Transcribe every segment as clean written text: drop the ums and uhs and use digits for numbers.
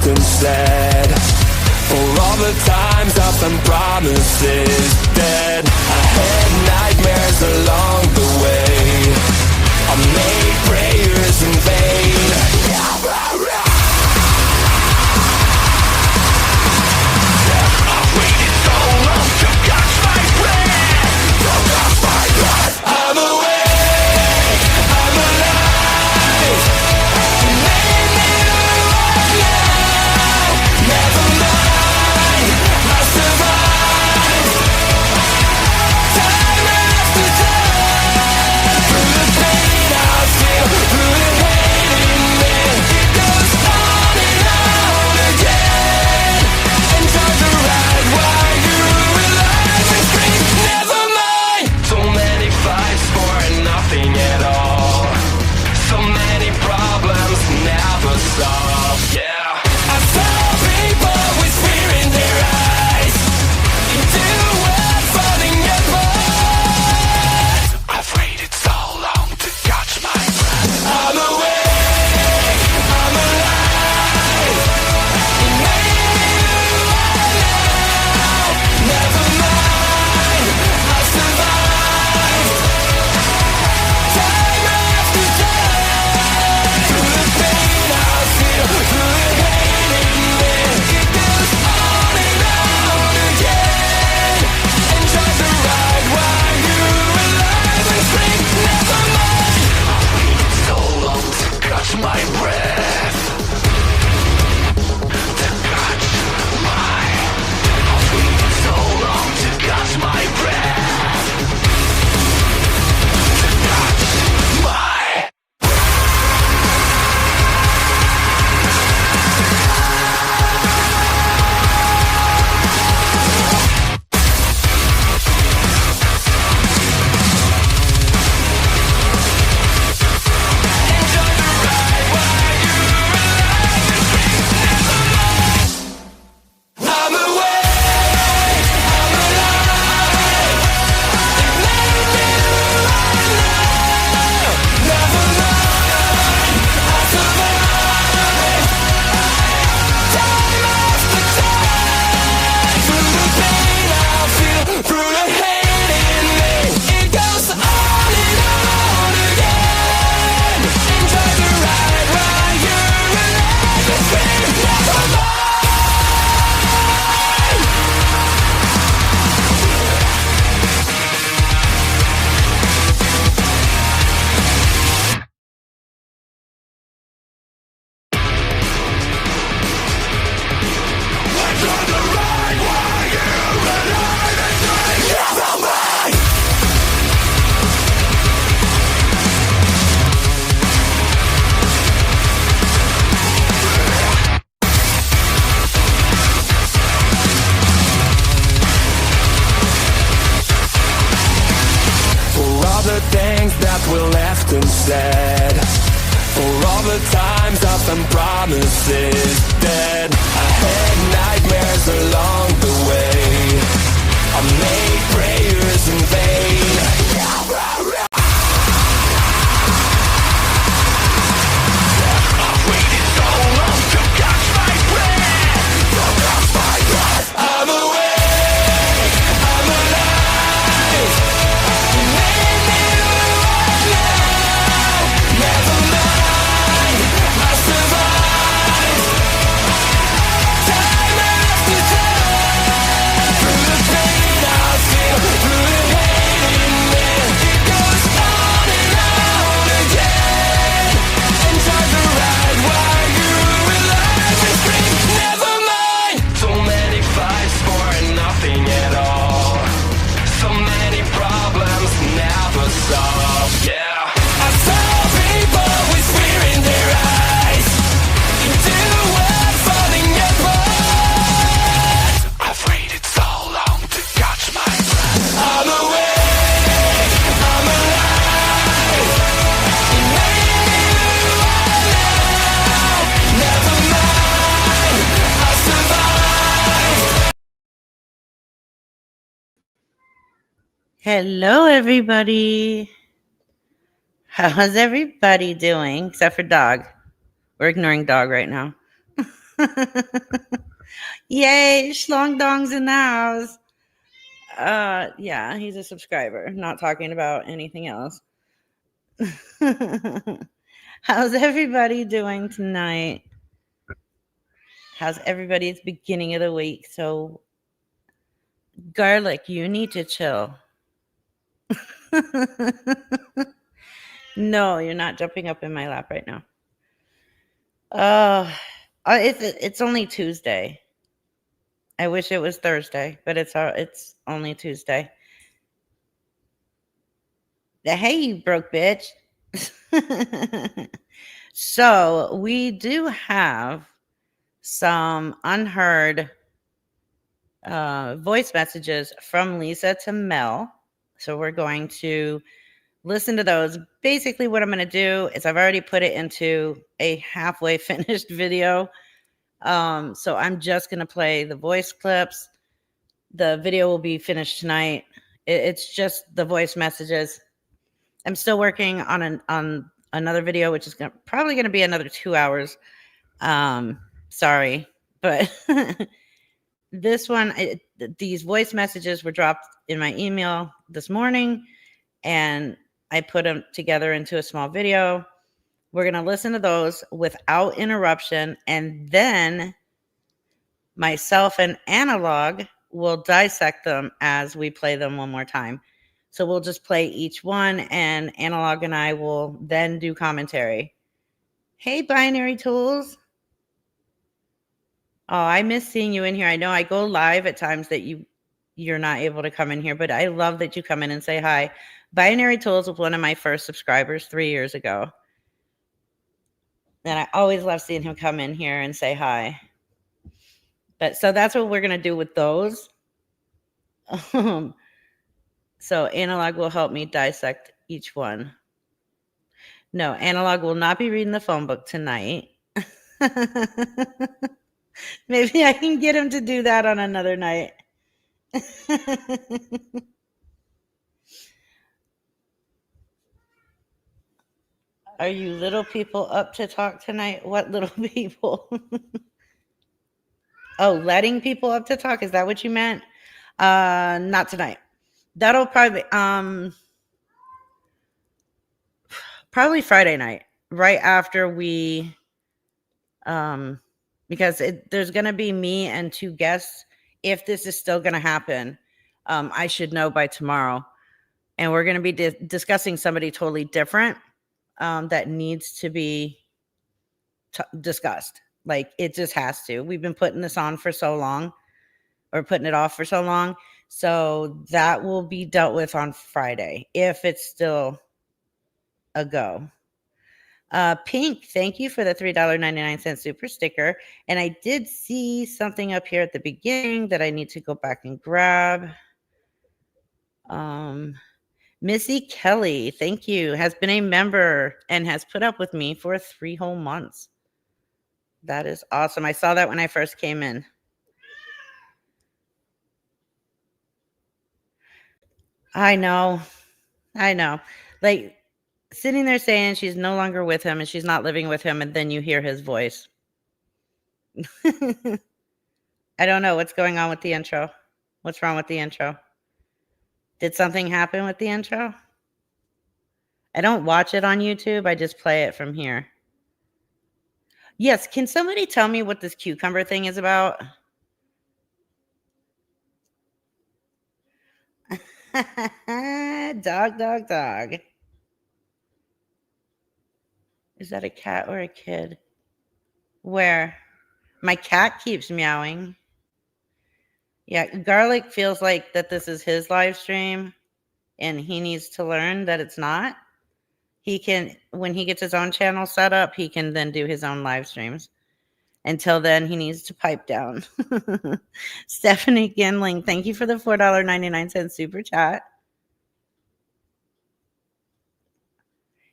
left unsaid, for all the times I've been promises dead. I had nightmares along the way, I made prayers in vain. I've waited so long to catch my breath. I'm awake, I'm alive. You made me right now. Never mind, I survived. Time after time, through the pain I feel, through the hate in me, it goes on and on again. Enjoy the ride while you're alive and scream, never mind. So many fights for nothing at all, so many problems never solved, yeah. I saw people with fear in their eyes, into what falling apart. I've waited so long to catch my breath. I'm awake, I'm alive. You made me right now. Never mind, I survived. Time after time, through the pain I feel, through the hate in me, it goes on and on again. Enjoy the ride while you're alive and scream, never mind. I've waited so long to catch my breath. To catch my. I've waited so long to catch my breath. To catch my. Enjoy the ride while you're alive and scream, never mind. I'm awake, I'm alive. You made me right now. Never mind, I survived. Time after time, through the pain I feel, through the hate in me, it goes on and on again. Enjoy the ride while you're alive and scream, never mind. Enjoy the ride while you're alive and scream, never mind. For all the things that were left unsaid, for all the times I've been promises dead. I had nightmares along the way, I made prayers in vain. I've waited so long to catch my breath. I'm awake, I'm alive. You made me right now. Never mind, I survived. Time after time, through the pain I feel, through the hate in me, it goes on and on again. Enjoy the ride while you're alive and scream, never mind. So many fights for nothing at all, so many problems never solved, yeah. I saw people with fear in their eyes, into what falling apart. I've waited so long to catch my breath. I'm awake, I'm alive. You made me right now. Never mind, I survived. Hello, everybody. How's everybody doing? Except for Dog. We're ignoring Dog right now. Yay, Schlong Dong's in the house. Yeah, he's a subscriber. Not talking about anything else. How's everybody doing tonight? How's everybody's beginning of the week? So, Garlic, you need to chill. No, you're not jumping up in my lap right now. It's only Tuesday. I wish it was Thursday, but it's only Tuesday. Hey, you broke bitch. So we do have some unheard voice messages from Lisa to Mel. So we're going to listen to those. Basically, what I'm going to do is I've already put it into a halfway finished video. So I'm just going to play the voice clips. The video will be finished tonight. It's just the voice messages. I'm still working on another video, which is probably going to be another 2 hours. Sorry, but this one, these voice messages were dropped in my email this morning, and I put them together into a small video. We're going to listen to those without interruption, and then myself and Analog will dissect them as we play them one more time. So we'll just play each one, and Analog and I will then do commentary. Hey, Binary Tools. Oh, I miss seeing you in here. I know I go live at times that you're not able to come in here, but I love that you come in and say hi. Binary Tools was one of my first subscribers 3 years ago. And I always love seeing him come in here and say hi. But so that's what we're going to do with those. So Analog will help me dissect each one. No, Analog will not be reading the phone book tonight. Maybe I can get him to do that on another night. Are you little people up to talk tonight? What little people? Oh, letting people up to talk? Is that what you meant? Not tonight. That'll probably Friday night, right after we because there's going to be me and 2 guests. If this is still going to happen, I should know by tomorrow. And we're going to be discussing somebody totally different that needs to be discussed. Like, it just has to. We've been putting this on for so long, or putting it off for so long. So that will be dealt with on Friday, if it's still a go. Pink, thank you for the $3.99 super sticker. And I did see something up here at the beginning that I need to go back and grab. Missy Kelly, thank you, has been a member and has put up with me for 3 whole months. That is awesome. I saw that when I first came in. I know. Like, sitting there saying she's no longer with him and she's not living with him, and then you hear his voice. I don't know what's going on with the intro. What's wrong with the intro? Did something happen with the intro? I don't watch it on YouTube. I just play it from here. Yes, can somebody tell me what this cucumber thing is about? Dog. Is that a cat or a kid? Where? My cat keeps meowing. Yeah, Garlic feels like that this is his live stream, and he needs to learn that it's not. He can, when he gets his own channel set up, he can then do his own live streams. Until then, he needs to pipe down. Stephanie Ginling, thank you for the $4.99 super chat.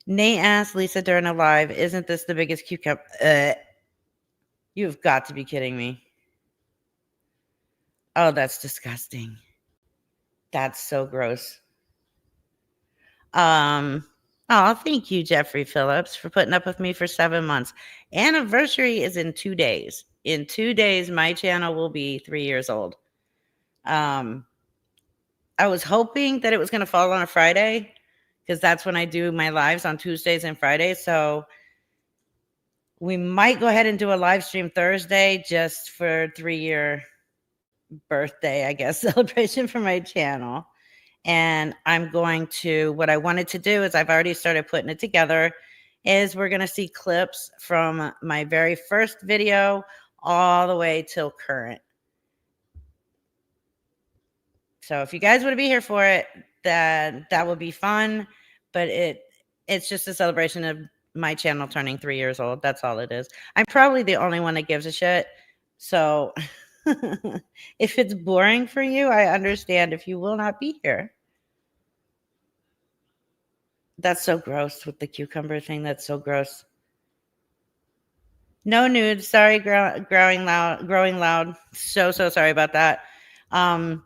Nate asked Lisa during a live, isn't this the biggest cucumber? You've got to be kidding me. Oh, that's disgusting. That's so gross. Oh, thank you, Jeffrey Phillips, for putting up with me for 7 months. Anniversary is in 2 days. In 2 days, my channel will be 3 years old. Um, I was hoping that it was going to fall on a Friday because that's when I do my lives on Tuesdays and Fridays. So we might go ahead and do a live stream Thursday just for 3 year birthday, I guess, celebration for my channel. And I'm going to, what I wanted to do is I've already started putting it together, is we're going to see clips from my very first video all the way till current. So if you guys want to be here for it, that would be fun. But it's just a celebration of my channel turning 3 years old. That's all it is. I'm probably the only one that gives a shit. So if it's boring for you, I understand if you will not be here. That's so gross with the cucumber thing. That's so gross. No nudes. Sorry, growing loud. Growing loud. So sorry about that. Not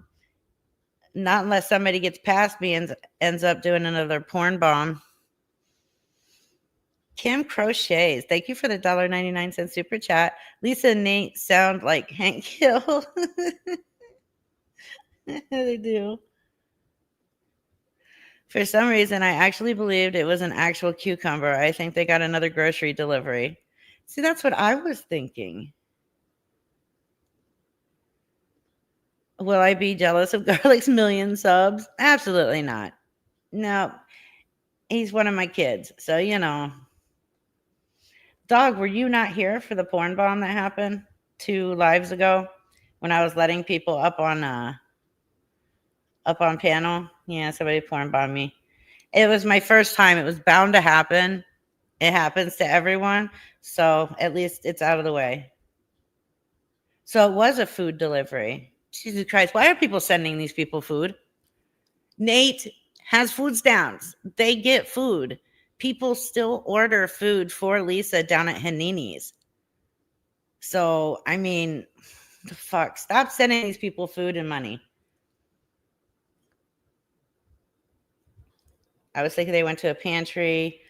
unless somebody gets past me and ends up doing another porn bomb. Kim Crochets, thank you for the $1.99 super chat. Lisa and Nate sound like Hank Hill. They do. For some reason, I actually believed it was an actual cucumber. I think they got another grocery delivery. See, that's what I was thinking. Will I be jealous of Garlic's million subs? Absolutely not. No, he's one of my kids. So, Dog, were you not here for the porn bomb that happened 2 lives ago when I was letting people up on panel? Yeah, somebody porn bombed me. It was my first time. It was bound to happen. It happens to everyone. So at least it's out of the way. So it was a food delivery. Jesus Christ. Why are people sending these people food? Nate has food stamps. They get food. People still order food for Lisa down at Hanini's. So, I mean, the fuck. Stop sending these people food and money. I was thinking they went to a pantry,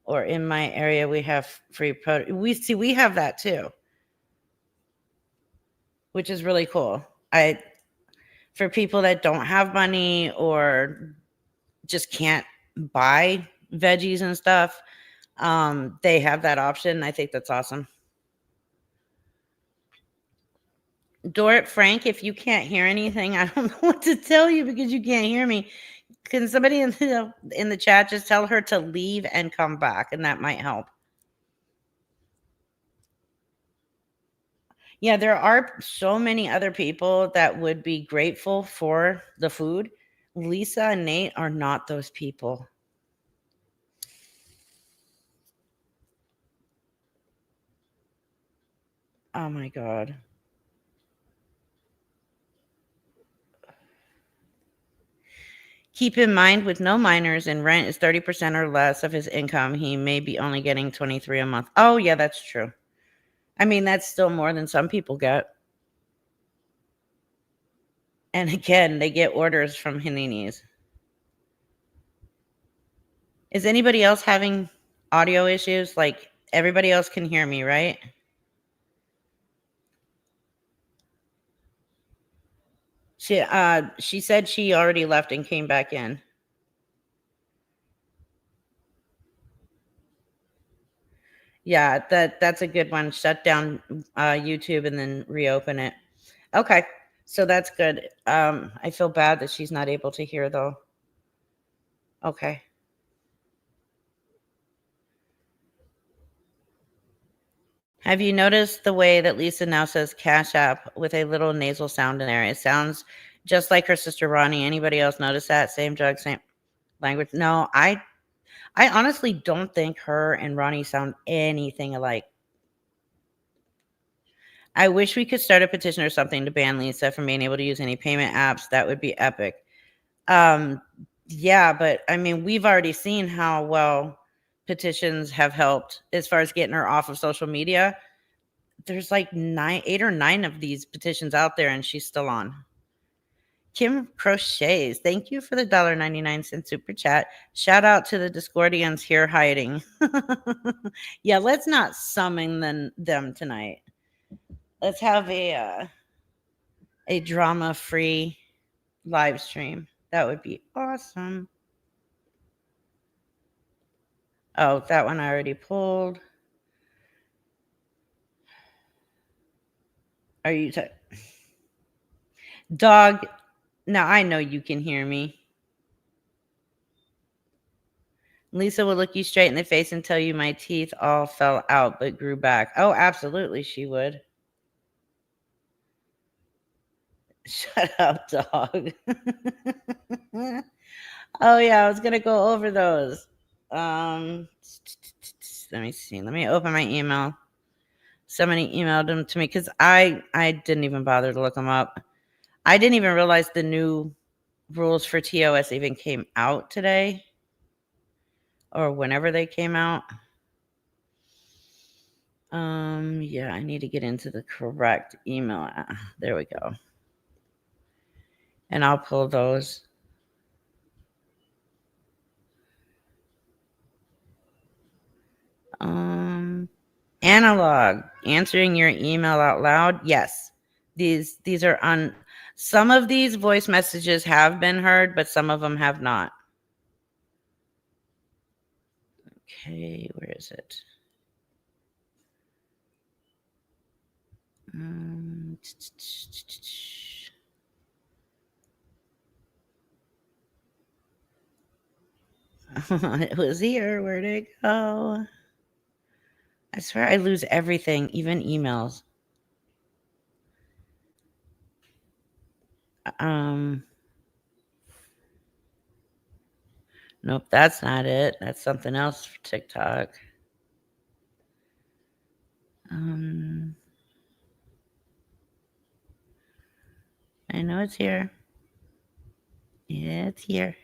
or in my area we have free produce. We have that too, which is really cool. For people that don't have money or just can't buy veggies and stuff, they have that option. I think that's awesome. Dorit Frank, if you can't hear anything, I don't know what to tell you because you can't hear me. Can somebody in the chat just tell her to leave and come back, and that might help. Yeah, there are so many other people that would be grateful for the food. Lisa and Nate are not those people. Oh my God. Keep in mind, with no minors and rent is 30% or less of his income, he may be only getting 23 a month. Oh yeah, that's true. I mean, that's still more than some people get. And again, they get orders from Hanini's. Is anybody else having audio issues? Like, everybody else can hear me, right? She said she already left and came back in. Yeah, that's a good one. Shut down YouTube and then reopen it. Okay, so that's good. I feel bad that she's not able to hear though. Okay. Have you noticed the way that Lisa now says Cash App with a little nasal sound in there? It sounds just like her sister Ronnie. Anybody else notice that? Same drug, same language? No, I honestly don't think her and Ronnie sound anything alike. I wish we could start a petition or something to ban Lisa from being able to use any payment apps. That would be epic. Yeah, but I mean, we've already seen how well petitions have helped as far as getting her off of social media. There's like 8 or 9 of these petitions out there, and she's still on. Kim Crochets, thank you for the $1.99 super chat. Shout out to the Discordians here hiding. Yeah, let's not summon them tonight. Let's have a drama-free live stream. That would be awesome. Oh, that one I already pulled. Are you dog? Now I know you can hear me. Lisa will look you straight in the face and tell you my teeth all fell out but grew back. Oh, absolutely, she would. Shut up, dog. Oh yeah, I was gonna go over those. Let me see. Let me open my email. Somebody emailed them to me because I didn't even bother to look them up. I didn't even realize the new rules for TOS even came out today or whenever they came out. Yeah, I need to get into the correct email. There we go. And I'll pull those. Analog, answering your email out loud. Yes. These are on some of these voice messages have been heard, but some of them have not. Okay, where is it? It was here. Where'd it go? I swear I lose everything, even emails. Nope, that's not it. That's something else for TikTok. I know it's here. Yeah, it's here.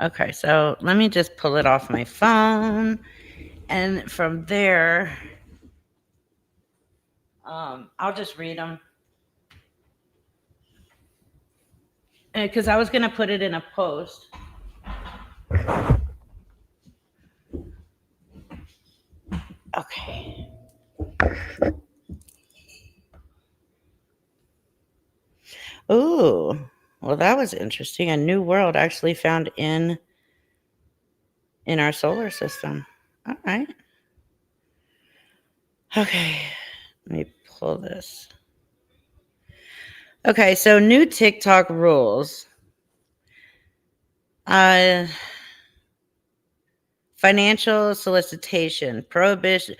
Okay, so let me just pull it off my phone. And from there, I'll just read them. Because I was going to put it in a post. Okay. Ooh, well, that was interesting. A new world actually found in our solar system. All right. Okay, let me pull this. Okay, so new TikTok rules. Financial solicitation, prohibition.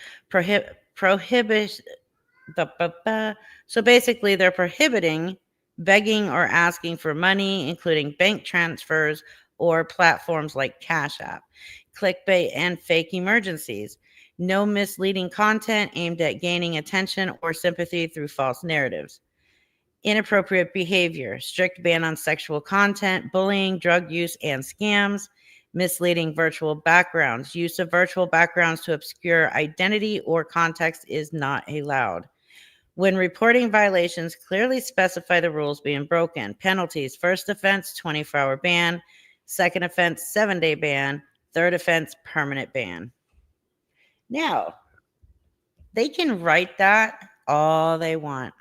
So basically, they're prohibiting begging or asking for money, including bank transfers or platforms like Cash App, clickbait, and fake emergencies. No misleading content aimed at gaining attention or sympathy through false narratives. Inappropriate behavior, strict ban on sexual content, bullying, drug use, and scams. Misleading virtual backgrounds. Use of virtual backgrounds to obscure identity or context is not allowed. When reporting violations, clearly specify the rules being broken. Penalties: first offense, 24-hour ban. Second offense, 7-day ban. Third offense, permanent ban. Now, they can write that all they want.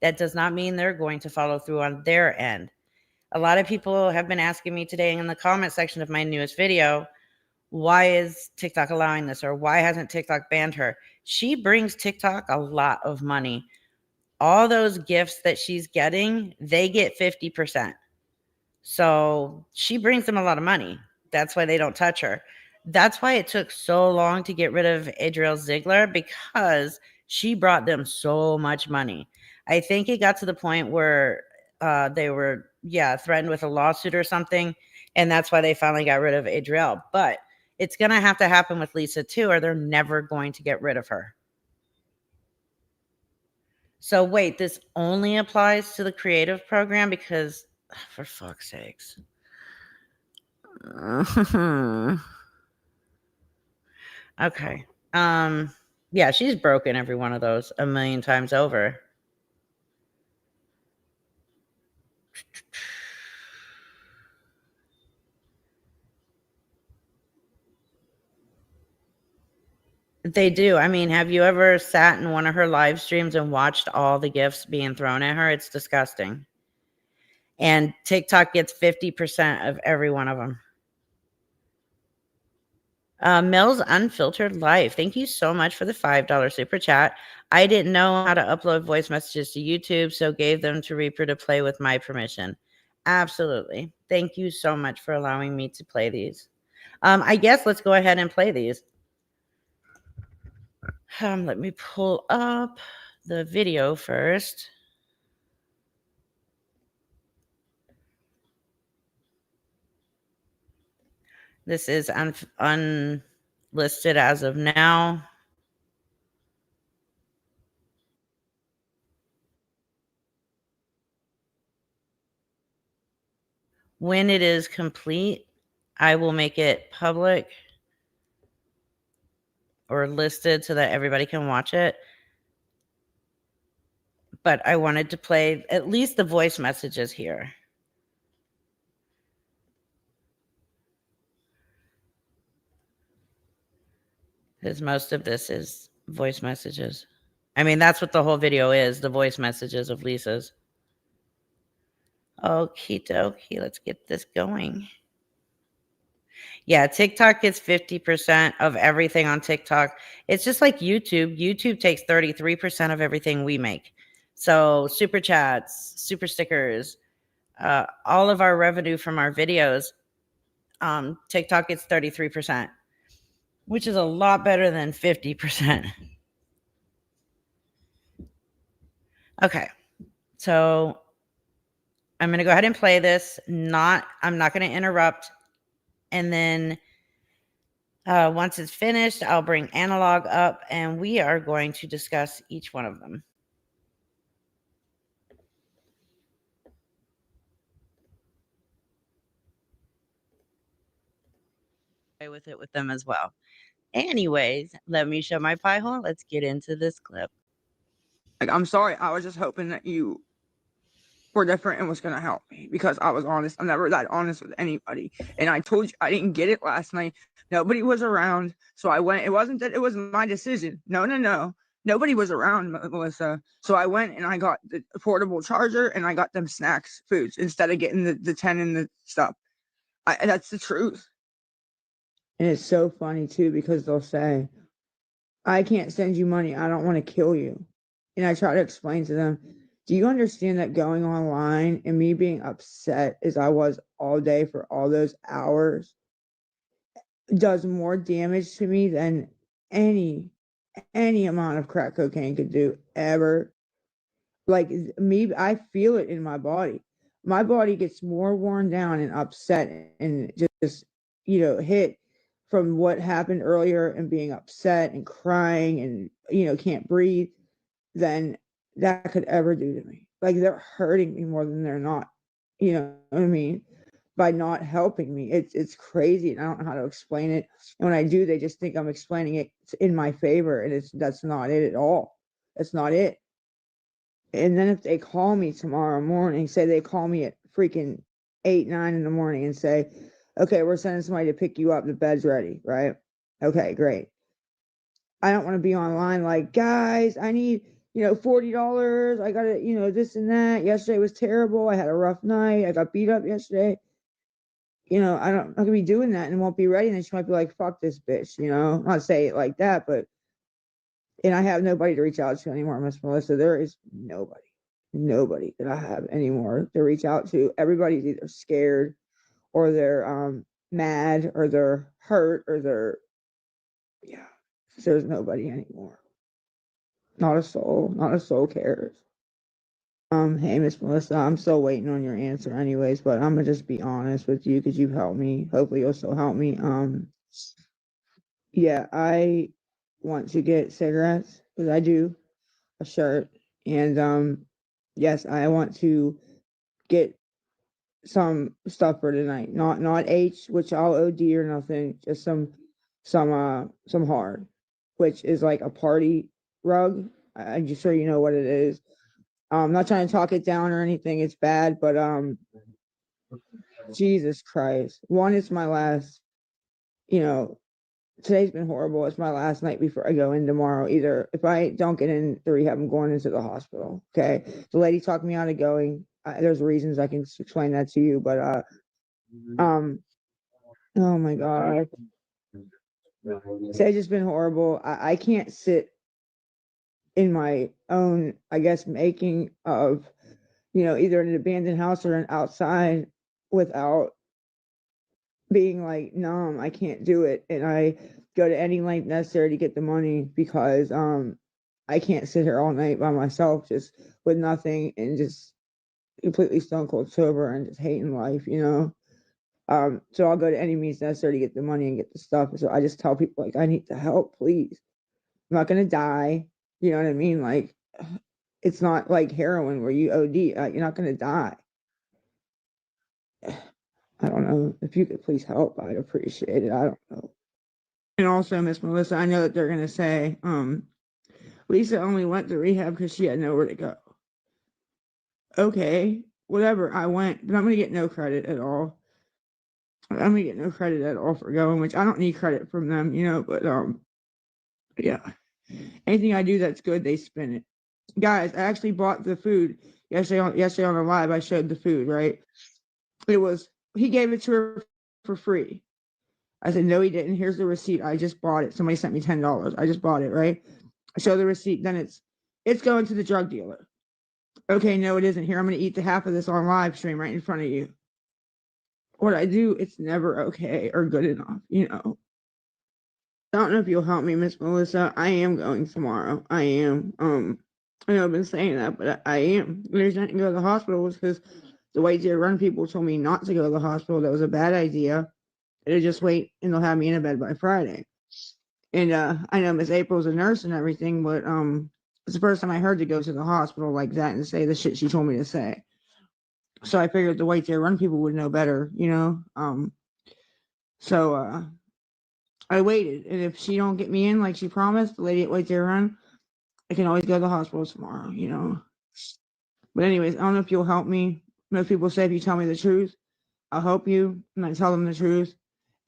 That does not mean they're going to follow through on their end. A lot of people have been asking me today in the comment section of my newest video, why is TikTok allowing this, or why hasn't TikTok banned her? She brings TikTok a lot of money. All those gifts that she's getting, they get 50%. So she brings them a lot of money. That's why they don't touch her. That's why it took so long to get rid of Adriel Ziegler, because she brought them so much money. I think it got to the point where they were, threatened with a lawsuit or something. And that's why they finally got rid of Adriel. But it's going to have to happen with Lisa too, or they're never going to get rid of her. So wait, this only applies to the creative program? Because for fuck's sakes. Okay. Yeah, she's broken every one of those a million times over. They do. I mean, have you ever sat in one of her live streams and watched all the gifts being thrown at her? It's disgusting. And TikTok gets 50% of every one of them. Mel's Unfiltered Life. Thank you so much for the $5 super chat. I didn't know how to upload voice messages to YouTube, so gave them to Reaper to play with my permission. Absolutely. Thank you so much for allowing me to play these. I guess let's go ahead and play these. Let me pull up the video first. This is unlisted as of now. When it is complete, I will make it public or listed so that everybody can watch it. But I wanted to play at least the voice messages here. Because most of this is voice messages. I mean, that's what the whole video is, the voice messages of Lisa's. Okie dokie, let's get this going. Yeah, TikTok gets 50% of everything on TikTok. It's just like YouTube. YouTube takes 33% of everything we make. So super chats, super stickers, all of our revenue from our videos, TikTok gets 33%, which is a lot better than 50%. Okay, so I'm going to go ahead and play this. I'm not going to interrupt. And then once it's finished, I'll bring analog up and we are going to discuss each one of them. With it with them as well. Anyways, let me show my pie hole. Let's get into this clip. Like, I'm sorry. I was just hoping that you were different and was gonna help me because I was honest. I'm never that honest with anybody. And I told you I didn't get it last night. Nobody was around, so I went. It wasn't that it was my decision. No. Nobody was around, Melissa. So I went and I got the portable charger and I got them snacks, foods instead of getting the 10 and the stuff. That's the truth. And it's so funny too because they'll say, I can't send you money. I don't want to kill you. And I try to explain to them, do you understand that going online and me being upset as I was all day for all those hours does more damage to me than any amount of crack cocaine could do ever. Like me, I feel it in my body. My body gets more worn down and upset and just, hit from what happened earlier and being upset and crying and, can't breathe than that could ever do to me. Like they're hurting me more than they're not. You know what I mean? By not helping me. It's crazy and I don't know how to explain it. And when I do, they just think I'm explaining it in my favor. And that's not it at all. That's not it. And then if they call me tomorrow morning, say they call me at freaking 8, 9 in the morning and say, okay, we're sending somebody to pick you up. The bed's ready, right? Okay, great. I don't want to be online like, guys, I need, $40. I got to, this and that. Yesterday was terrible. I had a rough night. I got beat up yesterday. I'm not gonna be doing that and won't be ready. And then she might be like, fuck this bitch, not say it like that, but, and I have nobody to reach out to anymore, Miss Melissa. There is nobody that I have anymore to reach out to. Everybody's either scared or they're mad or they're hurt or there's nobody anymore. Not a soul cares. Hey Miss Melissa, I'm still waiting on your answer anyways, but I'm gonna just be honest with you because you've helped me. Hopefully you'll still help me. Yeah, I want to get cigarettes because I do, a shirt, and yes, I want to get some stuff for tonight. Not H, which I'll OD or nothing, just some hard, which is like a party rug. I'm just so you know what it is. I'm not trying to talk it down or anything. It's bad, but Jesus Christ. One is my last, you know, today's been horrible. It's my last night before I go in tomorrow. Either if I don't get in the rehab, I'm going into the hospital. Okay. The lady talked me out of going. There's reasons I can explain that to you, but um, oh my god, today's just been horrible. I can't sit in my own, I guess, making of, either an abandoned house or an outside without being like numb. I can't do it, and I go to any length necessary to get the money because I can't sit here all night by myself just with nothing and just completely stone cold sober and just hating life. So I'll go to any means necessary to get the money and get the stuff. So I just tell people like I need the help, please. I'm not gonna die. You know what I mean? Like it's not like heroin where you OD. You're not gonna die. I don't know. If you could please help, I'd appreciate it. I don't know. And also, Miss Melissa, I know that they're gonna say, Lisa only went to rehab because she had nowhere to go. Okay, whatever. I went, but I'm gonna get no credit at all. I'm gonna get no credit at all for going, which I don't need credit from them, but yeah. Anything I do that's good, they spin it. Guys, I actually bought the food yesterday on the live. I showed the food, right? He gave it to her for free. I said, no, he didn't. Here's the receipt. I just bought it. Somebody sent me $10. I just bought it, right? I show the receipt. Then it's going to the drug dealer. Okay, no, it isn't. Here, I'm going to eat the half of this on live stream right in front of you. What I do, it's never okay or good enough. I don't know if you'll help me, Miss Melissa. I am going tomorrow. I am. I know I've been saying that, but I am. The reason I didn't go to the hospital was because the White Deer Run people told me not to go to the hospital. That was a bad idea. To just wait and they'll have me in a bed by Friday. And I know Miss April's a nurse and everything, but it's the first time I heard to go to the hospital like that and say the shit she told me to say. So I figured the White Deer Run people would know better. So I waited, and if she don't get me in like she promised, the lady at White Deer Run, I can always go to the hospital tomorrow. But anyways, I don't know if you'll help me. Most people say if you tell me the truth, I'll help you, and I tell them the truth.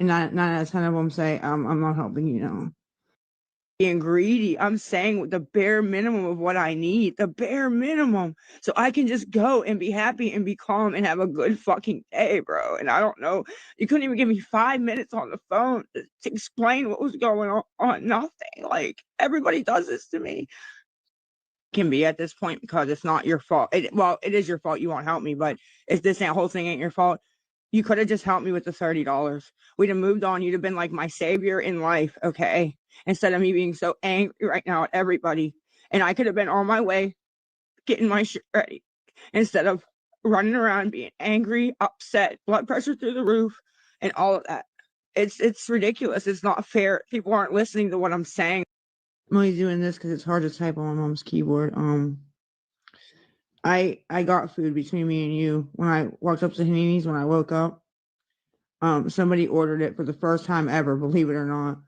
And nine out of 10 of them say, I'm not helping. Being greedy. I'm saying the bare minimum of what I need, the bare minimum. So I can just go and be happy and be calm and have a good fucking day, bro. And I don't know. You couldn't even give me 5 minutes on the phone to explain what was going on. Nothing. Like everybody does this to me. Can be at this point because it's not your fault. It is your fault. You won't help me, but if this whole thing ain't your fault, you could have just helped me with the $30. We'd have moved on. You'd have been like my savior in life, okay? Instead of me being so angry right now at everybody. And I could have been on my way getting my shit ready instead of running around being angry, upset, blood pressure through the roof, and all of that. It's ridiculous. It's not fair. People aren't listening to what I'm saying. I'm only doing this because it's hard to type on my mom's keyboard. I got food between me and you when I walked up to Hanini's when I woke up. Somebody ordered it for the first time ever, believe it or not.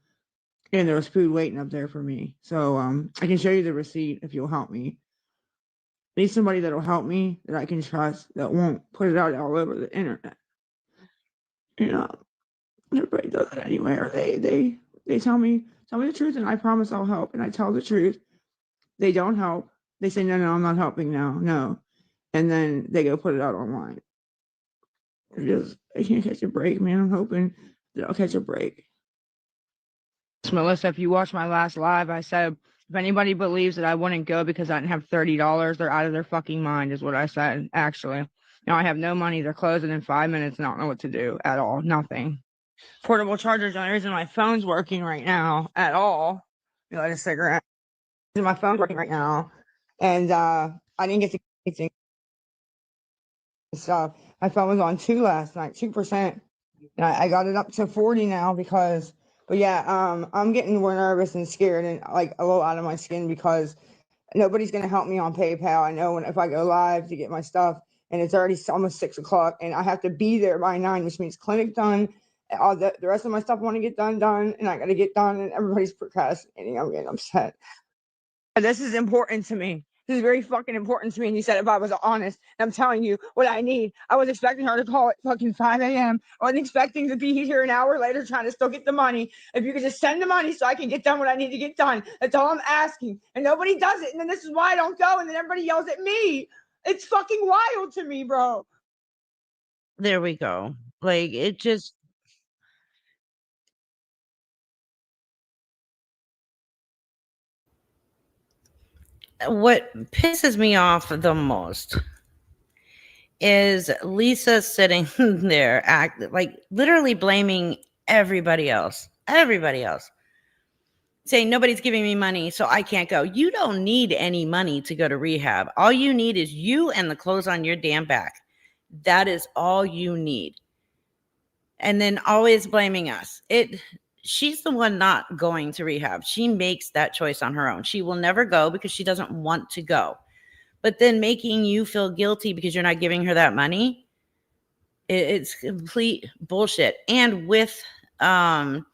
And there was food waiting up there for me. So I can show you the receipt if you'll help me. I need somebody that'll help me that I can trust that won't put it out all over the internet. Everybody does it anyway, or they tell me the truth and I promise I'll help and I tell the truth. They don't help. They say, no, I'm not helping now. No. And then they go put it out online. I can't catch a break, man. I'm hoping that I'll catch a break. Melissa, if you watched my last live, I said, if anybody believes that I wouldn't go because I didn't have $30, they're out of their fucking mind, is what I said, actually. Now I have no money. They're closing in 5 minutes and I don't know what to do at all. Nothing. Portable charger's the only reason my phone's working right now at all. You light a cigarette. My phone's working right now. And I didn't get to anything stuff. My phone was on 2 last night, 2%. And I got it up to 40 now but yeah, I'm getting more nervous and scared and like a little out of my skin because nobody's going to help me on PayPal. I know if I go live to get my stuff and it's already almost 6 o'clock and I have to be there by 9, which means clinic done. All the rest of my stuff I want to get done, and I got to get done and everybody's procrastinating. I'm getting upset. And this is important to me. This is very fucking important to me. And you said if I was honest, and I'm telling you what I need. I was expecting her to call at fucking 5 a.m. I wasn't expecting to be here an hour later trying to still get the money. If you could just send the money so I can get done what I need to get done. That's all I'm asking. And nobody does it. And then this is why I don't go. And then everybody yells at me. It's fucking wild to me, bro. There we go. Like, it just what pisses me off the most is Lisa sitting there like literally blaming everybody else. Everybody else. Saying nobody's giving me money, so I can't go. You don't need any money to go to rehab. All you need is you and the clothes on your damn back. That is all you need. And then always blaming us. She's the one not going to rehab. She makes that choice on her own. She will never go because she doesn't want to go. But then making you feel guilty because you're not giving her that money, it's complete bullshit. And with the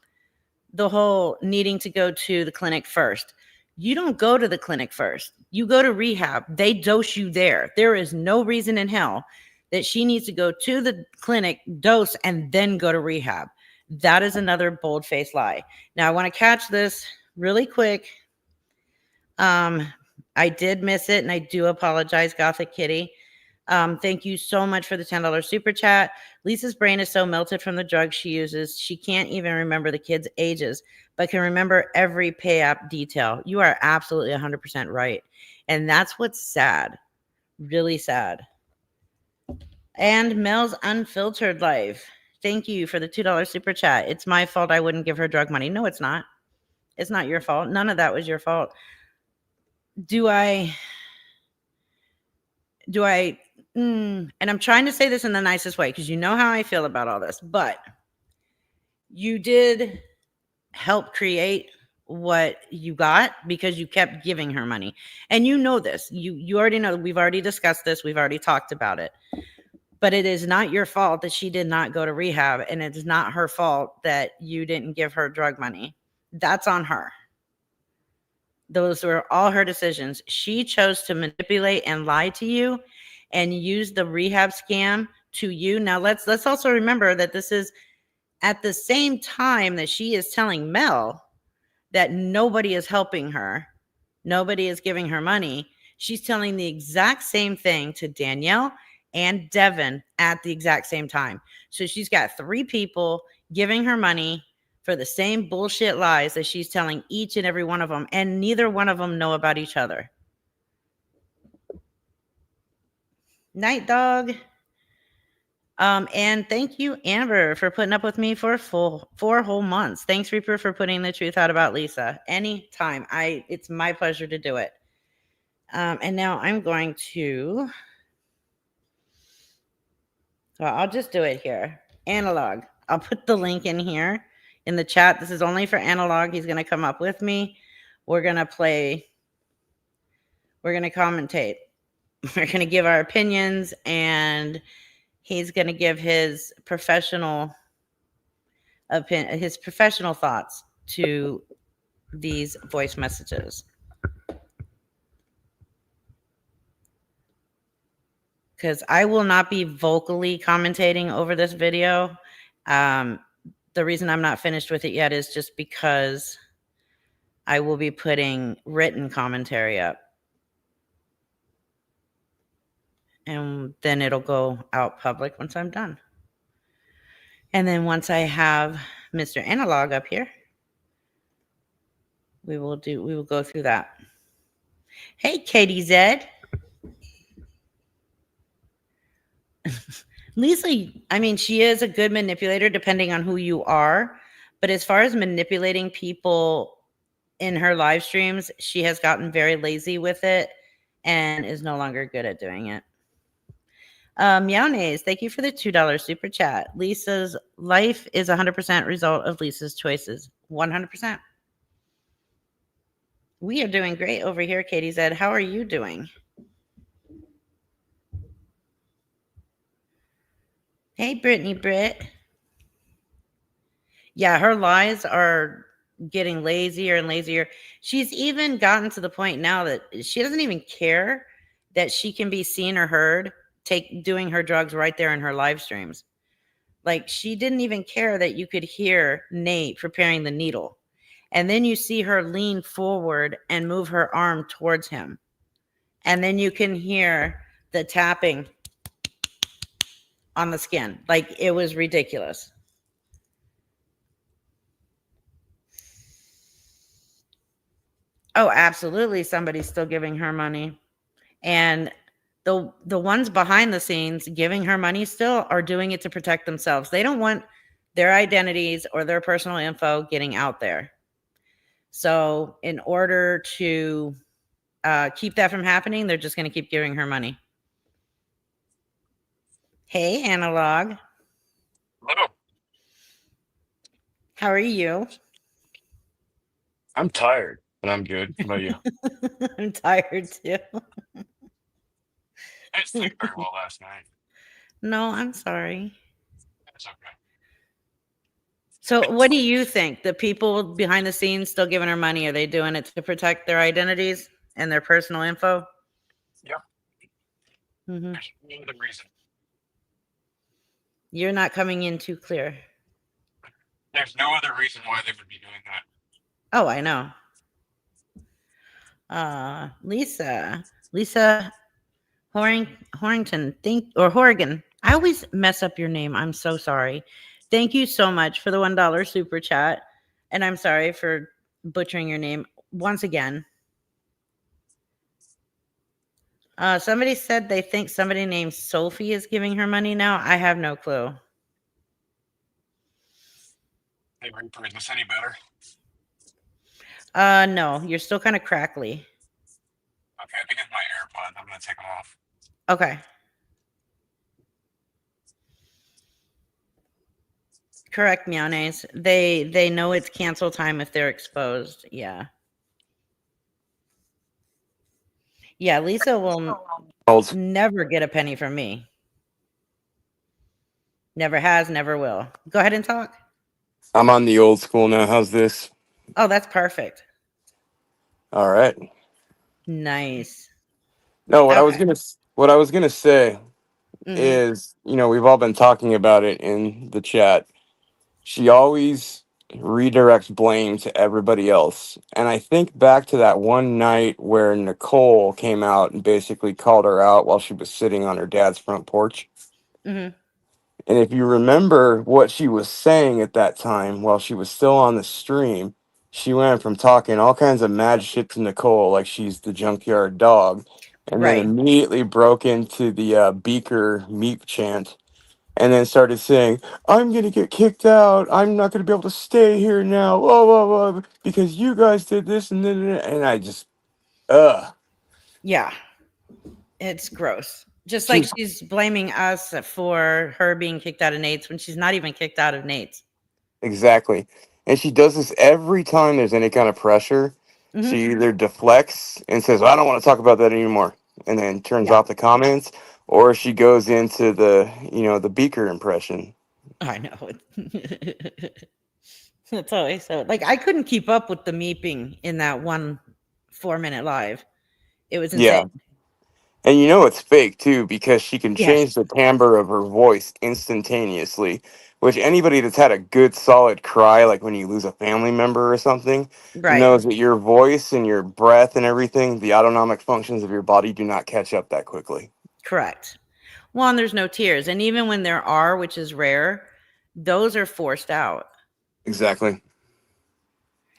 whole needing to go to the clinic first, you don't go to the clinic first. You go to rehab. They dose you there. There is no reason in hell that she needs to go to the clinic, dose, and then go to rehab. That is another bold-faced lie. Now, I want to catch this really quick. I did miss it, and I do apologize, Gothic Kitty. Thank you so much for the $10 super chat. Lisa's brain is so melted from the drugs she uses, she can't even remember the kids' ages, but can remember every pay app detail. You are absolutely 100% right. And that's what's sad, really sad. And Mel's Unfiltered Life. Thank you for the $2 super chat. It's my fault I wouldn't give her drug money. No, it's not. It's not your fault. None of that was your fault. And I'm trying to say this in the nicest way because you know how I feel about all this, but you did help create what you got because you kept giving her money. And you know this. You already know. We've already discussed this. We've already talked about it. But it is not your fault that she did not go to rehab, and it is not her fault that you didn't give her drug money. That's on her. Those were all her decisions. She chose to manipulate and lie to you and use the rehab scam to you. Now let's also remember that this is at the same time that she is telling Mel that nobody is helping her. Nobody is giving her money. She's telling the exact same thing to Danielle and Devin at the exact same time. So she's got 3 people giving her money for the same bullshit lies that she's telling each and every one of them, and neither one of them know about each other. Night Dog. And thank you, Amber, for putting up with me for 4 whole months. Thanks, Reaper, for putting the truth out about Lisa. Anytime. It's my pleasure to do it. And now I'm going to, well, I'll just do it here. Analog. I'll put the link in here in the chat. This is only for Analog. He's going to come up with me. We're going to play. We're going to commentate. We're going to give our opinions, and he's going to give his professional thoughts to these voice messages. Because I will not be vocally commentating over this video. The reason I'm not finished with it yet is just because I will be putting written commentary up. And then it'll go out public once I'm done. And then once I have Mr. Analog up here, we will go through that. Hey, Katie Zed. Lisa, I mean, she is a good manipulator depending on who you are. But as far as manipulating people in her live streams, she has gotten very lazy with it and is no longer good at doing it. Meownays, thank you for the $2 super chat. Lisa's life is 100% result of Lisa's choices. 100%. We are doing great over here, Katie said. How are you doing? Hey, Brittany Britt. Yeah, her lies are getting lazier and lazier. She's even gotten to the point now that she doesn't even care that she can be seen or heard doing her drugs right there in her live streams. Like, she didn't even care that you could hear Nate preparing the needle. And then you see her lean forward and move her arm towards him. And then you can hear the tapping on the skin. Like, it was ridiculous. Oh, absolutely. Somebody's still giving her money. And the ones behind the scenes giving her money still are doing it to protect themselves. They don't want their identities or their personal info getting out there. So in order to keep that from happening, they're just going to keep giving her money. Hey, Analog. Hello. How are you? I'm tired, but I'm good. How about you? I'm tired too. I didn't sleep very well last night. No, I'm sorry. It's okay. So what do you think? The people behind the scenes still giving her money, are they doing it to protect their identities and their personal info? Yep. Mm-hmm. There's no other reason. You're not coming in too clear. There's no other reason why they would be doing that. Oh, I know. Lisa Horrington, Horrigan. I always mess up your name. I'm so sorry. Thank you so much for the $1 super chat. And I'm sorry for butchering your name once again. Somebody said they think somebody named Sophie is giving her money now. I have no clue. Hey, Reaper, is this any better? No, you're still kind of crackly. Okay, I think it's my AirPods. I'm gonna take them off. Okay. Correct, Meones. They know it's cancel time if they're exposed. Yeah. Yeah, Lisa will never get a penny from me. Never has, never will. Go ahead and talk. I'm on the old school now. How's this? Oh, that's perfect. All right. Nice. No, what I Okay. was gonna say Mhm. is, we've all been talking about it in the chat. She always redirects blame to everybody else. And I think back to that one night where Nicole came out and basically called her out while she was sitting on her dad's front porch. Mhm. And if you remember what she was saying at that time while she was still on the stream, she went from talking all kinds of mad shit to Nicole like she's the junkyard dog, and then Right. immediately broke into the Beaker Meep chant, and then started saying, "I'm gonna get kicked out. I'm not gonna be able to stay here now. Oh, because you guys did this and then," and I just, Yeah. It's gross. Just like she's she's blaming us for her being kicked out of Nate's when she's not even kicked out of Nate's. exactly. And she does this every time there's any kind of pressure. Mhm. She either deflects and says, "I don't want to talk about that anymore," and then turns Yeah. off the comments, or she goes into the Beaker impression. I know. That's always so. Like, I couldn't keep up with the meeping in that 1 4-minute live. It was insane. Yeah. And it's fake too because she can Yes. change the timbre of her voice instantaneously, which anybody that's had a good solid cry, like when you lose a family member or something, Right. knows that your voice and your breath and everything, the autonomic functions of your body do not catch up that quickly. Correct. Well, and there's no tears. And even when there are, which is rare, those are forced out. Exactly.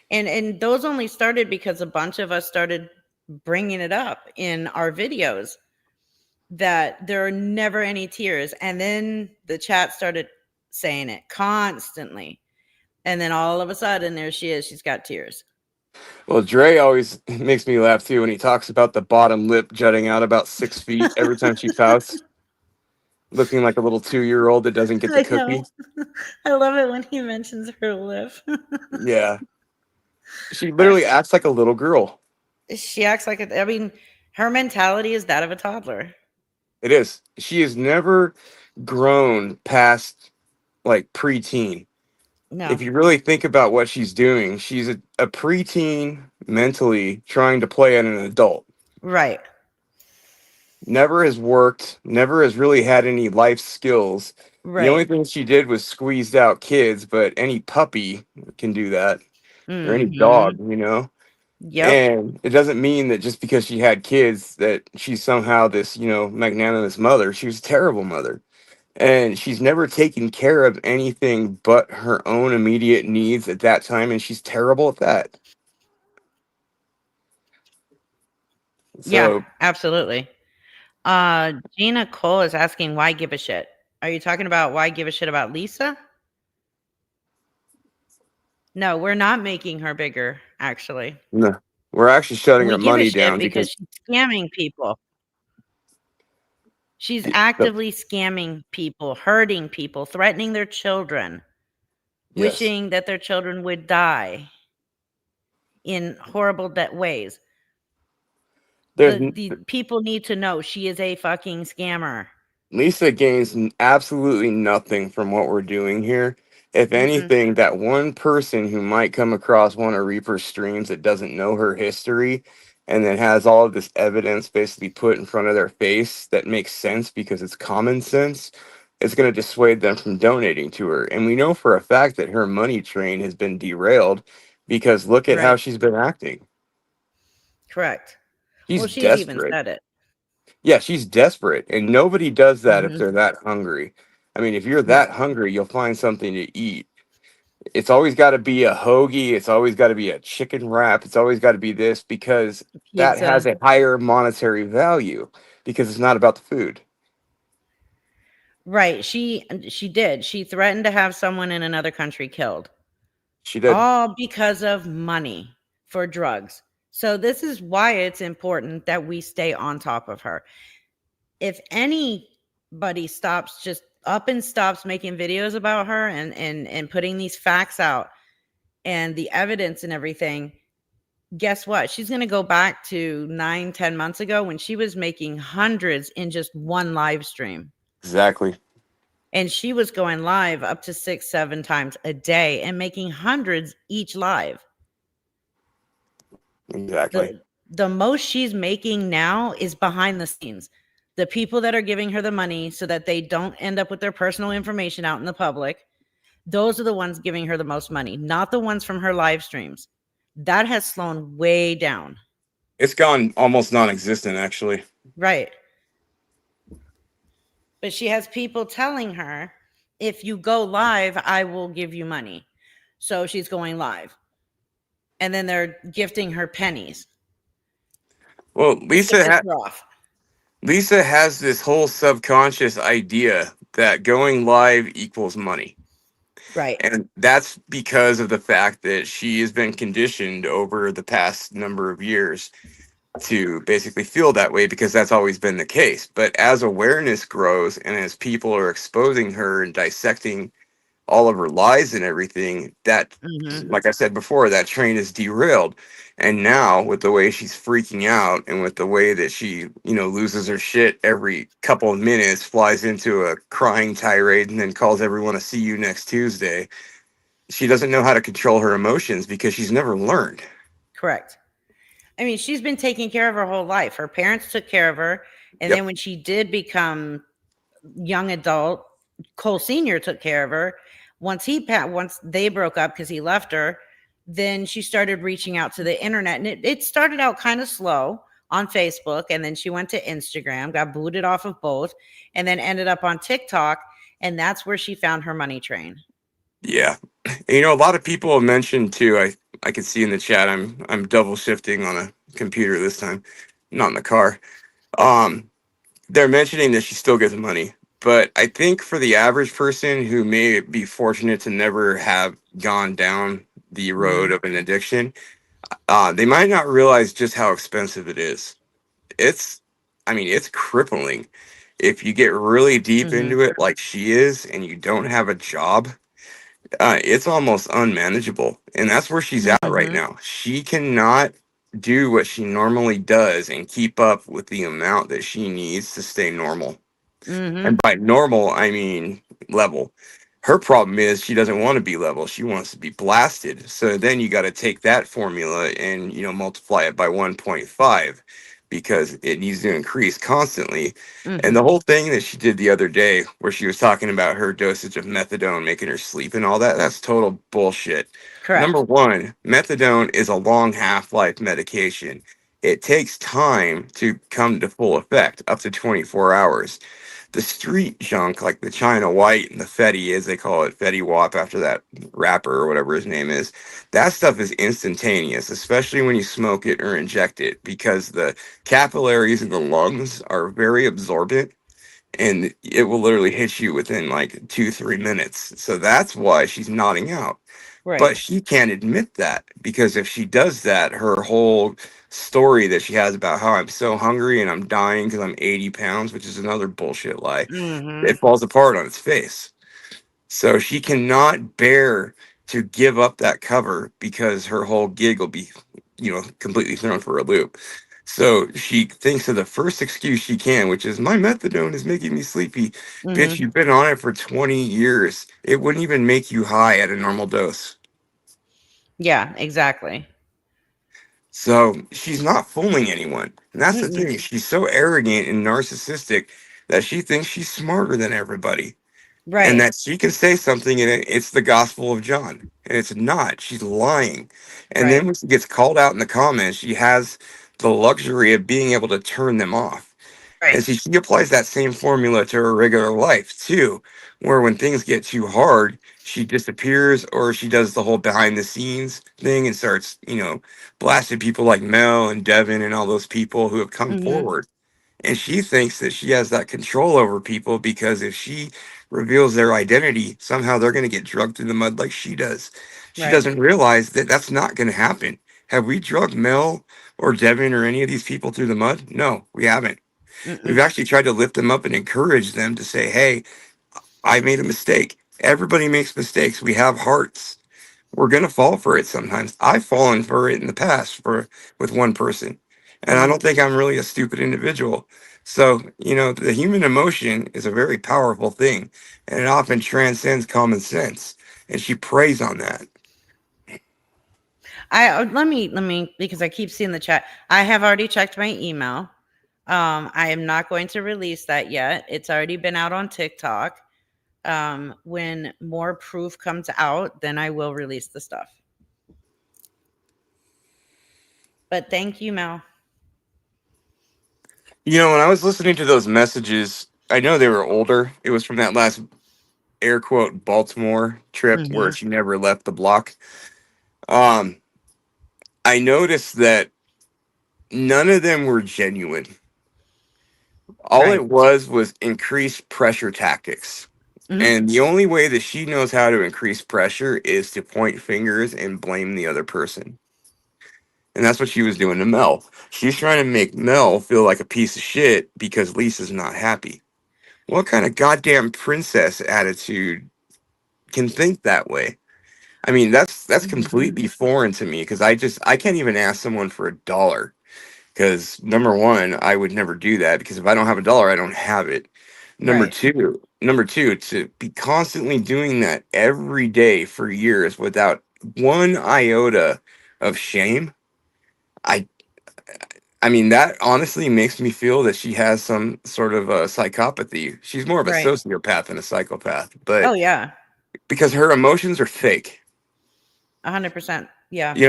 And those only started because a bunch of us started bringing it up in our videos that there are never any tears. And then the chat started saying it constantly. And then all of a sudden, there she is. She's got tears. Well, Dre always makes me laugh too when he talks about the bottom lip jutting out about 6 feet every time she pouts, looking like a little 2-year-old that doesn't get the I cookie. know. I love it when he mentions her lip. Yeah. She literally acts like a little girl. She acts like I mean, her mentality is that of a toddler. It is. She has never grown past like preteen. No. If you really think about what she's doing, she's a preteen mentally trying to play at an adult. Right. Never has worked, never has really had any life skills. The Right. only thing she did was squeezed out kids, but any puppy can do that, or any dog, Mhm. you know? Yep. And it doesn't mean that just because she had kids that she's somehow this, magnanimous mother. She was a terrible mother. And she's never taken care of anything but her own immediate needs at that time, and she's terrible at that. Yeah, So, absolutely. Gina Cole is asking why give a shit. Are you talking about why give a shit about Lisa? No, we're not making her bigger, actually. no, we're actually shutting We her give a money shit down because because she's scamming people. She's the actively scamming people, hurting people, threatening their children, yes, wishing that their children would die in horrible ways. there's The people need to know she is a fucking scammer. Lisa gains absolutely nothing from what we're doing here. If Mm-mm. anything, that one person who might come across one of Reaper's streams that doesn't know her history and that has all of this evidence basically put in front of their face that makes sense because it's common sense, it's going to dissuade them from donating to her. And we know for a fact that her money train has been derailed because look at how Right. she's been acting. Correct. She's Well, she's even desperate. said it. Yeah, she's desperate, and nobody does that if Mhm. they're that hungry. I mean, if you're No. that hungry, you'll find something to eat. It's always got to be a hoagie. It's always got to be a chicken wrap. It's always got to be this because that has Pizza. a higher monetary value because it's not about the food. Right. She did. She threatened to have someone in another country killed. She did. All because of money for drugs. So this is why it's important that we stay on top of her. If anybody stops just up and stops making videos about her and putting these facts out and the evidence and everything, guess what? She's going to go back to 9, 10 months ago when she was making hundreds in just one live stream. Exactly. And she was going live up to 6, 7 times a day and making hundreds each live. Exactly. The most she's making now is behind the scenes. The people that are giving her the money so that they don't end up with their personal information out in the public, those are the ones giving her the most money, not the ones from her live streams. That has slowed way down. It's gone almost non-existent, actually. Right. But she has people telling her, if you go live, I will give you money. So she's going live. And then they're gifting her pennies Well, just to piss her off. Lisa has this whole subconscious idea that going live equals money. Right. And that's because of the fact that she has been conditioned over the past number of years to basically feel that way because that's always been the case. But as awareness grows and as people are exposing her and dissecting all of her lies and everything, that, Mm-hmm. like I said before, that train is derailed. And now, with the way she's freaking out and with the way that she, loses her shit every couple of minutes, flies into a crying tirade, and then calls everyone to see you next Tuesday, she doesn't know how to control her emotions because she's never learned. Correct. I mean, she's been taking care of her whole life. Her parents took care of her. And Yep. then when she did become young adult, Cole Sr. took care of her. Once they broke up because he left her, then she started reaching out to the internet. And it started out kind of slow on Facebook. And then she went to Instagram, got booted off of both, and then ended up on TikTok. And that's where she found her money train. Yeah. And, a lot of people have mentioned too, I can see in the chat, I'm double shifting on a computer this time, not in the car. They're mentioning that she still gets money. But I think for the average person who may be fortunate to never have gone down the road of an addiction, they might not realize just how expensive it is. It's crippling. If you get really deep Mm-hmm. into it like she is and you don't have a job, it's almost unmanageable. And that's where she's at right Mm-hmm. now. She cannot do what she normally does and keep up with the amount that she needs to stay normal. Mm-hmm. And by normal, I mean level. Her problem is she doesn't want to be level. She wants to be blasted. So then you got to take that formula and, multiply it by 1.5 because it needs to increase constantly. And the Mm-hmm. whole thing that she did the other day where she was talking about her dosage of methadone making her sleep and all that, that's total bullshit. Number Correct. one, methadone is a long half-life medication. It takes time to come to full effect, up to 24 hours. The street junk, like the China White and the Fetty, as they call it, Fetty Wap after that rapper or whatever his name is, that stuff is instantaneous, especially when you smoke it or inject it, because the capillaries in the lungs are very absorbent and it will literally hit you within like 2, 3 minutes. So that's why she's nodding out. Right. But she can't admit that because if she does that, her whole story that she has about how I'm so hungry and I'm dying because I'm 80 pounds, which is another bullshit lie, Mm-hmm. it falls apart on its face. So she cannot bear to give up that cover because her whole gig will be, completely thrown for a loop. So she thinks of the first excuse she can, which is my methadone is making me sleepy. Bitch, Mm-hmm. you've been on it for 20 years. It wouldn't even make you high at a normal dose. Yeah, exactly. So she's not fooling anyone. And that's the Mm-mm. thing. She's so arrogant and narcissistic that she thinks she's smarter than everybody. And Right. that she can say something and it's the Gospel of John. And it's not. She's lying. And then Right. when she gets called out in the comments, she has the luxury of being able to turn them off. Right. And see, she applies that same formula to her regular life too, where when things get too hard, she disappears or she does the whole behind the scenes thing and starts, blasting people like Mel and Devin and all those people who have come Mm-hmm. forward. And she thinks that she has that control over people because if she reveals their identity, somehow they're going to get drugged through the mud like she does. She Right. doesn't realize that that's not going to happen. Have we drugged Mel or Devin or any of these people through the mud? No, we haven't. We've Mm-mm. actually tried to lift them up and encourage them to say, hey, I made a mistake. Everybody makes mistakes. We have hearts. We're going to fall for it sometimes. I've fallen for it in the past for with one person. And I Mm-hmm. don't think I'm really a stupid individual. So, the human emotion is a very powerful thing and it often transcends common sense. And she preys on that. Let me because I keep seeing the chat. I have already checked my email. I am not going to release that yet. It's already been out on TikTok. When more proof comes out, then I will release the stuff. But thank you, Mel. When I was listening to those messages, I know they were older. It was from that last air quote Baltimore trip where Mm-hmm. she never left the block. Um, I noticed that none of them were genuine. All Right. it was increased pressure tactics. Mm-hmm. And the only way that she knows how to increase pressure is to point fingers and blame the other person. And that's what she was doing to Mel. She's trying to make Mel feel like a piece of shit because Lisa's not happy. What kind of goddamn princess attitude can think that way? I mean, that's Mm-hmm. completely foreign to me because I can't even ask someone for $1 because number one, I would never do that because if I don't have $1, I don't have it. Right. Number two, to be constantly doing that every day for years without one iota of shame, I I mean that honestly makes me feel that she has some sort of a psychopathy. She's more of a Right. sociopath than a psychopath, Oh but yeah. because her emotions are fake. 100%. Yeah.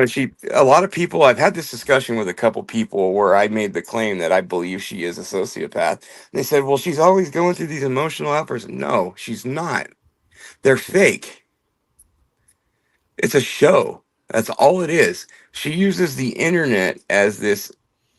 A lot of people, I've had this discussion with a couple people where I made the claim that I believe she is a sociopath. And they said, well, she's always going through these emotional outbursts. No, she's not. They're fake. It's a show. That's all it is. She uses the internet as this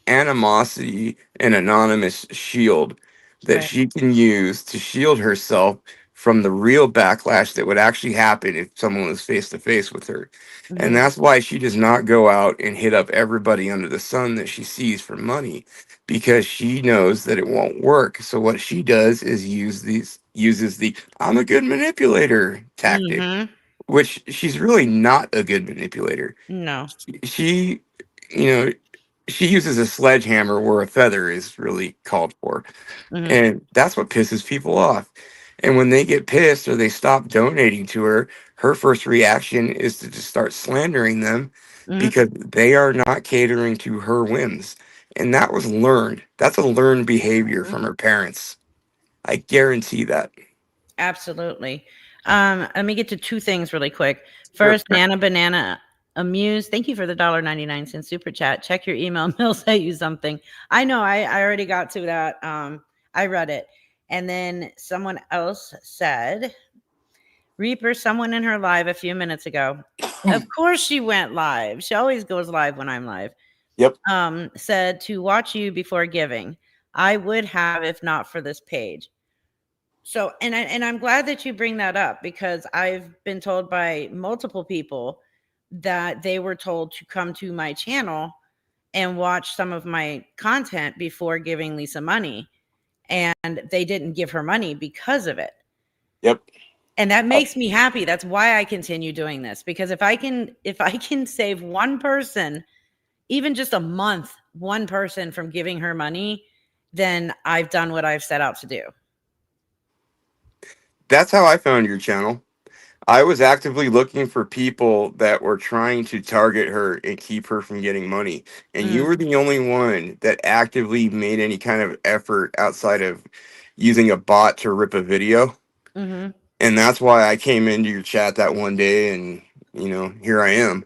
animosity and anonymous shield that Right. she can use to shield herself from the real backlash that would actually happen if someone was face to face with her. And Mm-hmm. that's why she does not go out and hit up everybody under the sun that she sees for money because she knows that it won't work. So what she does is uses the I'm a good manipulator tactic, Mm-hmm. which she's really not a good manipulator. No. She, you know, she uses a sledgehammer where a feather is really called for. Mm-hmm. And that's what pisses people off. And when they get pissed or they stop donating to her, her first reaction is to just start slandering them Mhm. because they are not catering to her whims. And that was learned. That's a learned behavior Mhm. from her parents. I guarantee that. Absolutely. Let me get to two things really quick. Sure. First, Nana Banana Amused. Thank you for the $1.99 super chat. Check your email. Mill sent you something. I know. I already got to that. I read it. And then someone else said, Reaper, someone in her live a few minutes ago. Of course she went live. She always goes live when I'm live. Yep. Said to watch you before giving. I would have if not for this page. So, and I'm glad that you bring that up because I've been told by multiple people that they were told to come to my channel and watch some of my content before giving Lisa money, and they didn't give her money because of it. Yep. And that makes me happy. That's why I continue doing this, because if I can save one person, even just a month, one person from giving her money, then I've done what I've set out to do. That's how I found your channel. I was actively looking for people that were trying to target her and keep her from getting money. And you Mm, were the only one that actively made any kind of effort outside of using a bot to rip a video. mhm. And that's why I came into your chat that one day and, here I am.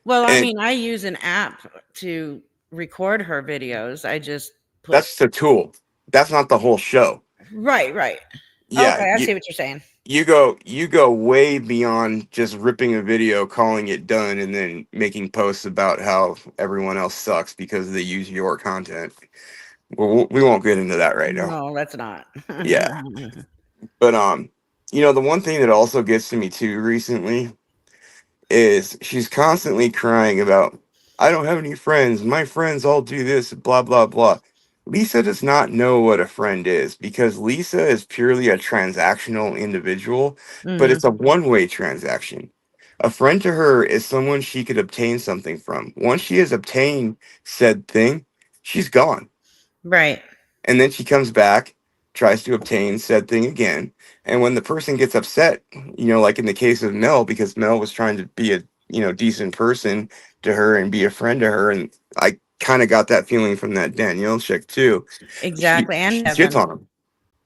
Well, I And mean, I use an app to record her videos. I just put that's the tool. That's not the whole show. right, right. Yeah, Okay, I see what you're saying. you go way beyond just ripping a video, calling it done, and then making posts about how everyone else sucks because they use your content. We won't get into that right now. No, let's not. Yeah, but the one thing that also gets to me too recently is she's constantly crying about, I don't have any friends. My friends all do this, blah, blah, blah. Lisa does not know what a friend is because Lisa is purely a transactional individual, but Mhm. it's a one-way transaction. A friend to her is someone she could obtain something from. Once she has obtained said thing, she's gone. Right. And then she comes back, tries to obtain said thing again. And when the person gets upset, like in the case of Mel, because Mel was trying to be a, decent person to her and be a friend to her. And I kind of got that feeling from that Danielle chick too. She, Exactly. she And shits Evan. on them.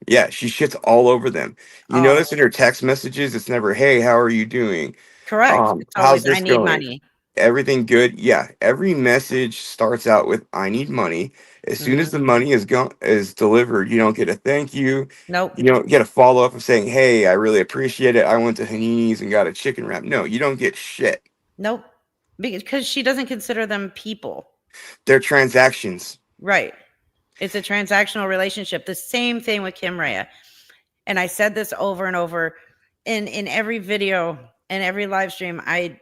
Yeah, she shits all over them. You Oh, notice in her text messages, it's never, hey, how are you doing? correct. It's How's always I this need going? money. Everything good? Yeah. Every message starts out with I need money. As soon as Mhm. the money is delivered, you don't get a thank you. Nope. You don't get a follow up of saying, hey, I really appreciate it. I went to Hanini's and got a chicken wrap. No, you don't get shit. Nope. Because she doesn't consider them people. They're transactions. Right. It's a transactional relationship. The same thing with Kim Rhea. And I said this over and over in every video and every live stream. I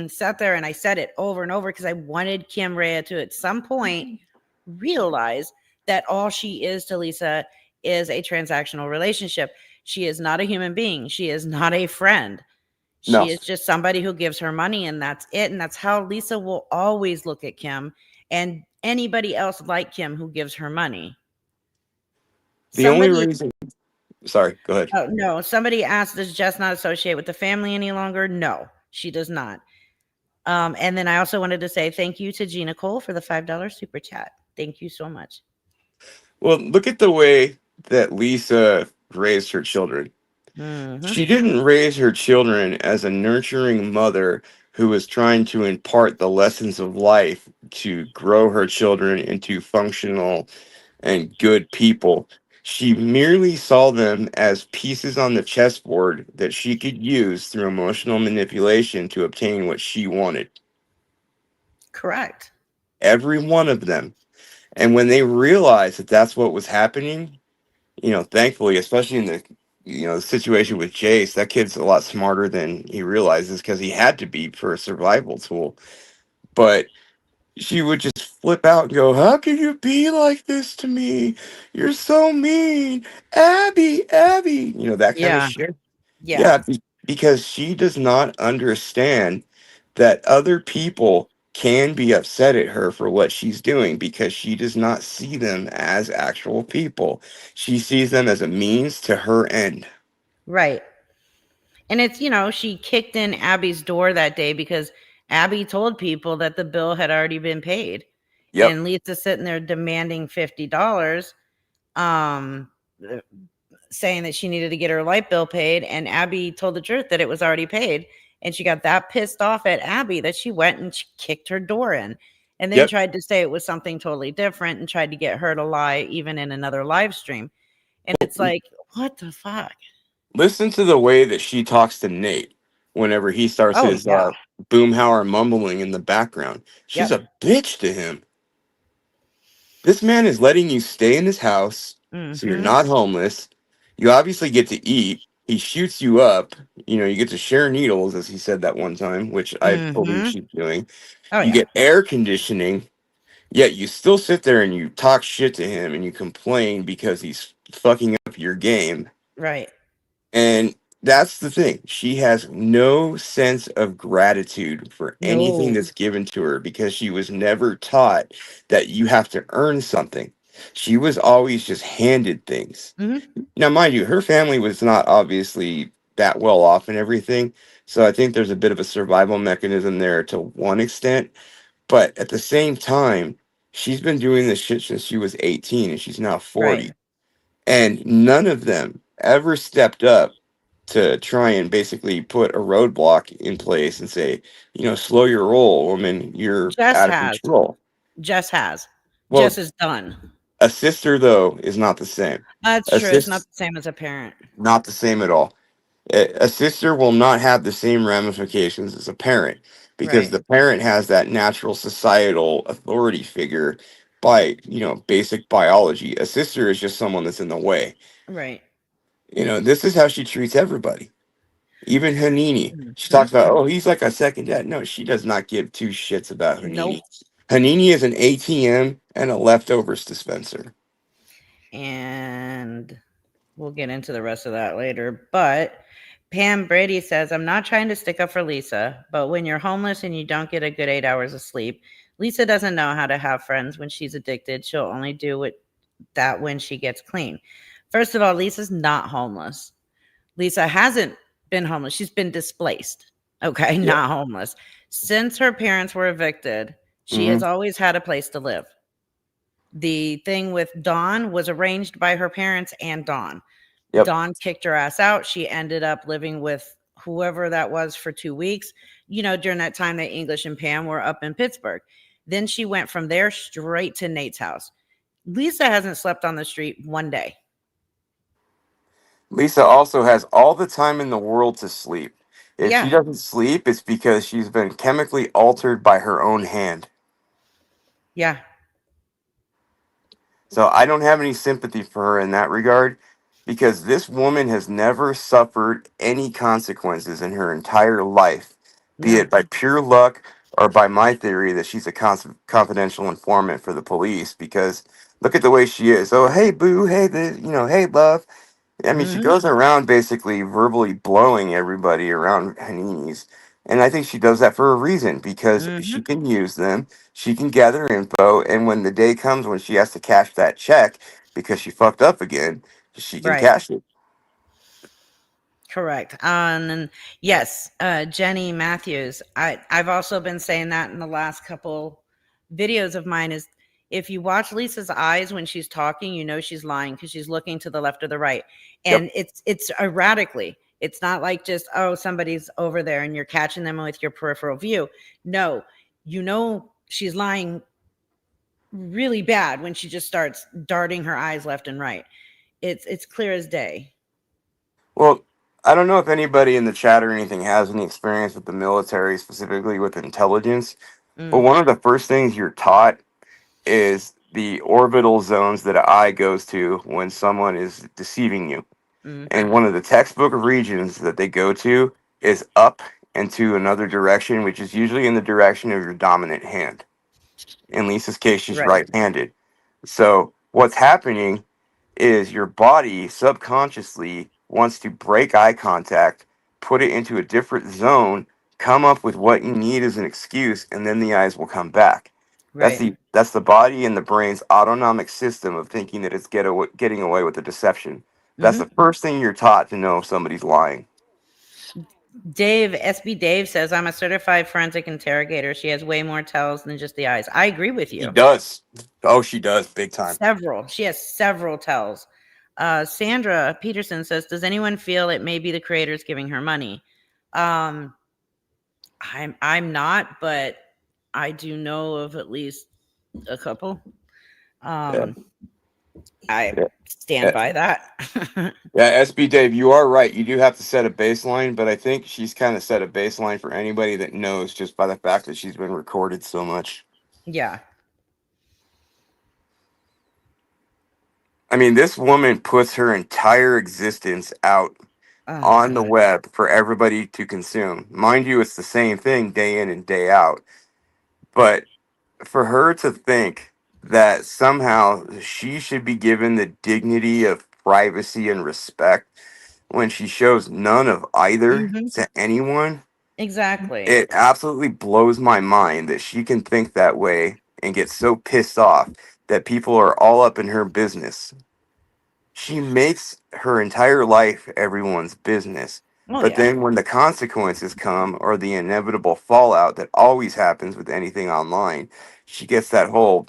sat there and I said it over and over because I wanted Kim Rhea to at some point realize that all she is to Lisa is a transactional relationship. She is not a human being. She is not a friend. No. She is just somebody who gives her money, and that's it. And that's how Lisa will always look at Kim and anybody else like Kim who gives her money. The only Somebody reason, sorry, go ahead. Oh, no. Somebody asked, does Jess not associate with the family any longer? No, she does not. And then I also wanted to say thank you to Gina Cole for the $5 super chat. Thank you so much. Well, look at the way that Lisa raised her children. Hmm. She didn't raise her children as a nurturing mother who was trying to impart the lessons of life to grow her children into functional and good people. She merely saw them as pieces on the chessboard that she could use through emotional manipulation to obtain what she wanted. Correct. Every one of them. And when they realized that that's what was happening, thankfully, especially in the situation with Jace, that kid's a lot smarter than he realizes because he had to be for a survival tool. But she would just flip out and go, how can you be like this to me? You're so mean. Abby, that kind of Yeah. shit. Yeah. Yeah, because she does not understand that other people can be upset at her for what she's doing because she does not see them as actual people. She sees them as a means to her end. Right. And it's, she kicked in Abby's door that day because Abby told people that the bill had already been paid. Yep. And Lisa's sitting there demanding $50, um, saying that she needed to get her light bill paid. And Abby told the truth that it was already paid. And she got that pissed off at Abby that she went and she kicked her door in and then Yep. tried to say it was something totally different and tried to get her to lie even in another live stream. And it's like, what the fuck? Listen to the way that she talks to Nate whenever he starts Oh, his yeah. boomhauer mumbling in the background. She's Yep. a bitch to him. This man is letting you stay in his house, so you're Mm-hmm. not homeless. You obviously get to eat. He shoots you up. You get to share needles, as he said that one time, which I believe Mm-hmm. she's doing. Oh, You yeah. get air conditioning, yet you still sit there and you talk shit to him and you complain because he's fucking up your game. Right. And that's the thing. She has no sense of gratitude for anything No. that's given to her because she was never taught that you have to earn something. She was always just handed things. Mm-hmm. Now, mind you, her family was not obviously that well off and everything. So I think there's a bit of a survival mechanism there to one extent. But at the same time, she's been doing this shit since she was 18 and she's now Right. 40. And none of them ever stepped up to try and basically put a roadblock in place and say, slow your roll, woman, you're Jess out of has. control. Jess has. Well, Jess is done. a sister, though, is not the same. That's A true. It's not sis, the same as a parent. not the same at all. A sister will not have the same ramifications as a parent because Right. the parent has that natural societal authority figure by, basic biology. A sister is just someone that's in the way. Right. This is how she treats everybody. Even Hanini. She Mm-hmm. talks about, oh, he's like a second dad. No, she does not give two shits about Nope. Hanini. Hanini is an ATM and a leftovers dispenser. And we'll get into the rest of that later. But Pam Brady says, I'm not trying to stick up for Lisa, but when you're homeless and you don't get a good 8 hours of sleep, Lisa doesn't know how to have friends when she's addicted. She'll only do that when she gets clean. First of all, Lisa's not homeless. Lisa hasn't been homeless. She's been displaced. Okay, Yep. not homeless. Since her parents were evicted, she Hmm. has always had a place to live. The thing with Dawn was arranged by her parents and Dawn. Yep. Dawn kicked her ass out. She ended up living with whoever that was for 2 weeks, during that time that English and Pam were up in Pittsburgh. Then she went from there straight to Nate's house. Lisa hasn't slept on the street one day. Lisa also has all the time in the world to sleep. If she Yeah. doesn't sleep, it's because she's been chemically altered by her own hand. Yeah. So I don't have any sympathy for her in that regard because this woman has never suffered any consequences in her entire life, be No. it by pure luck or by my theory that she's a confidential informant for the police. Because look at the way she is. Oh, hey, boo. Hey, hey, love. I mean, she Mhm. goes around basically verbally blowing everybody around Hanini's. And I think she does that for a reason because she Mhm. can use them, she can gather info, and when the day comes when she has to cash that check because she fucked up again, she can Right. cash it. Correct. And yes, Jenny Matthews. I've also been saying that in the last couple videos of mine is if you watch Lisa's eyes when she's talking, she's lying because she's looking to the left or the right. Yep. And it's erratically. It's not like just, oh, somebody's over there and you're catching them with your peripheral view. No, she's lying really bad when she just starts darting her eyes left and right. It's clear as day. Well, I don't know if anybody in the chat or anything has any experience with the military, specifically with intelligence, but Mm, one of the first things you're taught is the orbital zones that an eye goes to when someone is deceiving you. mm, And one of the textbook regions that they go to is up and to another direction, which is usually in the direction of your dominant hand. In Lisa's case, she's right. right-handed. So what's happening is your body subconsciously wants to break eye contact, put it into a different zone, come up with what you need as an excuse, and then the eyes will come back. Right. That's the body and the brain's autonomic system of thinking that it's getting away with the deception. That's Mhm. the first thing you're taught to know if somebody's lying. Dave, SB Dave says, I'm a certified forensic interrogator. She has way more tells than just the eyes. I agree with She you. does. Oh, she does, big time. Several. She has several tells. Sandra Peterson says, does anyone feel it may be the creators giving her money? I'm not, but I do know of at least a couple. Yeah. I Yeah. stand by that. Yeah, SB Dave, you are right. You do have to set a baseline, but I think she's kind of set a baseline for anybody that knows just by the fact that she's been recorded so much. Yeah. I mean, this woman puts her entire existence out Oh on the God. web for everybody to consume. Mind you, it's the same thing day in and day out. But for her to think that somehow she should be given the dignity of privacy and respect when she shows none of either Mhm. to anyone, Exactly. it absolutely blows my mind that she can think that way and get so pissed off that people are all up in her business. She makes her entire life everyone's business. Oh But yeah. then when the consequences come or the inevitable fallout that always happens with anything online, she gets that whole,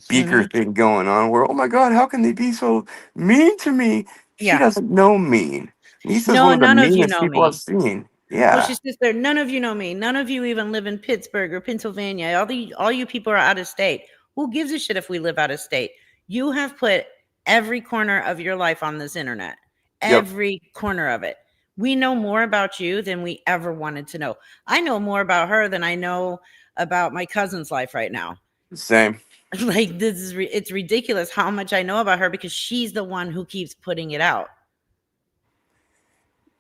beaker Mhm. thing going on where, oh my God, how can they be so mean to me? She Yeah. doesn't know mean. Lisa's No, one of the none of you meanest know people I've me. seen. Well, Yeah. she sits there. None of you know me. None of you even live in Pittsburgh or Pennsylvania. All you people are out of state. Who gives a shit if we live out of state? You have put every corner of your life on this internet. Yep. Every corner of it. We know more about you than we ever wanted to know. I know more about her than I know about my cousin's life right now. Same. Like it's ridiculous how much I know about her because she's the one who keeps putting it out.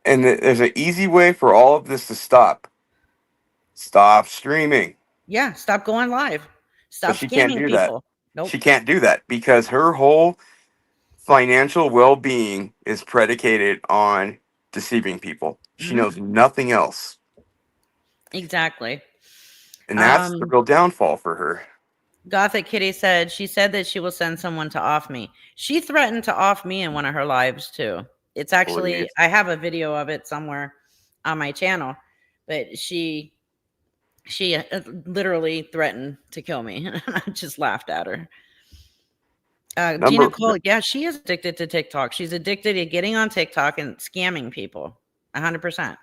And there's an easy way for all of this to stop. Stop streaming. Yeah, stop going live. But Stop she can't scamming do that. people. Nope. She can't do that because her whole financial well-being is predicated on deceiving people. She Mhm. knows nothing else. Exactly. And that's the Um, real downfall for her. Gothic Kitty said she said that she will send someone to off me. She threatened to off me in one of her lives too. It's actually Please. I have a video of it somewhere on my channel, but she literally threatened to kill me. I just laughed at her. Gina Number Cole, yeah, she is addicted to TikTok. She's addicted to getting on TikTok and scamming people. 100%.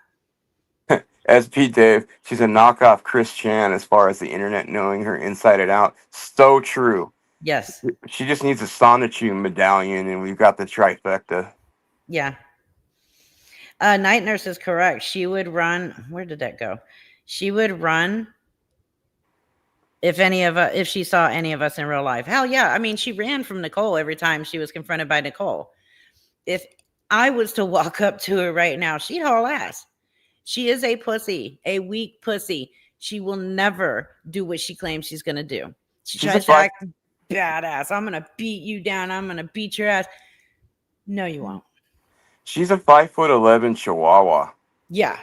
SP Dave, she's a knockoff Chris Chan as far as the internet knowing her inside and out. So true. Yes. She just needs a Sonichu medallion, and we've got the trifecta. Yeah. Night Nurse is correct. She would run. Where did that go? She would run if she saw any of us in real life. Hell yeah. I mean, she ran from Nicole every time she was confronted by Nicole. If I was to walk up to her right now, she'd haul ass. She is a pussy, a weak pussy. She will never do what she claims she's going to do. She She's a tries to five. act badass. I'm going to beat you down. I'm going to beat your ass. No, you won't. She's a 5'11" Chihuahua. Yeah.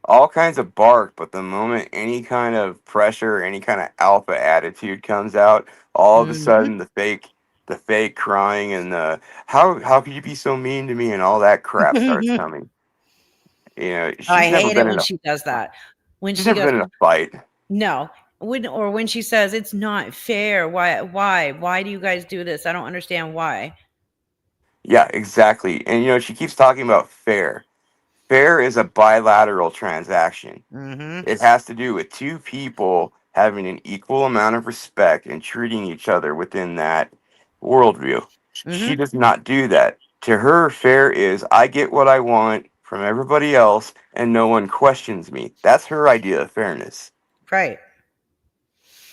All kinds of bark, but the moment any kind of pressure, any kind of alpha attitude comes out, all of a Mhm. sudden the fake crying and the how could you be so mean to me and all that crap starts coming. I She's never hate it been in when a she does that. When she's she never goes, been in a fight. no. When she says it's not fair. Why do you guys do this? I don't understand why. Yeah, exactly. And she keeps talking about fair. Fair is a bilateral transaction. Mhm. It has to do with two people having an equal amount of respect and treating each other within that worldview. She Mhm. does not do that. To her, fair is I get what I want from everybody else and no one questions me. That's her idea of fairness. Right.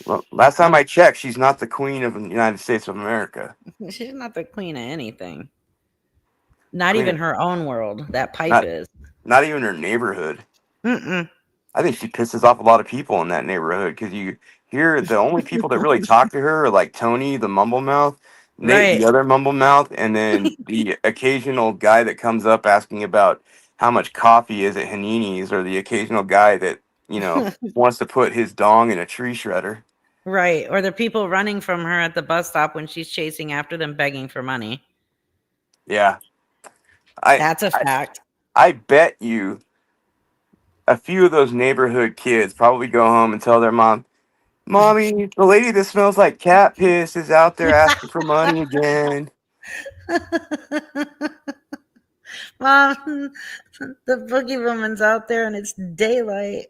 Well, last time Um, I checked, she's not the queen of the United States of America. she's not the queen of anything. Not Queen even of, her own world. That pipe not is. not even her neighborhood. Mm-mm. I think she pisses off a lot of people in that neighborhood because you hear the only people that really talk to her are like Tony, the mumble mouth, Nate, Right. the other mumble mouth, and then the occasional guy that comes up asking about how much coffee is at Hanini's, or the occasional guy that, wants to put his dong in a tree shredder. Right. Or the people running from her at the bus stop when she's chasing after them begging for money. Yeah. I, That's a I fact. I bet you a few of those neighborhood kids probably go home and tell their mom, "Mommy, the lady that smells like cat piss is out there asking for money again." Mom, the boogie woman's out there and it's daylight.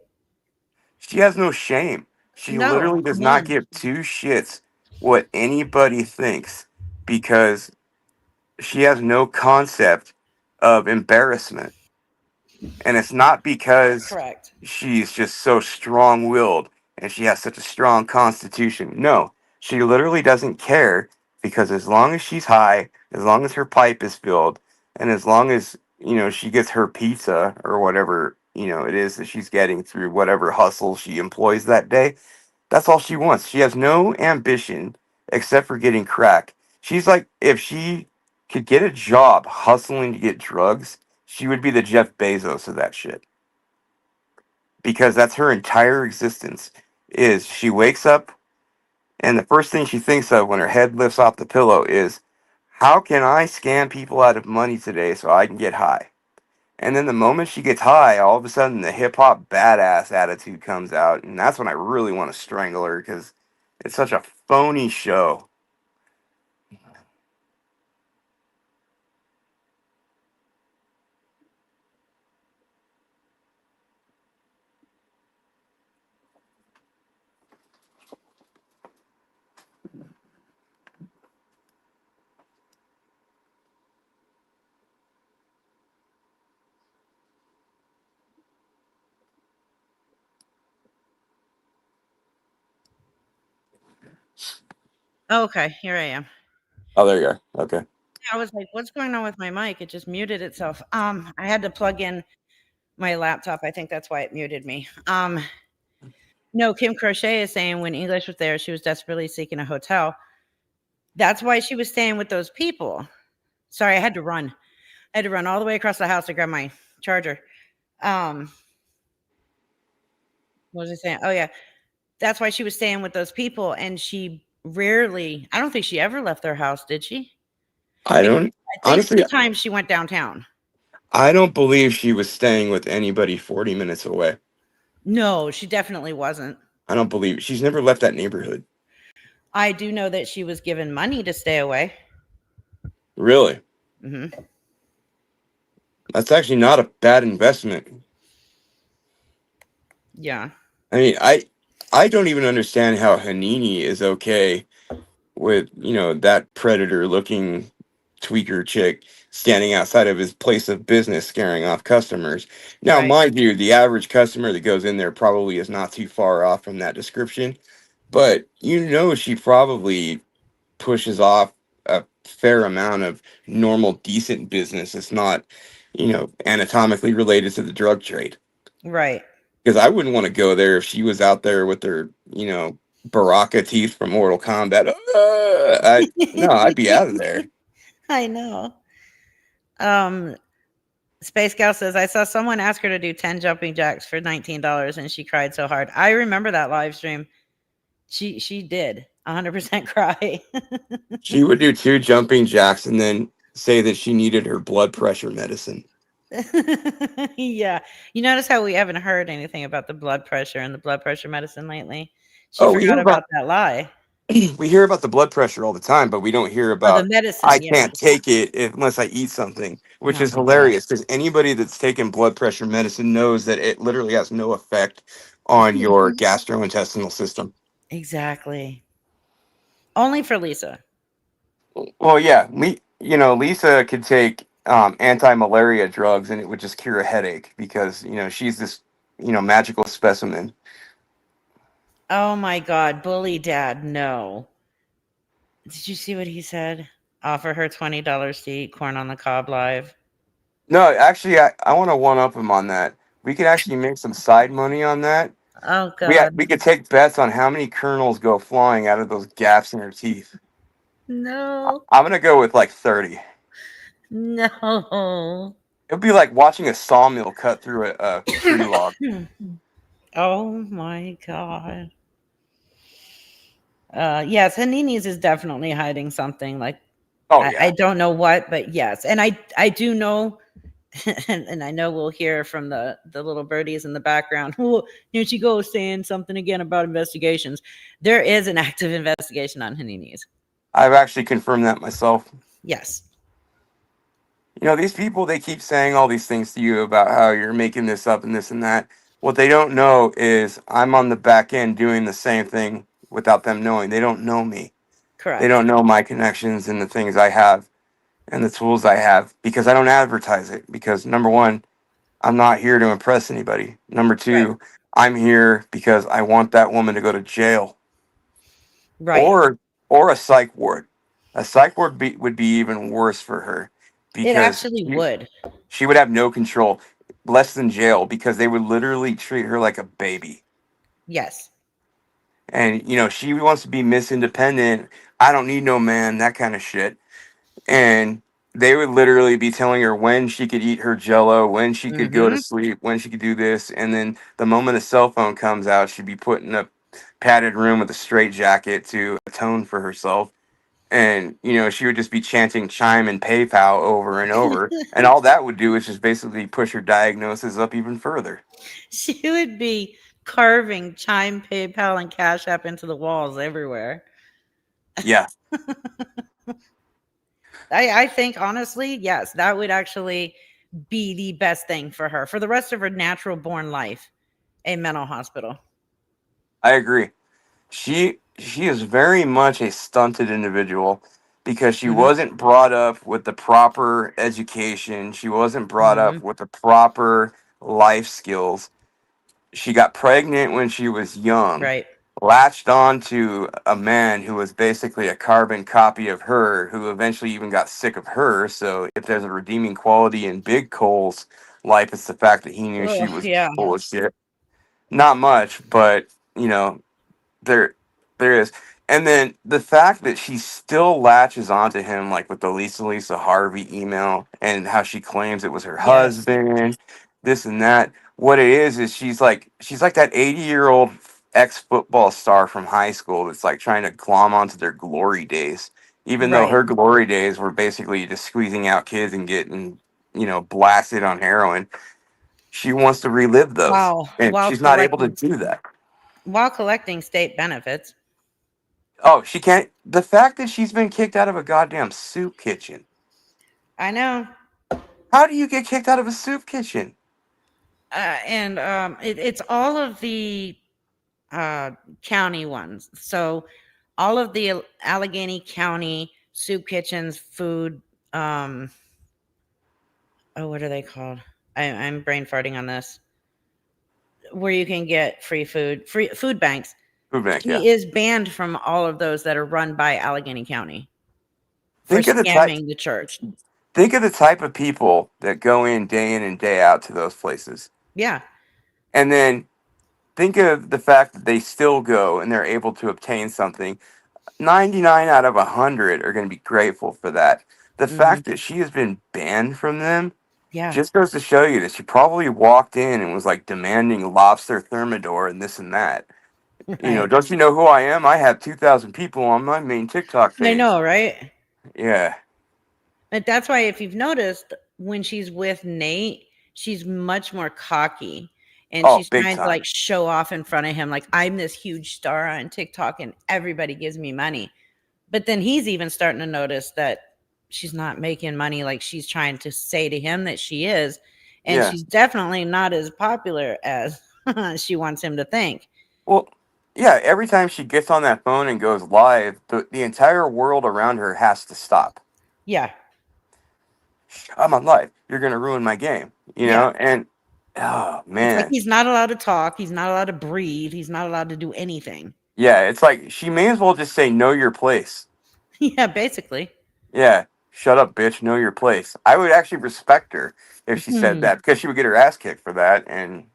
She has no shame. She No, literally does not none. give two shits what anybody thinks because she has no concept of embarrassment. And it's not because Correct. she's just so strong willed and she has such a strong constitution. No, she literally doesn't care because as long as she's high, as long as her pipe is filled, and as long as, she gets her pizza or whatever, it is that she's getting through whatever hustle she employs that day, that's all she wants. She has no ambition except for getting crack. She's like, if she could get a job hustling to get drugs, she would be the Jeff Bezos of that shit. Because that's her entire existence. Is she wakes up and the first thing she thinks of when her head lifts off the pillow is, how can I scam people out of money today so I can get high? And then the moment she gets high, all of a sudden the hip hop badass attitude comes out, and that's when I really want to strangle her because it's such a phony show. Okay, here I am. Oh, there you are. Okay. I was like, what's going on with my mic? It just muted itself. I had to plug in my laptop. I think that's why it muted me. No, Kim Crochet is saying when English was there, she was desperately seeking a hotel. That's why she was staying with those people. Sorry, I had to run. I had to run all the way across the house to grab my charger. What was I saying? Oh yeah. That's why she was staying with those people, and she rarely, I don't think she ever left their house, did she? I Maybe don't, I think honestly, sometimes she went downtown. I don't believe she was staying with anybody 40 minutes away. No, she definitely wasn't. I don't believe she's never left that neighborhood. I do know that she was given money to stay away. Really? Hmm. That's actually not a bad investment. Yeah. I mean, I don't even understand how Hanini is okay with, that predator looking tweaker chick standing outside of his place of business scaring off customers. Now, Right. mind you, the average customer that goes in there probably is not too far off from that description, but she probably pushes off a fair amount of normal decent business. It's not, anatomically related to the drug trade. Right. Because I wouldn't want to go there if she was out there with her, Baraka teeth from Mortal Kombat. No, I'd be out of there. I know. Um, Space Gal says, I saw someone ask her to do 10 jumping jacks for $19 and she cried so hard. I remember that live stream. She did 100% cry. She would do 2 jumping jacks and then say that she needed her blood pressure medicine. Yeah. You notice how we haven't heard anything about the blood pressure and the blood pressure medicine lately? She Oh, we hear forgot about about that lie. we hear about the blood pressure all the time, but we don't hear Oh, the about I medicine. Yeah. can't take it unless I eat something, which Oh is my gosh. hilarious because anybody that's taken blood pressure medicine knows that it literally has no effect on your gastrointestinal system. Exactly. Only for Lisa. Well, yeah, Lisa could take anti-malaria drugs and it would just cure a headache because she's this magical specimen. Oh my God. Bully dad. No. Did you see what he said? Offer her $20 to eat corn on the cob live. No, actually, I want to one up him on that. We could actually make some side money on that. Oh We God. we could take bets on how many kernels go flying out of those gaps in her teeth. No. I'm gonna go with like 30. No. It'll be like watching a sawmill cut through a tree log. Oh my God. Yes, Hanini's is definitely hiding something. Like, Oh I yeah. don't know what, but yes. And I do know, and I know we'll hear from the little birdies in the background. Oh, here she goes saying something again about investigations. There is an active investigation on Hanini's. I've actually confirmed that myself. Yes, You know, these people, they keep saying all these things to you about how you're making this up and this and that. What they don't know is I'm on the back end doing the same thing without them knowing. They don't know me. They correct. don't know my connections and the things I have and the tools I have because I don't advertise it. Because number one, I'm not here to impress anybody. Number Right. two, I'm here because I want that woman to go to jail Right. or a psych ward. A psych ward would be even worse for her It because actually would. she would have no control, less than jail, because they would literally treat her like a baby. Yes. And you know, she wants to be Miss Independent. I don't need no man, that kind of shit. And they would literally be telling her when she could eat her jello, when she could go to Mm-hmm. sleep, when she could do this. And then the moment a cell phone comes out, she'd be put in a padded room with a straight jacket to atone for herself. And, you know, she would just be chanting chime and PayPal over and over. And all that would do is just basically push her diagnosis up even further. She would be carving Chime, PayPal, and Cash App into the walls everywhere. Yeah, I think honestly, yes, that would actually be the best thing for her for the rest of her natural born life. A mental hospital. I agree. She is very much a stunted individual because she Hmm. wasn't brought up with the proper education. She wasn't brought up Hmm. with the proper life skills. She got pregnant when she was young, Right. latched on to a man who was basically a carbon copy of her, who eventually even got sick of her. So if there's a redeeming quality in Big Cole's life, it's the fact that he knew she Oh was yeah. full of shit. Not much, but you know, there there is. And then the fact that she still latches onto him, like with the Lisa Harvey email and how she claims it was her Yes. husband, this and that. What it is she's like that 80-year-old ex-football star from high school that's like trying to glom onto their glory days. Even though Right. her glory days were basically just squeezing out kids and getting, you know, blasted on heroin. She wants to relive those. While And while she's not able to collecting do that. while collecting state benefits. Oh, she can't. The fact that she's been kicked out of a goddamn soup kitchen. I know. How do you get kicked out of a soup kitchen? And it's all of the uh, county ones. So all of the Allegheny County soup kitchens, food. Um, oh, what are they called? I'm brain farting on this. Where you can get free food banks. Food bank, yeah. She is banned from all of those that are run by Allegheny County for Think of the type. scamming the church. Think of the type of people that go in and day out to those places, Yeah. and then think of the fact that they still go and they're able to obtain something. 99 out of 100 are going to be grateful for that. The Hmm. fact that she has been banned from them Yeah. just goes to show you that she probably walked in and was like demanding lobster thermidor and this and that. You know, Right. don't you know who I am? I have 2,000 people on my main TikTok I page. know, right? Yeah. But that's why, if you've noticed, when she's with Nate, she's much more cocky and Oh, she's big trying to time. like show off in front of him, like, I'm this huge star on TikTok and everybody gives me money. But then he's even starting to notice that she's not making money like she's trying to say to him that she is. And Yeah. she's definitely not as popular as she wants him to think. Well, yeah, every time she gets on that phone and goes live, the entire world around her has to stop. Yeah. I'm on live. You're going to ruin my game. You Yeah. know? And, oh, It's like man. he's not allowed to talk. He's not allowed to breathe. He's not allowed to do anything. Yeah, it's like she may as well just say, know your place. Yeah, basically. Yeah. Shut up, bitch. Know your place. I would actually respect her if she said that because she would get her ass kicked for that. And,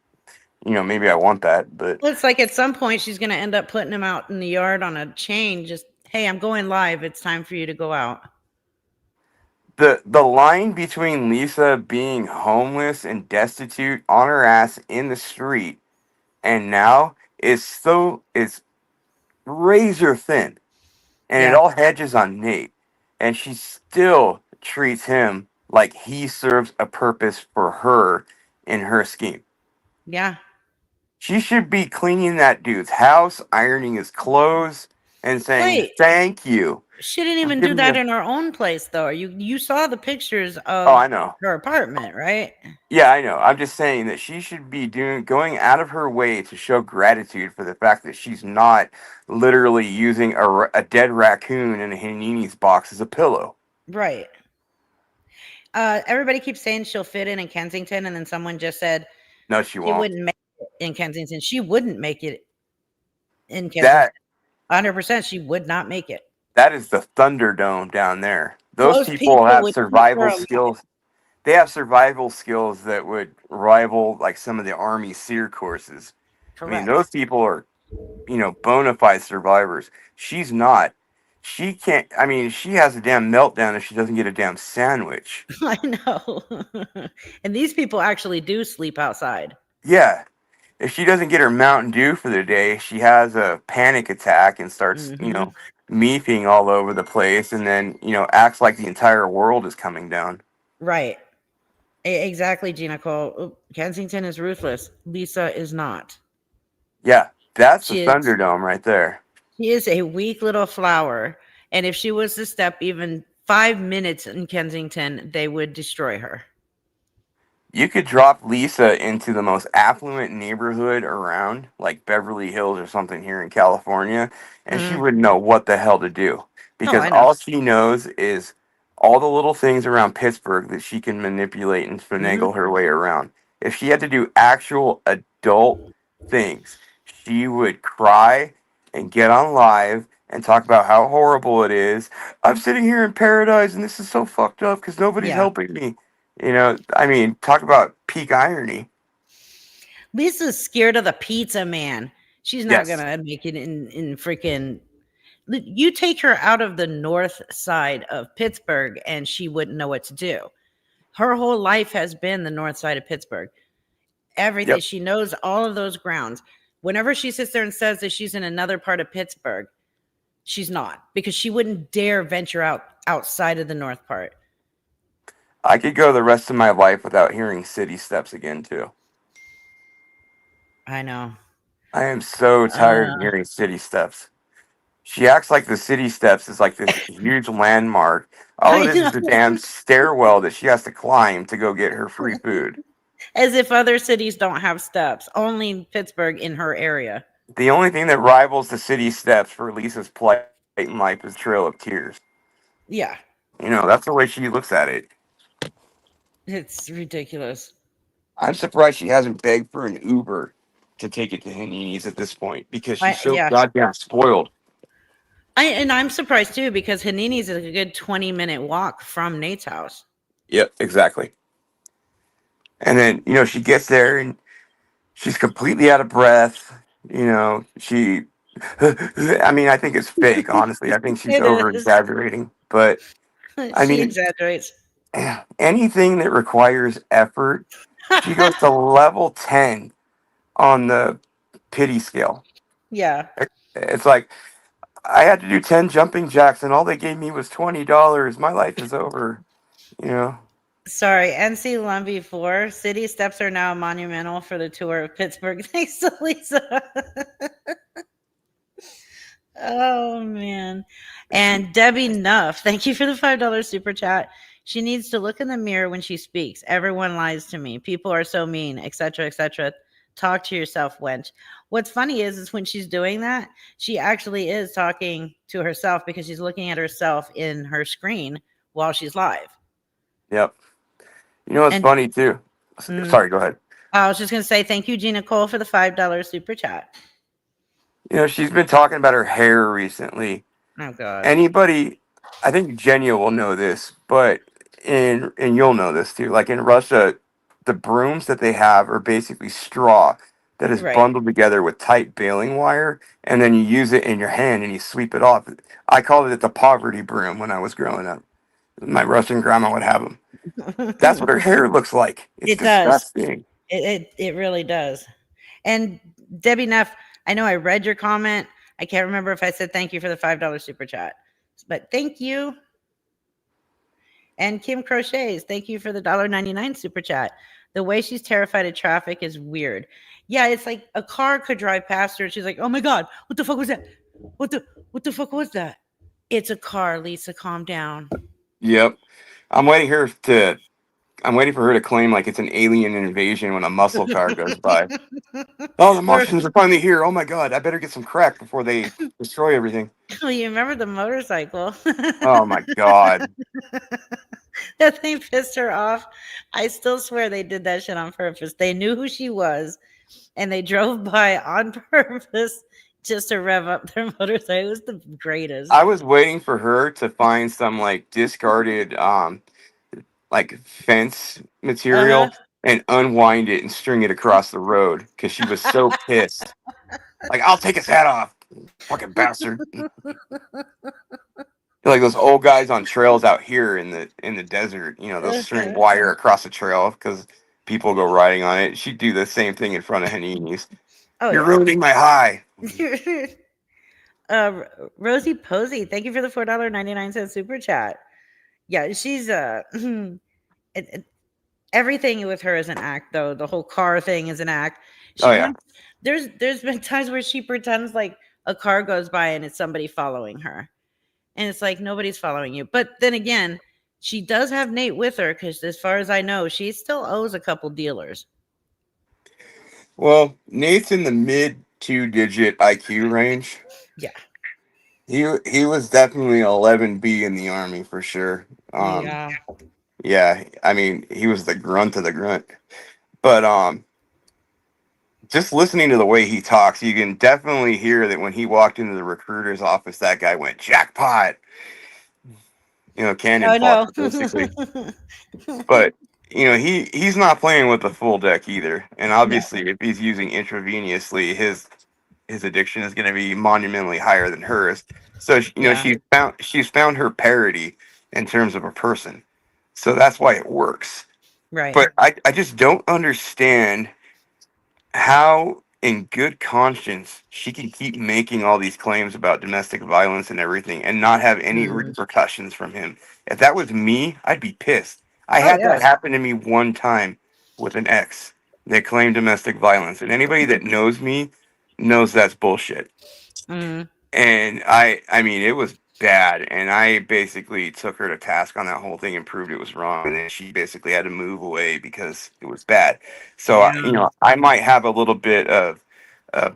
you know, maybe I want that. But Looks like at some point she's going to end up putting him out in the yard on a chain. Just, hey, I'm going live. It's time for you to go out. the line between Lisa being homeless and destitute on her ass in the street and now is razor thin, and it Yeah. all hedges on Nate. and she still treats him like he serves a purpose for her in her scheme. Yeah. She should be cleaning that dude's house, ironing his clothes, and saying, Wait, "Thank you she didn't for even do giving that me." in her own place, though. You saw the pictures Oh, of I know. her apartment, right? Yeah, I know. I'm just saying that she should be going out of her way to show gratitude for the fact that she's not literally using a dead raccoon in a Hanini's box as a pillow. Right. Everybody keeps saying she'll fit in Kensington, and then someone just said No, she she won't. wouldn't make it in Kensington. She wouldn't make it in Kensington. That 100%, she would not make it. that is the Thunderdome down there. Those Most people people have would eat her survival alive. skills. They have survival skills that would rival like some of the Army SEER courses. I mean, Correct. those people are, bona fide survivors. She's not. She can't. I mean, she has a damn meltdown if she doesn't get a damn sandwich. I know. And these people actually do sleep outside. Yeah. If she doesn't get her Mountain Dew for the day, she has a panic attack and starts, Hmm. meeping all over the place and then, acts like the entire world is coming down. Right. Exactly, Gina Cole. Oop, Kensington is ruthless. Lisa is not. Yeah. That's the She is Thunderdome right there. she is a weak little flower. And if she was to step even 5 minutes in Kensington, they would destroy her. You could drop Lisa into the most affluent neighborhood around, like Beverly Hills or something here in California, and she Mm. wouldn't know what the hell to do Oh, because I know. all she knows is all the little things around Pittsburgh that she can manipulate and Hmm. finagle her way around. If she had to do actual adult things, she would cry and get on live and talk about how horrible it is. I'm sitting here in paradise and this is so fucked up because nobody's Yeah. helping me. I mean, talk about peak irony. Lisa's scared of the pizza man. She's not Yes. gonna make it in freaking. You take her out of the north side of Pittsburgh, and she wouldn't know what to do. Her whole life has been the north side of Pittsburgh. Everything Yep. she knows, all of those grounds. Whenever she sits there and says that she's in another part of Pittsburgh, she's not, because she wouldn't dare venture outside of the north part. I could go the rest of my life without hearing City Steps again, too. I know. I am so tired of Uh, hearing City Steps. She acts like the City Steps is like this huge landmark. All I it is a know. damn stairwell that she has to climb to go get her free food. As if other cities don't have steps. Only Pittsburgh in her area. The only thing that rivals the City Steps for Lisa's plight in life is Trail of Tears. Yeah, That's the way she looks at it. it's ridiculous. I'm surprised she hasn't begged for an Uber to take it to Hanini's at this point because she's so Yeah, goddamn spoiled. I'm surprised too, because Hanini's is a good 20-minute walk from Nate's house. Yep, exactly. And then, she gets there and she's completely out of breath. She, I mean, I think it's fake, honestly. I think she's It over is. exaggerating. But, I She mean, exaggerates. anything that requires effort, she goes to level 10 on the pity scale. Yeah. It's like, I had to do 10 jumping jacks and all they gave me was $20. My life is over, you know? Sorry, NC Lumbee 4. City steps are now monumental for the tour of Pittsburgh. Thanks to Lisa. Oh, man. And Debbie Nuff, thank you for the $5 super chat. She needs to look in the mirror when she speaks. Everyone lies to me. People are so mean, etc., etc. Talk to yourself, wench. What's funny is when she's doing that, she actually is talking to herself because she's looking at herself in her screen while she's live. Yep. You know what's And funny too? Sorry, go ahead. I was just going to say thank you, Gina Cole, for the $5 super chat. She's been talking about her hair recently. Oh, God. Anybody, I think Jenya will know this, but and you'll know this too. Like in Russia, the brooms that they have are basically straw that is Right. bundled together with tight baling wire, and then you use it in your hand and you sweep it off. I called it the poverty broom when I was growing up. My Russian grandma would have them. That's what her hair looks like. It's It does. disgusting. It really does. And Debbie Neff, I know I read your comment. I can't remember if I said thank you for the $5 super chat, but thank you. And Kim Crochets, thank you for the $1.99 super chat. The way she's terrified of traffic is weird. Yeah, it's like a car could drive past her and she's like, "Oh my god, what the fuck was that? What the fuck was that?" It's a car, Lisa, calm down. Yep. I'm waiting her to. I'm waiting for her to claim like it's an alien invasion when a muscle car goes by. Oh, the Or Martians are finally here. Oh my god, I better get some crack before they destroy everything. oh, you remember the motorcycle? Oh my god. That thing pissed her off. I still swear they did that shit on purpose. They knew who she was and they drove by on purpose just to rev up their motorcycle. It was the greatest. I was waiting for her to find some like discarded like fence Uh-huh. material and unwind it and string it across the road because she was so pissed. Like, I'll take his hat off, fucking bastard. Like those old guys on trails out here in the desert, you know, they'll string Uh-huh. wire across a trail because people go riding on it. She'd do the same thing in front of Haninis. Oh You're yeah. ruining my high. Rosie Posey, thank you for the $4.99 super chat. Yeah, she's everything with her is an act though. The whole car thing is an act. Oh She yeah. wants there's been times where she pretends like a car goes by and it's somebody following her. And it's like nobody's following you. But then again, she does have Nate with her because as far as I know, she still owes a couple dealers. Well, Nate's in the mid 2-digit IQ range. Yeah. He was definitely 11B in the army for sure. Yeah. Yeah, I mean, he was the grunt of the grunt. But just listening to the way he talks, you can definitely hear that when he walked into the recruiter's office, that guy went jackpot. You know, cannon I know. fodder basically. But you know, he's not playing with the full deck either. And No. obviously, if he's using intravenously, his addiction is going to be monumentally higher than hers. So you know, Yeah. she's found her parity in terms of a person. So that's why it works. Right. But I just don't understand how in good conscience she can keep making all these claims about domestic violence and everything and not have any Mm. repercussions from him. If that was me, I'd be pissed. I Oh had yeah. that happen to me one time with an ex that claimed domestic violence, and anybody that knows me knows that's bullshit. Mm. And I mean, it was bad, and I basically took her to task on that whole thing and proved it was wrong, and then she basically had to move away because it was bad. So Yeah. you know, I might have a little bit of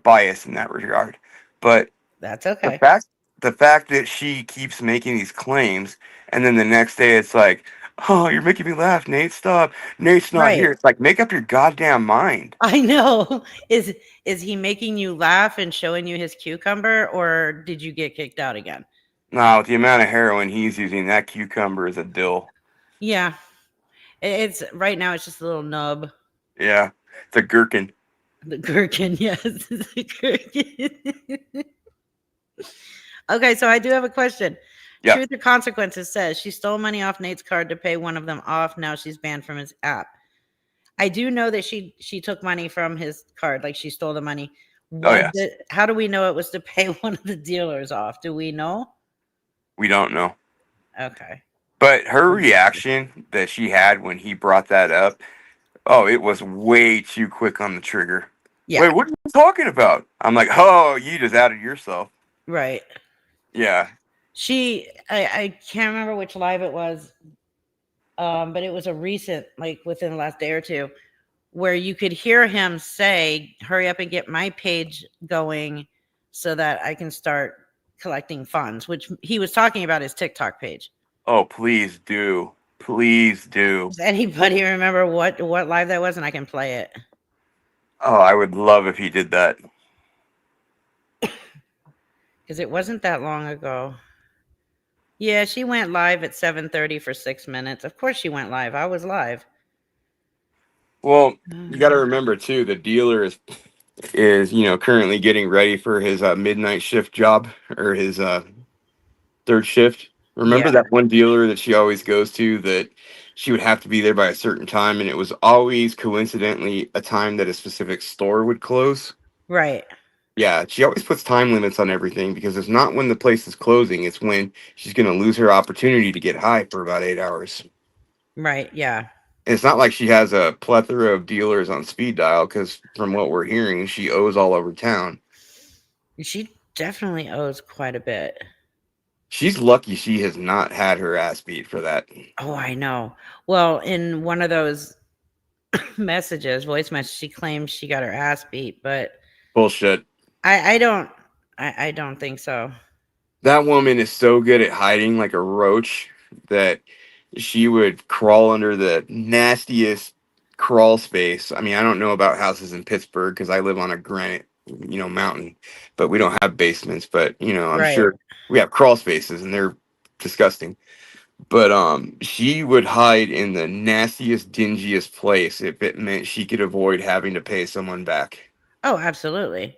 bias in that regard, but That's the okay. fact the fact that she keeps making these claims, and then the next day it's like, oh, you're making me laugh, Nate. Stop. Nate's not Right. here. It's like, make up your goddamn mind. I know. Is he making you laugh and showing you his cucumber, or did you get kicked out again? Now, with the amount of heroin he's using, that cucumber is a dill. Yeah. It's right now it's just a little nub. Yeah, it's a gherkin. The gherkin, yes. The gherkin. Okay, so I do have a question. Yeah. Truth or Consequences says she stole money off Nate's card to pay one of them off. Now she's banned from his app. I do know that she took money from his card, like she stole the money. Oh yeah. How do we know it was to pay one of the dealers off? Do we know? We don't know. Okay. But her reaction that she had when he brought that up, oh, it was way too quick on the trigger. Yeah. Wait, what are you talking about? I'm like, oh, you just outed yourself. Right. Yeah. I can't remember which live it was, but it was a recent, like within the last day or two, where you could hear him say, "Hurry up and get my page going so that I can start collecting funds," which he was talking about his TikTok page. Oh, please do. Please do. Does anybody remember what live that was? And I can play it. Oh, I would love if he did that. Because it wasn't that long ago. Yeah, she went live at 7:30 for 6 minutes. Of course she went live. I was live. Well, you got to remember too, the dealer is you know currently getting ready for his midnight shift job or his third shift. Remember Yeah. that one dealer that she always goes to that she would have to be there by a certain time, and it was always coincidentally a time that a specific store would close. Right. Yeah, she always puts time limits on everything because it's not when the place is closing, it's when she's going to lose her opportunity to get high for about 8 hours. Right. Yeah. And it's not like she has a plethora of dealers on speed dial because from what we're hearing, she owes all over town. She definitely owes quite a bit. She's lucky she has not had her ass beat for that. Oh, I know. Well, in one of those messages, voice message, she claims she got her ass beat, but Bullshit. I don't think so. That woman is so good at hiding like a roach that she would crawl under the nastiest crawl space. I mean, I don't know about houses in Pittsburgh because I live on a granite, mountain, but we don't have basements. But I'm Right. sure we have crawl spaces and they're disgusting. But she would hide in the nastiest, dingiest place if it meant she could avoid having to pay someone back. Oh, absolutely.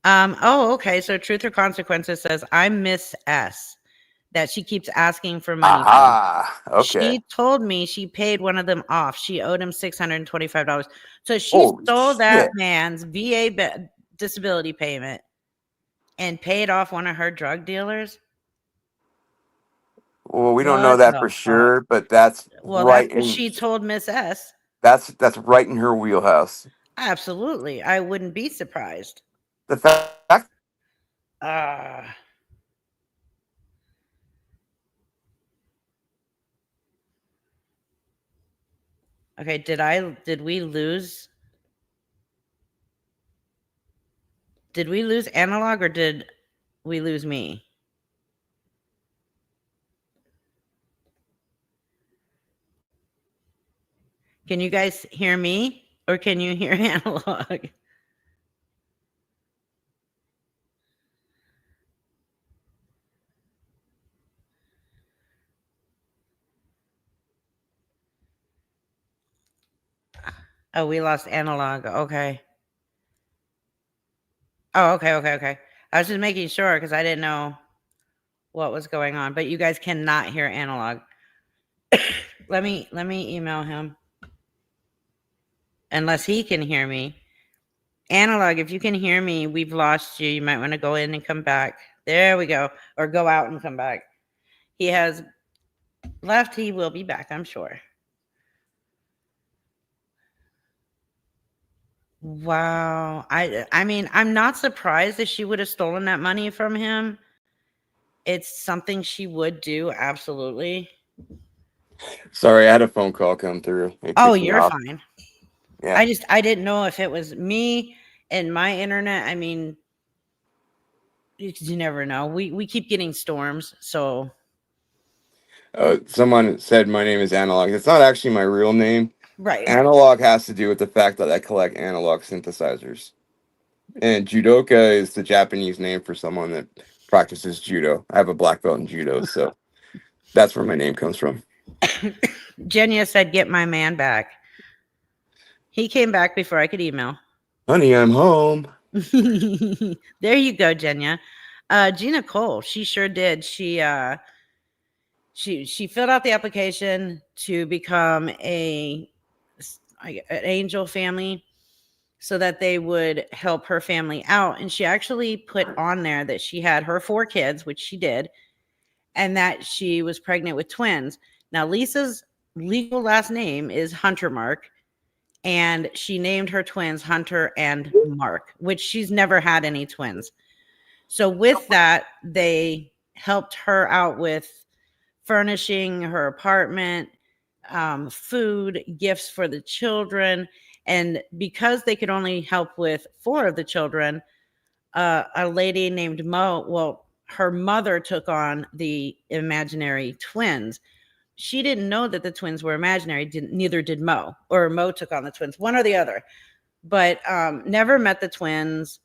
Okay. So Truth or Consequences says, I'm Miss S that she keeps asking for money from. Aha. Okay. She told me she paid one of them off. She owed him $625. So she Holy stole that shit. man's disability payment and paid off one of her drug dealers. Well, we don't know What that the for fuck? sure, but that's Well, that's right what in she told Miss S. that's right in her wheelhouse. Absolutely. I wouldn't be surprised. The fact Uh okay, did we lose analog or did we lose me? Can you guys hear me or can you hear analog? Oh, we lost analog. Okay. Oh, okay. I was just making sure because I didn't know what was going on. But you guys cannot hear analog. let me email him. Unless he can hear me. Analog, if you can hear me, we've lost you. You might want to go in and come back. There we go. Or go out and come back. He has left. He will be back, I'm sure. Wow. I mean, I'm not surprised if she would have stolen that money from him. It's something she would do, absolutely. sorry, I had a phone call come through. It Oh, kicked me you're off. fine. Yeah. I didn't know if it was me and my internet. I mean, you never know. We keep getting storms, so Someone said my name is Analog. It's not actually my real name. right. Analog has to do with the fact that I collect analog synthesizers. And judoka is the Japanese name for someone that practices judo. I have a black belt in judo, so that's where my name comes from. Jenya said, "Get my man back." He came back before I could email. Honey, I'm home. There you go, Jenya. Gina Cole, she sure did. She filled out the application to become an angel family so that they would help her family out. And she actually put on there that she had her 4 kids, which she did, and that she was pregnant with twins. Now, Lisa's legal last name is Hunter Mark, and she named her twins Hunter and Mark, which she's never had any twins. So with that, they helped her out with furnishing her apartment, food, gifts for the children. And because they could only help with 4 of the children, a lady named Mo, well, her mother took on the imaginary twins. She didn't know that the twins were imaginary. Neither did Mo, or Mo took on the twins, one or the other. But never met the twins,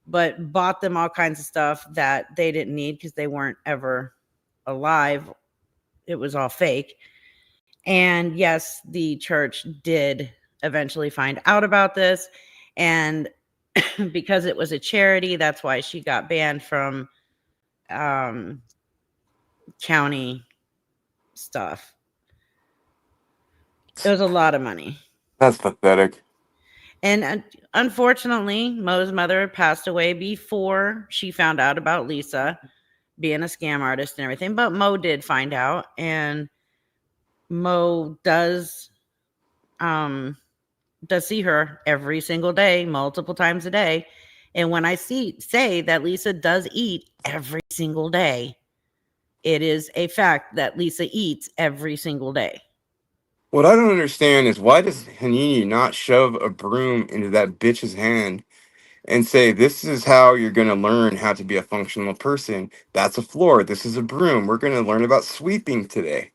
but bought them all kinds of stuff that they didn't need because they weren't ever alive. It was all fake. And yes, the church did eventually find out about this. And because it was a charity, that's why she got banned from county stuff. It was a lot of money. That's pathetic. And unfortunately, Mo's mother passed away before she found out about Lisa being a scam artist and everything. But Mo did find out, and Mo does see her every single day, multiple times a day. And when I say that Lisa does eat every single day, it is a fact that Lisa eats every single day. What I don't understand is why does Hanini not shove a broom into that bitch's hand and say, "This is how you're going to learn how to be a functional person. That's a floor. This is a broom. We're going to learn about sweeping today."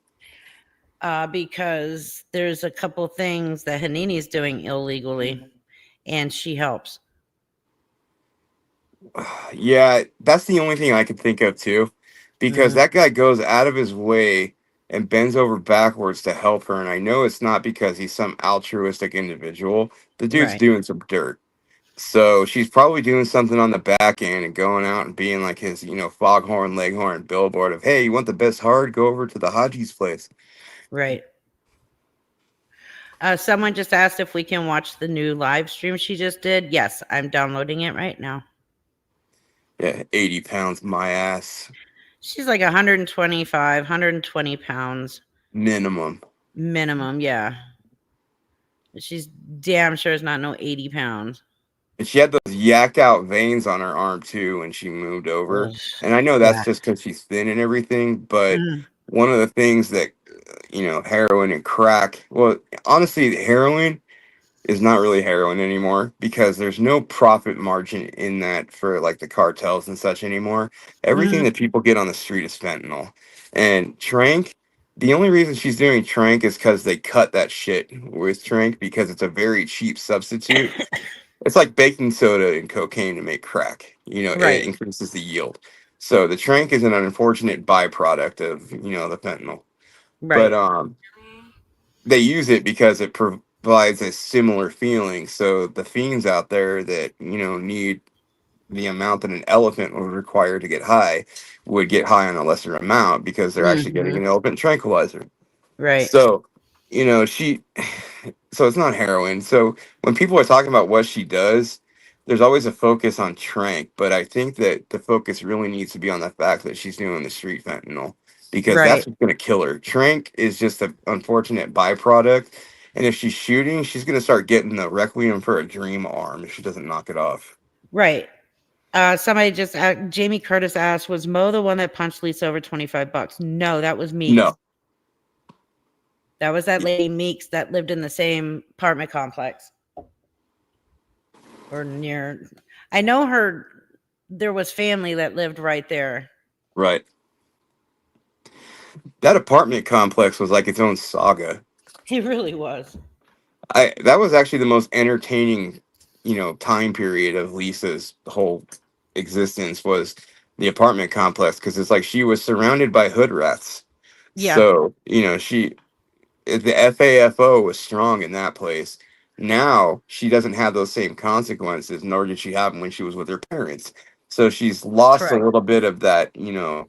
Because there's a couple things that Hanini's doing illegally, and she helps. Yeah, that's the only thing I could think of too, because Mhm. that guy goes out of his way and bends over backwards to help her. And I know it's not because he's some altruistic individual. The dude's Right. doing some dirt. So she's probably doing something on the back end and going out and being like his, foghorn, leghorn billboard of, "Hey, you want the best hard? Go over to the Haji's place." Right. Someone just asked if we can watch the new live stream she just did. Yes, I'm downloading it right now. Yeah, 80 pounds, my ass. She's like 125, 120 pounds Minimum. minimum. Yeah. She's damn sure is not no 80 pounds. And she had those yacked out veins on her arm too when she moved over. Ugh. And I know that's Yeah. just because she's thin and everything, but Mhm. one of the things that, heroin and crack, well, honestly, heroin is not really heroin anymore because there's no profit margin in that for like the cartels and such anymore. Everything Mhm. that people get on the street is fentanyl. And Trank, the only reason she's doing Trank is because they cut that shit with Trank because it's a very cheap substitute. It's like baking soda and cocaine to make crack. It Right. increases the yield. So the Trank is an unfortunate byproduct of, the fentanyl. But Right. they use it because it provides a similar feeling. So the fiends out there that need the amount that an elephant would require to get high would get high on a lesser amount because they're actually getting Mhm. an elephant tranquilizer. Right. So she so it's not heroin. So when people are talking about what she does, there's always a focus on Trank, but I think that the focus really needs to be on the fact that she's doing the street fentanyl because that's Right. what's going to kill her. Trank is just an unfortunate byproduct, and if she's shooting, she's going to start getting the Requiem for a Dream arm if she doesn't knock it off. Right. Somebody just Jamie Curtis asked, was Mo the one that punched Lisa over $25? No, that was Meeks. No, That was that lady Meeks that lived in the same apartment complex or near. I know her. There was family that lived right there. right. That apartment complex was like its own saga. He really was. That was actually the most entertaining, time period of Lisa's whole existence was the apartment complex because it's like she was surrounded by hood rats. Yeah. So, the FAFO was strong in that place. Now she doesn't have those same consequences, nor did she have them when she was with her parents. So she's lost a Correct. little bit of that,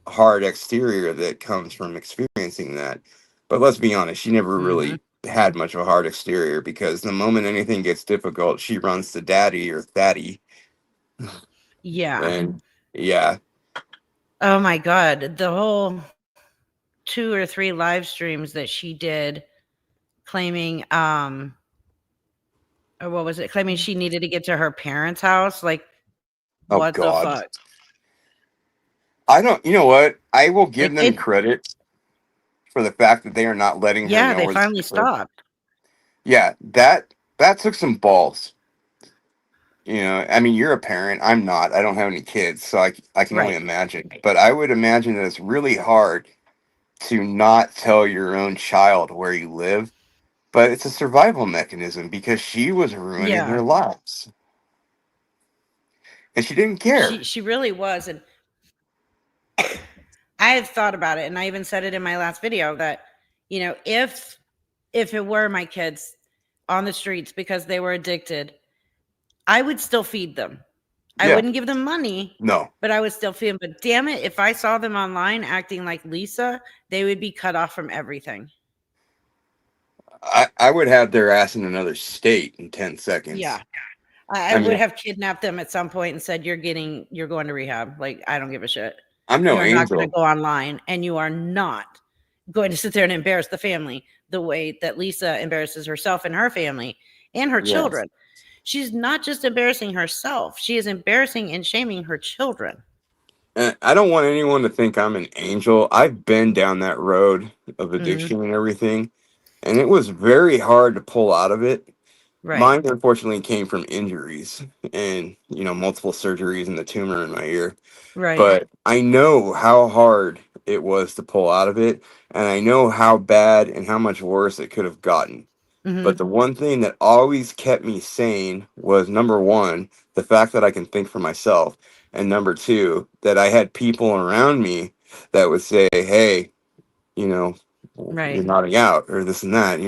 hard exterior that comes from experiencing that. But let's be honest, she never Hmm. really had much of a hard exterior because the moment anything gets difficult, she runs to daddy or thaddy. Yeah. And yeah, Oh my God. The whole 2 or 3 live streams that she did claiming, or what was it? Claiming she needed to get to her parents' house. Like, oh what the God. fuck? I don't, you know what? I will give Like, them credit for the fact that they are not letting her yeah, know they where finally the stopped. Yeah, that took some balls. I mean, you're a parent. I'm not. I don't have any kids, so I can only Right. imagine. But I would imagine that it's really hard to not tell your own child where you live. But it's a survival mechanism because she was ruining Yeah. their lives, and she didn't care. She really was. And I had thought about it, and I even said it in my last video that, if it were my kids on the streets because they were addicted, I would still feed them. I Yeah, wouldn't give them money, no, but I would still feed them. But damn it, if I saw them online acting like Lisa, they would be cut off from everything. I would have their ass in another state in 10 seconds. Yeah. I I would mean, have kidnapped them at some point and said, you're going to rehab. Like, I don't give a shit. I'm no You're not going to angel. go online, and you are not going to sit there and embarrass the family the way that Lisa embarrasses herself and her family and her Yes. children. She's not just embarrassing herself, she is embarrassing and shaming her children. And I don't want anyone to think I'm an angel. I've been down that road of Mhm. addiction and everything, and it was very hard to pull out of it. Right. Mine unfortunately came from injuries and, multiple surgeries and the tumor in my ear. Right. But I know how hard it was to pull out of it, and I know how bad and how much worse it could have gotten. But Mhm. the one thing that always kept me sane was, number one, the fact that I can think for myself. And number two, that I had people around me that would say, hey, you know, you're Right. nodding out or this and that,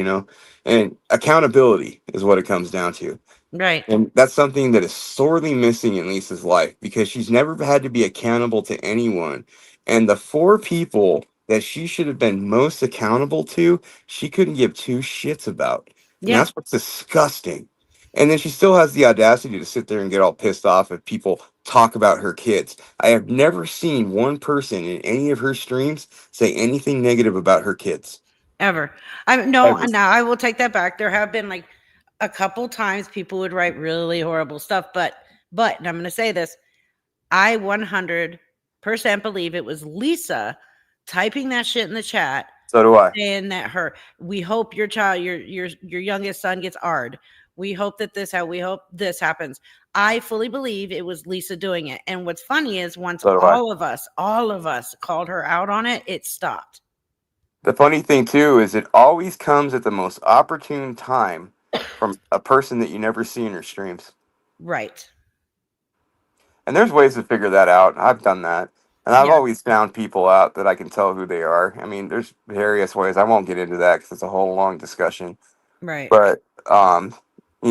and accountability is what it comes down to. Right. And that's something that is sorely missing in Lisa's life because she's never had to be accountable to anyone. And the four people that she should have been most accountable to, she couldn't give two shits about. And Yeah. that's what's disgusting. And then she still has the audacity to sit there and get all pissed off if people talk about her kids. I have never seen one person in any of her streams say anything negative about her kids. Ever. No, Ever. now I will take that back. There have been like a couple times people would write really horrible stuff, but and I'm going to say this, I 100% believe it was Lisa typing that shit in the chat So do I. saying that we hope your child, your youngest son gets ARD. We hope that we hope this happens. I fully believe it was Lisa doing it. And what's funny is once So do I. all of us called her out on it, it stopped. The funny thing too is it always comes at the most opportune time from a person that you never see in your streams. Right. And there's ways to figure that out. I've done that. And I've Yeah. always found people out that I can tell who they are. I mean, there's various ways. I won't get into that because it's a whole long discussion. Right. But,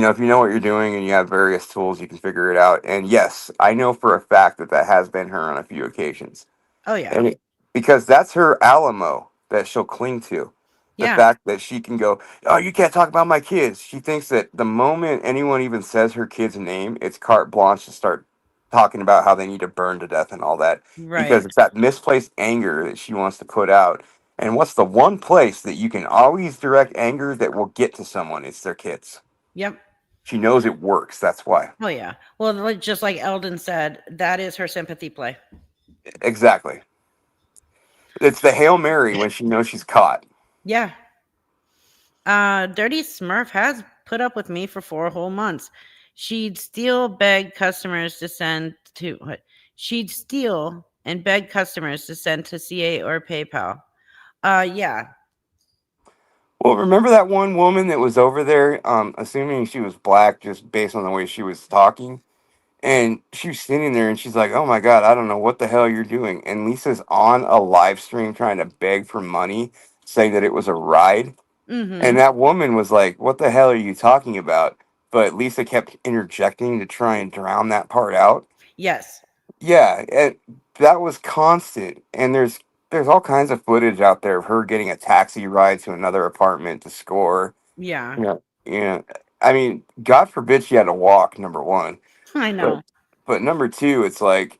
if you know what you're doing and you have various tools, you can figure it out. And yes, I know for a fact that that has been her on a few occasions. Oh yeah. And because that's her Alamo that she'll cling to. The Yeah. fact that she can go, oh, you can't talk about my kids. She thinks that the moment anyone even says her kid's name, it's carte blanche to start talking about how they need to burn to death and all that. Right. Because it's that misplaced anger that she wants to put out. And what's the one place that you can always direct anger that will get to someone? It's their kids. Yep. She knows it works. That's why. Oh yeah. Well, just like Eldon said, that is her sympathy play. Exactly. It's the Hail Mary when she knows she's caught. Yeah. Dirty Smurf has put up with me for 4 whole months. She'd steal, beg customers to send to what? She'd steal and beg customers to send to CA or PayPal. Yeah. Well, remember that one woman that was over there, assuming she was black just based on the way she was talking? And she was sitting there and she's like, oh my God, I don't know what the hell you're doing. And Lisa's on a live stream trying to beg for money, saying that it was a ride. Mm-hmm. And that woman was like, what the hell are you talking about? But Lisa kept interjecting to try and drown that part out. Yes. Yeah, and that was constant. And there's all kinds of footage out there of her getting a taxi ride to another apartment to score. Yeah. Yeah. I mean, God forbid she had to walk, number one. I know. But number two, it's like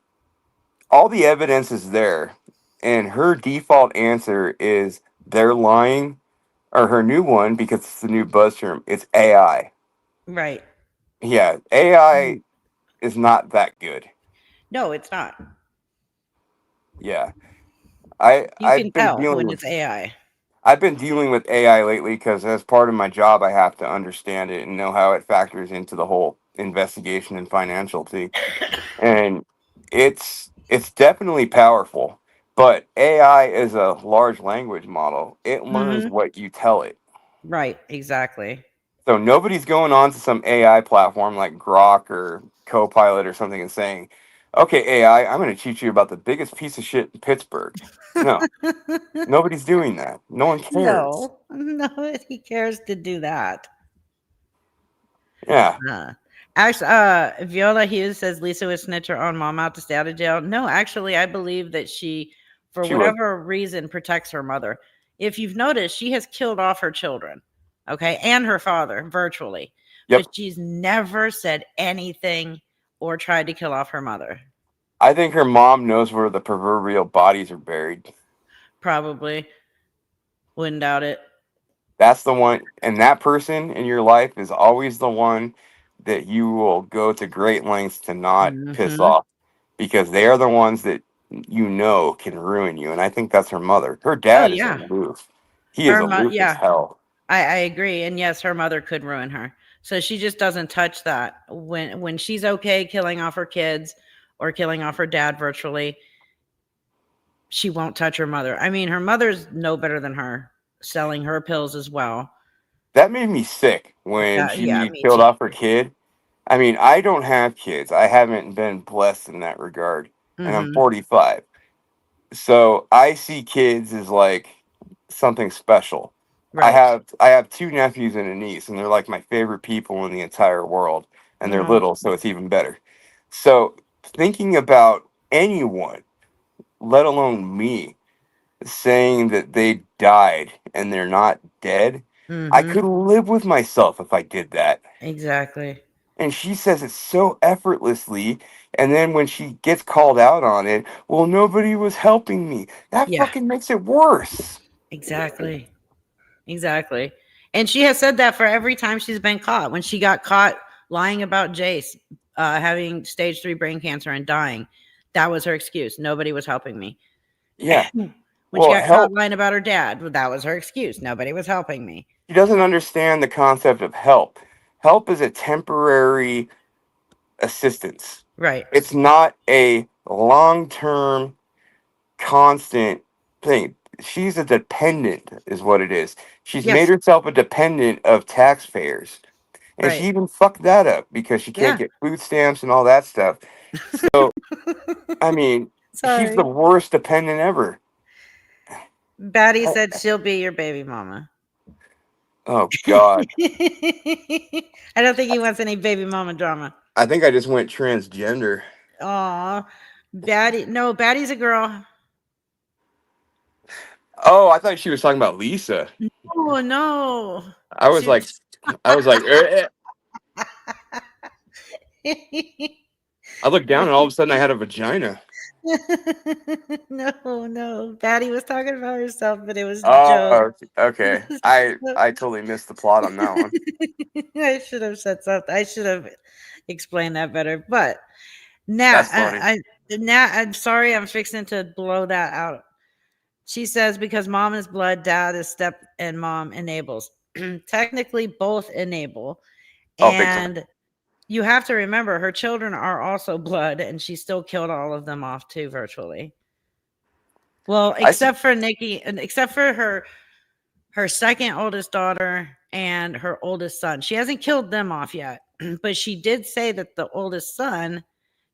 all the evidence is there, and her default answer is they're lying, or her new one because it's the new buzz term. It's AI. Right. Yeah, AI is not that good. No, it's not. Yeah, You I've can been tell dealing when with it's AI. I've been dealing with AI lately because as part of my job, I have to understand it and know how it factors into the whole investigation and financial thing. And it's definitely powerful, but AI is a large language model. It learns Mm-hmm. what you tell it. Right. Exactly. So nobody's going on to some AI platform like Grok or Copilot or something and saying, okay, AI, I'm going to teach you about the biggest piece of shit in Pittsburgh. No, nobody's doing that. No one cares. No, nobody cares to do that. Yeah. Actually, Viola Hughes says Lisa would snitch her own mom out to stay out of jail. No, actually, I believe that she, for She would. whatever reason, protects her mother. If you've noticed, she has killed off her children. Okay. And her father virtually. Yep. But she's never said anything or tried to kill off her mother. I think her mom knows where the proverbial bodies are buried. Probably. Wouldn't doubt it. That's the one, and that person in your life is always the one that you will go to great lengths to not piss Mm-hmm. off, because they are the ones that you know can ruin you. And I think that's her mother. Her Oh dad is yeah. aloof. He is aloof as Yeah. hell. I agree. And yes, her mother could ruin her. So she just doesn't touch that. When she's okay killing off her kids or killing off her dad virtually, she won't touch her mother. I mean, her mother's no better than her, selling her pills as well. That made me sick when Yeah, she me killed too. off her kid. I mean, I don't have kids. I haven't been blessed in that regard. And I'm Mm-hmm. 45. So I see kids as like something special. Right. I have two nephews and a niece, and they're like my favorite people in the entire world. And they're Oh, little, so it's even better. So thinking about anyone, let alone me, saying that they died and they're not dead, I mm-hmm. could live with myself if I did that. Exactly. And she says it so effortlessly. And then when she gets called out on it, well, nobody was helping me. That Yeah, fucking makes it worse. exactly. Exactly. And she has said that for every time she's been caught. When she got caught lying about Jace having stage 3 brain cancer and dying, that was her excuse. Nobody was helping me. Yeah. When she Well, got caught help. lying about her dad, well, that was her excuse. Nobody was helping me. She doesn't understand the concept of help. Help is a temporary assistance, Right. it's not a long term, constant thing. She's a dependent, is what it is. She's made Yes. herself a dependent of taxpayers. And Right. she even fucked that up because she can't Yeah. get food stamps and all that stuff. So, I mean, she's the Sorry. worst dependent ever. Batty I- said she'll be your baby mama. Oh, God. I don't think he wants any baby mama drama. I think I just went transgender. Aw. Batty. No, Batty's a girl. Oh, I thought she was talking about Lisa. Oh, no. I was She, like, I was like, I looked down and all of a sudden I had a vagina. no. Batty was talking about herself, but it was a joke. Oh, okay. I totally missed the plot on that one. I should have said something. I should have explained that better. But now, That's funny. now I'm sorry. I'm fixing to blow that out. She says because mom is blood, dad is step, and mom enables. Technically, both enable, Oh, big time. and you have to remember her children are also blood, and she still killed all of them off too, virtually. Well, I see. except for Nikki, and except for her second oldest daughter and her oldest son. She hasn't killed them off yet, but she did say that the oldest son,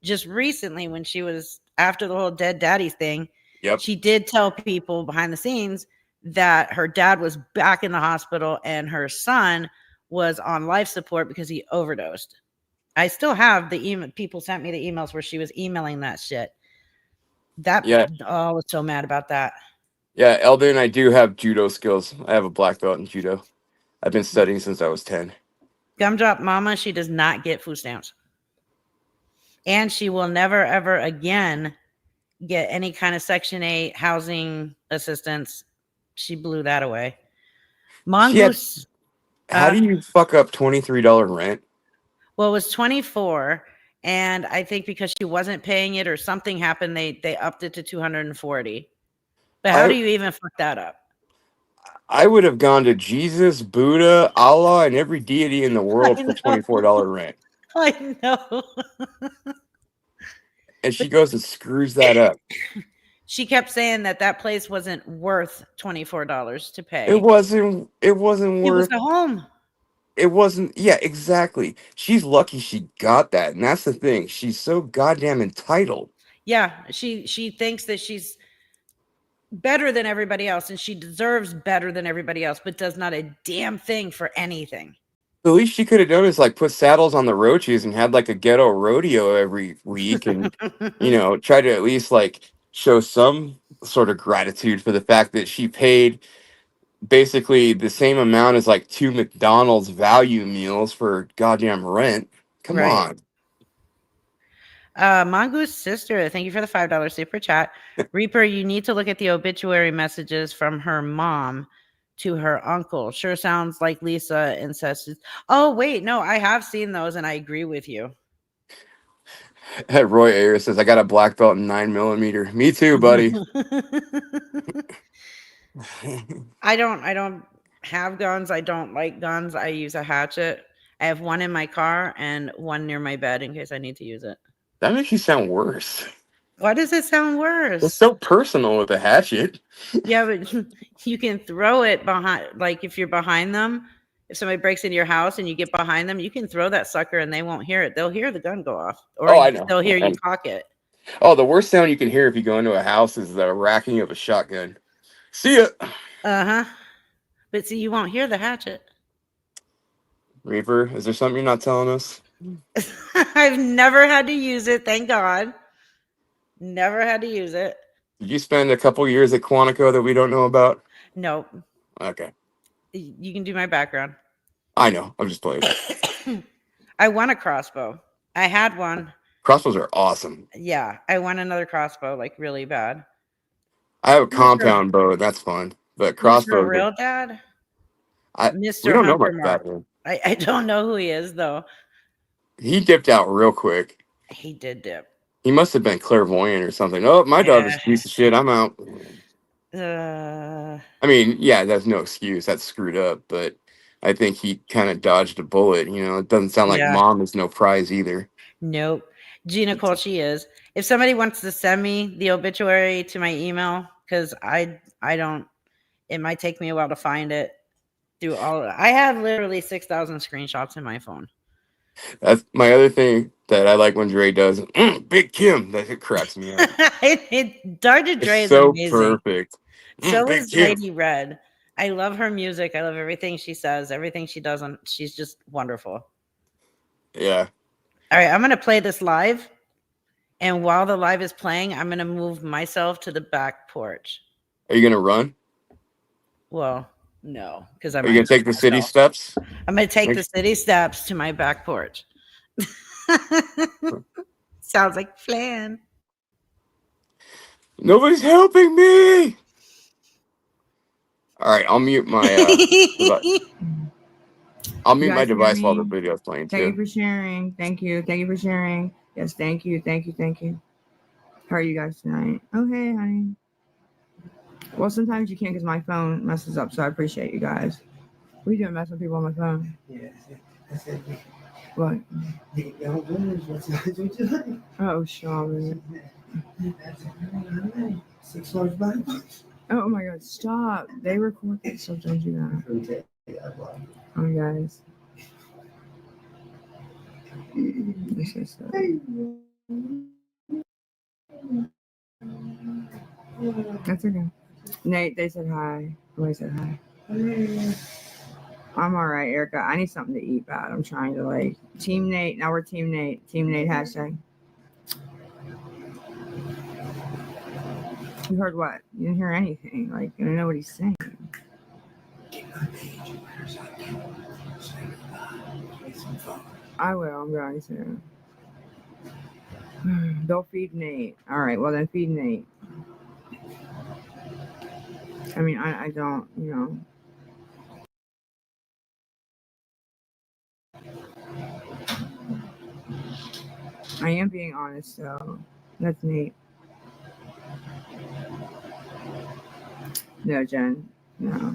just recently, when she was after the whole dead daddy thing, Yep. she did tell people behind the scenes that her dad was back in the hospital and her son was on life support because he overdosed. I still have the email. People sent me the emails where she was emailing that shit. Yeah. I was so mad about that. Yeah, Eldon, I do have judo skills. I have a black belt in judo. I've been studying since I was 10. Gumdrop Mama, she does not get food stamps. And she will never, ever again get any kind of Section 8 housing assistance. She blew that away. She had, Mongoose, how do you fuck up $23 rent? well, it was 24. And I think because she wasn't paying it or something happened, they upped it to 240. But how do I you even fuck that up? I would have gone to Jesus, Buddha, Allah, and every deity in the world I for know. $24 rent. I know. And she goes and screws that up. She kept saying that place wasn't worth $24 to pay. It wasn't It was worth a home. it wasn't yeah, exactly. She's lucky she got that. And that's the thing. She's so goddamn entitled. Yeah, she thinks that she's better than everybody else and she deserves better than everybody else, but does not a damn thing for anything. The least she could have done is like put saddles on the roaches and had like a ghetto rodeo every week and try to at least like show some sort of gratitude for the fact that she paid basically the same amount as like 2 McDonald's value meals for goddamn rent. Come Right. on. Mongoose sister, thank you for the $5 super chat. Reaper, you need to look at the obituary messages from her mom to her uncle. Sure sounds like Lisa incested. Oh, wait, no, I have seen those and I agree with you. Roy Ayers says, I got a black belt in 9mm. Me too, buddy. I don't have guns. I don't like guns. I use a hatchet. I have one in my car and one near my bed in case I need to use it. That makes you sound worse. Why does it sound It's worse? so personal with a hatchet. Yeah, but you can throw it behind, like if you're behind them, if somebody breaks into your house and you get behind them, you can throw that sucker and they won't hear it. They'll hear the gun go off, or Oh, I know. they'll hear you And, cock it. oh, the worst sound you can hear if you go into a house is the racking of a shotgun. See ya. Uh-huh. But see, you won't hear the hatchet. Reaper, is there something you're not telling us? I've never had to use it, thank God. Never had to use it. Did you spend a couple years at Quantico that we don't know about? Nope. Okay. You can do my background. I know. I'm just playing. I want a crossbow. I had one. Crossbows are awesome. Yeah, I want another crossbow, like really bad. I have a Who's for, compound bow. That's fun. But who's for crossbows, real, Dad? we Mr. don't know Hunter much Mark. about him. I don't know who he is, though. He dipped out real quick. He did dip. He must have been clairvoyant or something. Oh, my dog is a piece of shit. I'm out. I mean, yeah, that's no excuse. That's screwed up. But I think he kind of dodged a bullet. You know, it doesn't sound like Yeah. mom is no prize either. Nope. Gina Colchi is. If somebody wants to send me the obituary to my email, because I don't, it might take me a while to find it through all. I have literally 6,000 screenshots in my phone. That's my other thing that I like when Dre does. Big Kim. That it cracks me up. Dr. Dre It's is so amazing. perfect. So Big is Kim. Lady Red. I love her music. I love everything she says, everything she does. She's just wonderful. Yeah. All right, I'm going to play this live. And while the live is playing, I'm going to move myself to the back porch. Are you gonna run? Well, no, because I'm Are you gonna take the city steps? I'm going to take the city steps to my back porch. Sounds like a plan. Nobody's helping me. All right, I'll mute my. I'll mute my device while the video is playing Thank you too. for sharing. Thank you. Thank you for sharing. Yes, thank you. Thank you. Thank you. How are you guys tonight? Oh, hey, honey. Well, sometimes you can't because my phone messes up, so I appreciate you guys. What are you doing, messing with people on my phone? What? Oh, Sean. Oh my God! Stop! They record that stuff. Don't do that. Oh, guys. This is That's okay. Nate, they said hi. Roy said hi. I'm all right, Erica. I need something to eat bad. I'm trying to like Team Nate. Now we're Team Nate. Team Nate hashtag. You heard what? You didn't hear anything. Like, you don't know what he's saying. I will. I'm going to. They'll feed Nate. All right. Well, then feed Nate. I mean, I don't, you know. I am being honest, though. That's Nate. No, Jen. No.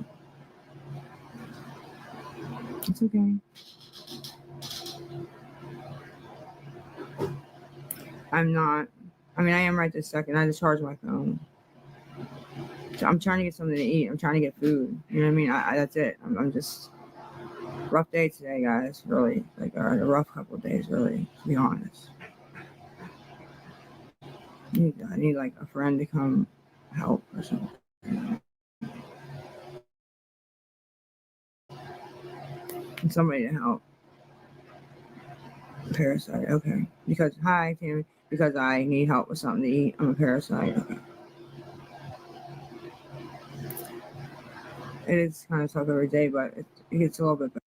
It's okay. I'm not. I mean, I am right this second. I just charged my phone. So I'm trying to get something to eat. I'm trying to get food. You know what I mean? That's it. I'm just rough day today, guys. Really, like a rough couple of days. Really, to be honest. I need like a friend to come help or something. And somebody to help. Parasite. Okay. Because hi, Tammy. Because I need help with something to eat. I'm a parasite. Okay. it is kind of tough every day, but it gets a little bit better.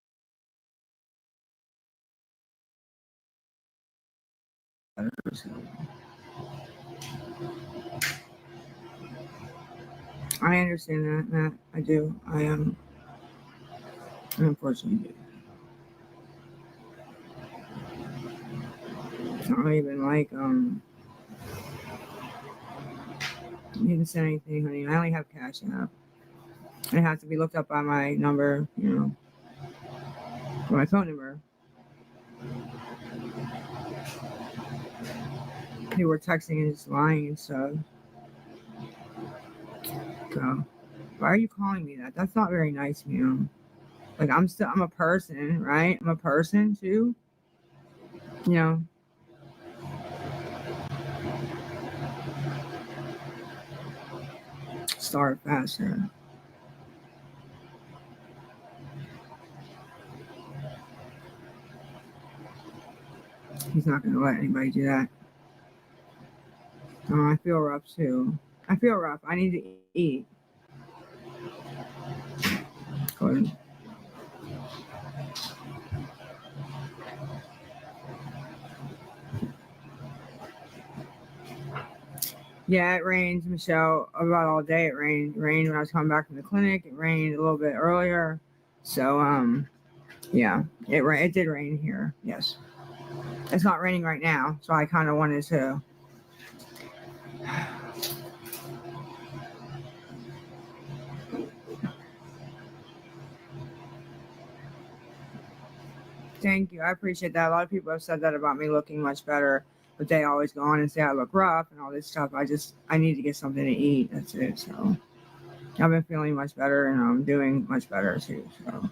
So. I understand that, Matt. I do. I unfortunately do. I don't even like you didn't send anything, honey. I only have Cash App. It has to be looked up by my number, my phone number. People were texting and just lying and stuff. So, why are you calling me that? That's not very nice, man. Like I'm a person, right? I'm a person too. You know. Start faster. He's not gonna let anybody do that. Oh, I feel rough too. I feel rough. I need to eat. Good. Yeah, it rained, Michelle, about all day. It rained. It rained when I was coming back from the clinic. It rained a little bit earlier. So, yeah, it did rain here. Yes. It's not raining right now, so I kind of wanted to. Thank you. I appreciate that. A lot of people have said that about me looking much better, but they always go on and say I look rough and all this stuff. I need to get something to eat. That's it. So I've been feeling much better and I'm doing much better too. So,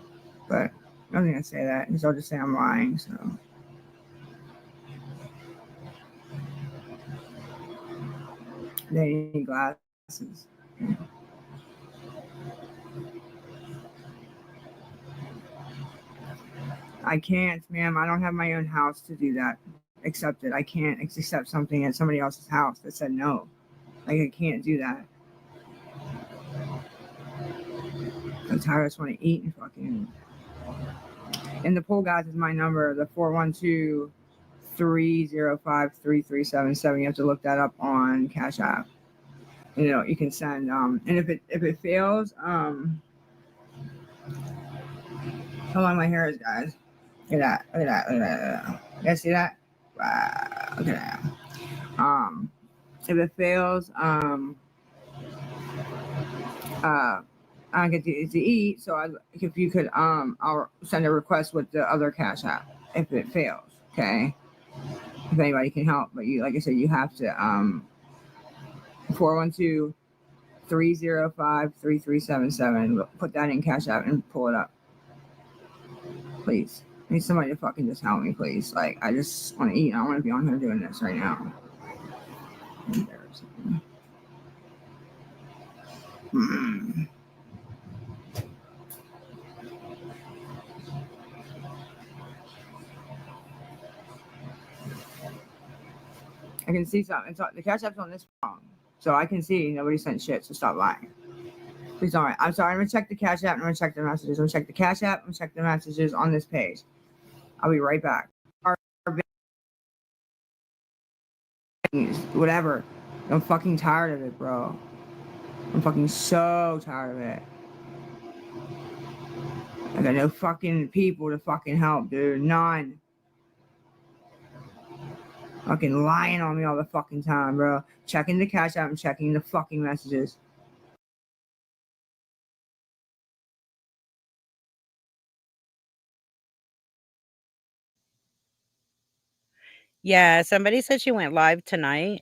but I was gonna say that because I'll just say I'm lying. So they need glasses. I can't, ma'am. I don't have my own house to do that. Accept it. I can't accept something at somebody else's house that said no. Like I can't do that. That's how I just want to eat and fucking. And the poll guys is my number, the 412-305-3377. You have to look that up on Cash App. You can send and if it fails, how long my hair is, guys. Look at that. Look at that. Look at that. You guys see that? Wow. Look at that. If it fails, I don't get to eat, so if you could, I'll send a request with the other Cash App if it fails, okay? If anybody can help, but like I said, you have to, 412-305-3377. Put that in Cash App and pull it up, please. I need somebody to fucking just help me, please. Like, I just want to eat. I don't want to be on here doing this right now. Embarrassing. I can see something. The Cash App's on this phone, so I can see nobody sent shit. So stop lying. Please don't. I'm sorry. I'm gonna check the Cash App. I'm gonna check the messages. I'm gonna check the Cash App. I'm gonna check the messages on this page. I'll be right back. Whatever. I'm fucking tired of it, bro. I'm fucking so tired of it. I got no fucking people to fucking help, dude. None. Fucking lying on me all the fucking time, bro. Checking the Cash App and checking the fucking messages. Yeah, somebody said she went live tonight,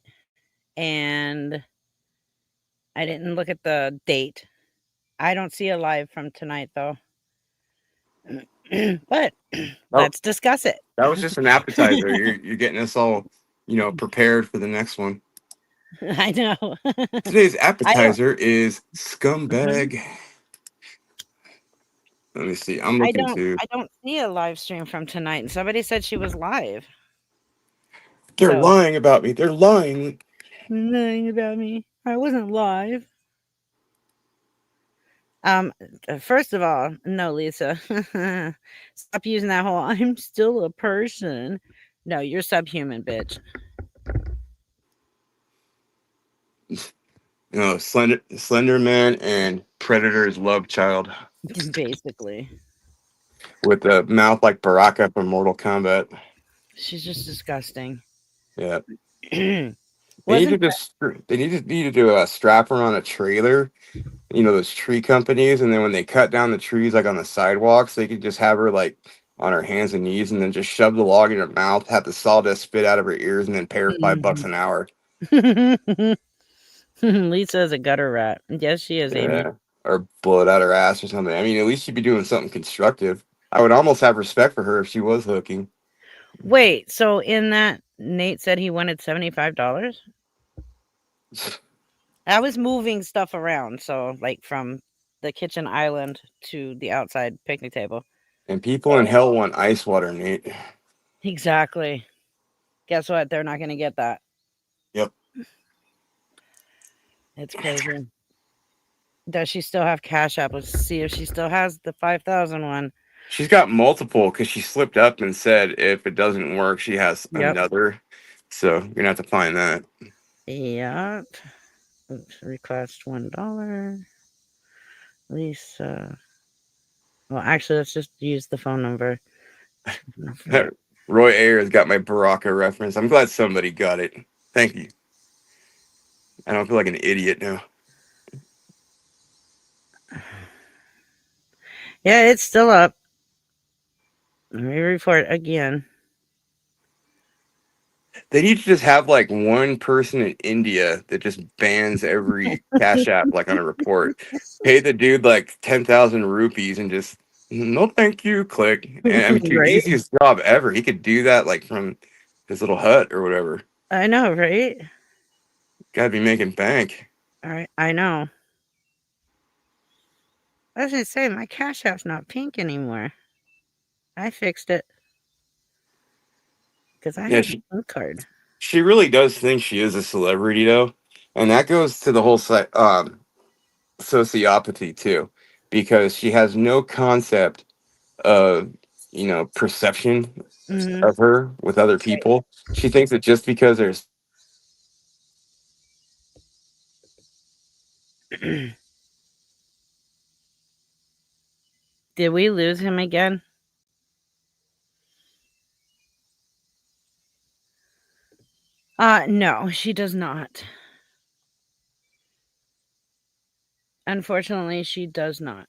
and I didn't look at the date. I don't see a live from tonight, though. But let's discuss it. That was just an appetizer. You're getting us all, prepared for the next one. I know. Today's I don't. appetizer is Mhm. scumbag. Let me see. I'm looking to. I don't see a live stream from tonight, and somebody said she was live. They're So lying about me. They're lying. lying about me. I wasn't live. Um, First of all, no, Lisa. Stop using that whole I'm still a person. No, you're subhuman, bitch. You know, Slender Man and Predator's love child Basically. with a mouth like Baraka from Mortal Kombat. She's just disgusting. Yeah. Wasn't Need to do a strap her on a trailer, you know, those tree companies, and then when they cut down the trees like on the sidewalks, they could just have her like on her hands and knees and then just shove the log in her mouth, have the sawdust spit out of her ears, and then pay her $5 an hour. Lisa is a gutter rat. Yes, she is, Amy. Yeah. Or blow it out her ass or something. I mean, at least she'd be doing something constructive. I would almost have respect for her if she was hooking. Wait, so in that Nate said he wanted $75? I was moving stuff around, so like from the kitchen island to the outside picnic table. And people in hell want ice water, Nate. Exactly. Guess what? They're not going to get that. Yep. It's crazy. Does she still have Cash App? Let's see if she still has the 5,000 one. She's got multiple because she slipped up and said if it doesn't work, she has Yep. another. So you're gonna have to find that. Yep. Oops, request $1. Lisa. Well, actually, let's just use the phone number. Roy Ayers got my Baraka reference. I'm glad somebody got it. Thank you. I don't feel like an idiot now. Yeah, it's still up. Let me report again. They need to just have like one person in India that just bans every Cash App like on a report. Pay the dude like 10,000 rupees and just no thank you, click. And I mean, dude, Right? easiest job ever. He could do that like from his little hut or whatever. I know, right? Gotta be making bank. All right, I know. I was gonna say my Cash App's not pink anymore. I fixed it because I Yeah, have a pink card. she really does think she is a celebrity though. And that goes to the whole sociopathy too, because she has no concept of, you know, perception Mhm. of her with other people. She thinks that just because there's Did we lose him again? No, she does not. Unfortunately, she does not.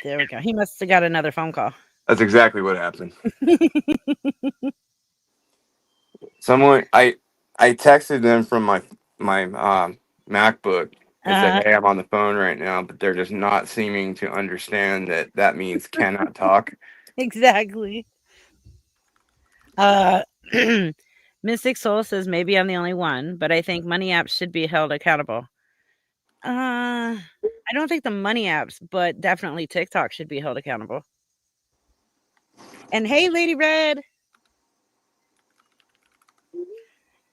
There we go. He must have got another phone call. that's exactly what happened. Someone I texted them from my MacBook and said, "Hey, I'm on the phone right now," but they're just not seeming to understand that that means cannot talk. Exactly. Uh, Mystic Soul says maybe I'm the only one, but I think money apps should be held accountable. I don't think the money apps, but definitely TikTok should be held accountable. And hey, Lady Red.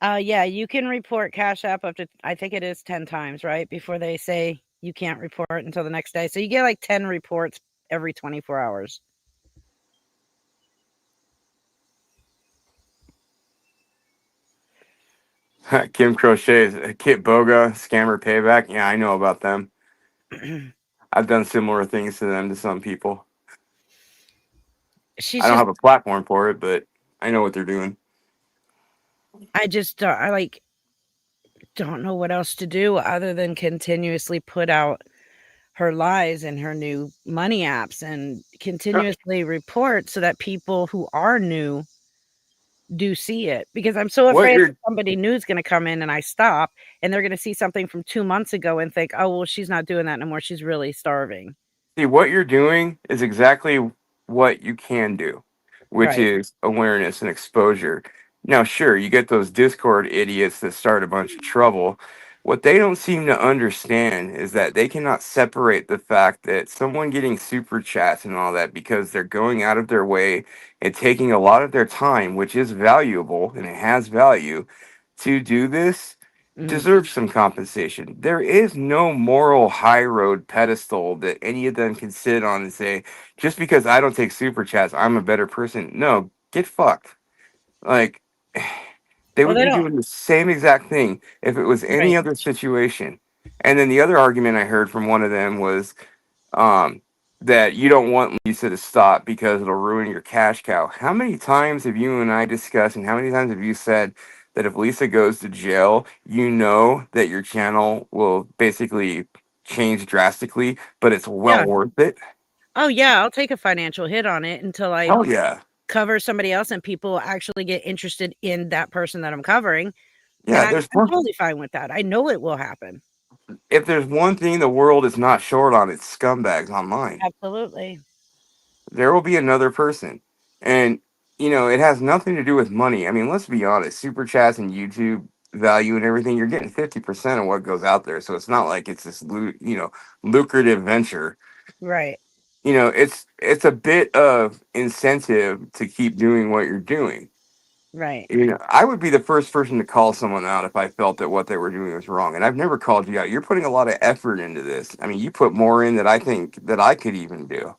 Yeah, you can report Cash App up to I think it is 10 times, right? Before they say you can't report until the next day. So you get like 10 reports every 24 hours. Kim Crochet's Kit Boga scammer payback. Yeah, I know about them. I've done similar things to them to some people. She's I don't just have a platform for it, but I know what they're doing. I just I like don't know what else to do other than continuously put out her lies and her new money apps and continuously report so that people who are new do see it, because I'm so What afraid you're that somebody new is going to come in and I stop and they're going to see something from 2 months ago and think, oh, well, she's not doing that no more. She's really starving. See, what you're doing is exactly what you can do, which Right. is awareness and exposure. Now, sure, you get those Discord idiots that start a bunch of trouble. What they don't seem to understand is that they cannot separate the fact that someone getting super chats and all that because they're going out of their way and taking a lot of their time, which is valuable and it has value, to do this deserves some compensation. There is no moral high road pedestal that any of them can sit on and say, just because I don't take super chats, I'm a better person. No, get fucked. Like, they Well, would they be don't. doing the same exact thing if it was any Right. other situation. And then the other argument I heard from one of them was um, that you don't want Lisa to stop because it'll ruin your cash cow. How many times have you and I discussed, and how many times have you said that if Lisa goes to jail, you know that your channel will basically change drastically, but it's well Yeah. worth it? Oh yeah, I'll take a financial hit on it until I Oh, yeah. cover somebody else and people actually get interested in that person that I'm covering. And Yeah, I'm totally fine with that. I know it will happen. if there's one thing the world is not short on, it's scumbags online. Absolutely. There will be another person. And, it has nothing to do with money. I mean, let's be honest, super chats and YouTube value and everything, you're getting 50% of what goes out there. So it's not like it's this, lucrative venture. Right. It's a bit of incentive to keep doing what you're doing. Right. I would be the first person to call someone out if I felt that what they were doing was wrong. And I've never called you out. You're putting a lot of effort into this. I mean, you put more in than I think that I could even do.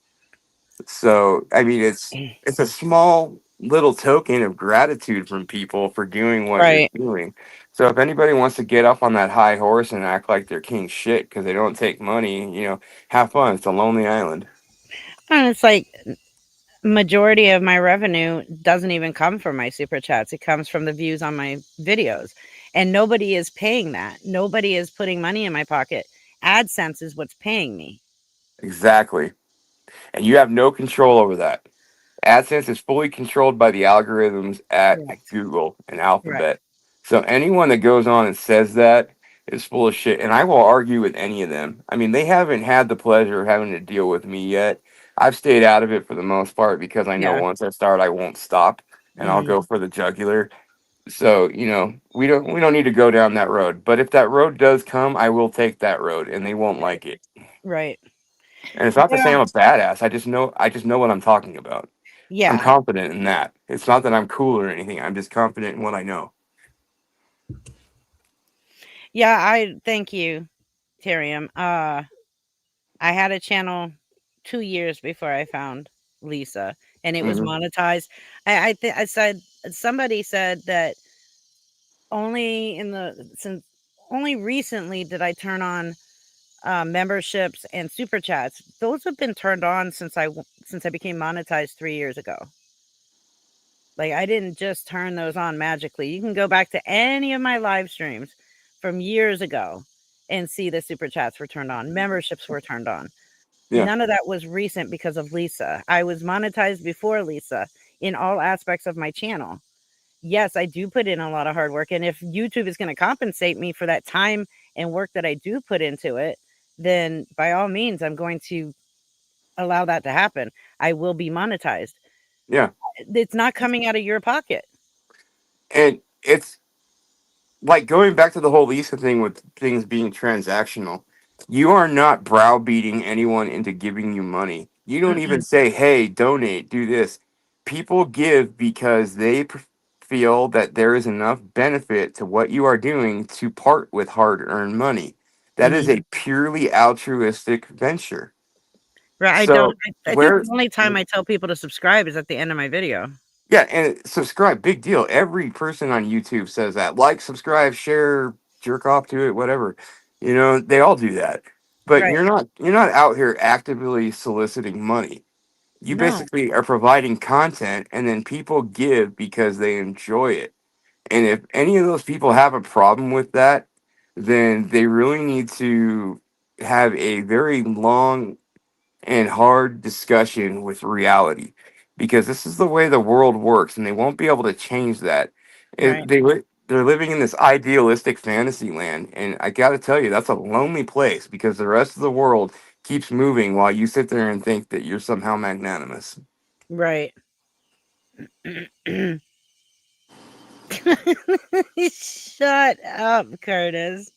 So, I mean, it's a small little token of gratitude from people for doing what you're Right. doing. So, if anybody wants to get up on that high horse and act like they're king shit because they don't take money, have fun. It's a lonely island. And it's like majority of my revenue doesn't even come from my super chats. It comes from the views on my videos. And nobody is paying that. Nobody is putting money in my pocket. AdSense is what's paying me. Exactly. And you have no control over that. AdSense is fully controlled by the algorithms at Correct. Google and Right. Alphabet. So anyone that goes on and says that is full of shit. And I will argue with any of them. I mean, they haven't had the pleasure of having to deal with me yet. I've stayed out of it for the most part because I know Yeah. once I start, I won't stop, and I'll Mhm. go for the jugular. So we don't need to go down that road. But if that road does come, I will take that road, and they won't Right. like it. Right. And it's not to say Yeah. I'm a badass. I just know what I'm talking about. I'm Yeah. confident in that. It's not that I'm cool or anything. I'm just confident in what I know. Yeah. I thank you, Tyrium. I had a channel 2 years before I found Lisa, and it was Hmm. monetized. I said somebody said that only in the since only recently did I turn on memberships and super chats. Those have been turned on since I became monetized 3 years ago. Like I didn't just turn those on magically. You can go back to any of my live streams from years ago and see the super chats were turned on, memberships were turned on. Yeah, None of that was recent because of Lisa. I was monetized before Lisa in all aspects of my channel. Yes, I do put in a lot of hard work. And if YouTube is going to compensate me for that time and work that I do put into it, then by all means, I'm going to allow that to happen. I will be monetized. yeah. It's not coming out of your pocket. And it's like going back to the whole Lisa thing with things being transactional. You are not browbeating anyone into giving you money. You don't even Mm-mm. say, "Hey, donate, do this." People give because they feel that there is enough benefit to what you are doing to part with hard-earned money. That is Mhm. a purely altruistic venture. Right. I don't. So I think where the only time I tell people to subscribe is at the end of my video. Yeah, and subscribe, big deal. Every person on YouTube says that. Like, subscribe, share, jerk off to it, whatever. They all do that. But Right. you're not out here actively soliciting money. You No. basically are providing content and then people give because they enjoy it. And if any of those people have a problem with that, then they really need to have a very long and hard discussion with reality because this is the way the world works and they won't be able to change that. Right. They're living in this idealistic fantasy land, and I got to tell you that's a lonely place because the rest of the world keeps moving while you sit there and think that you're somehow magnanimous. Right. Shut up, Curtis.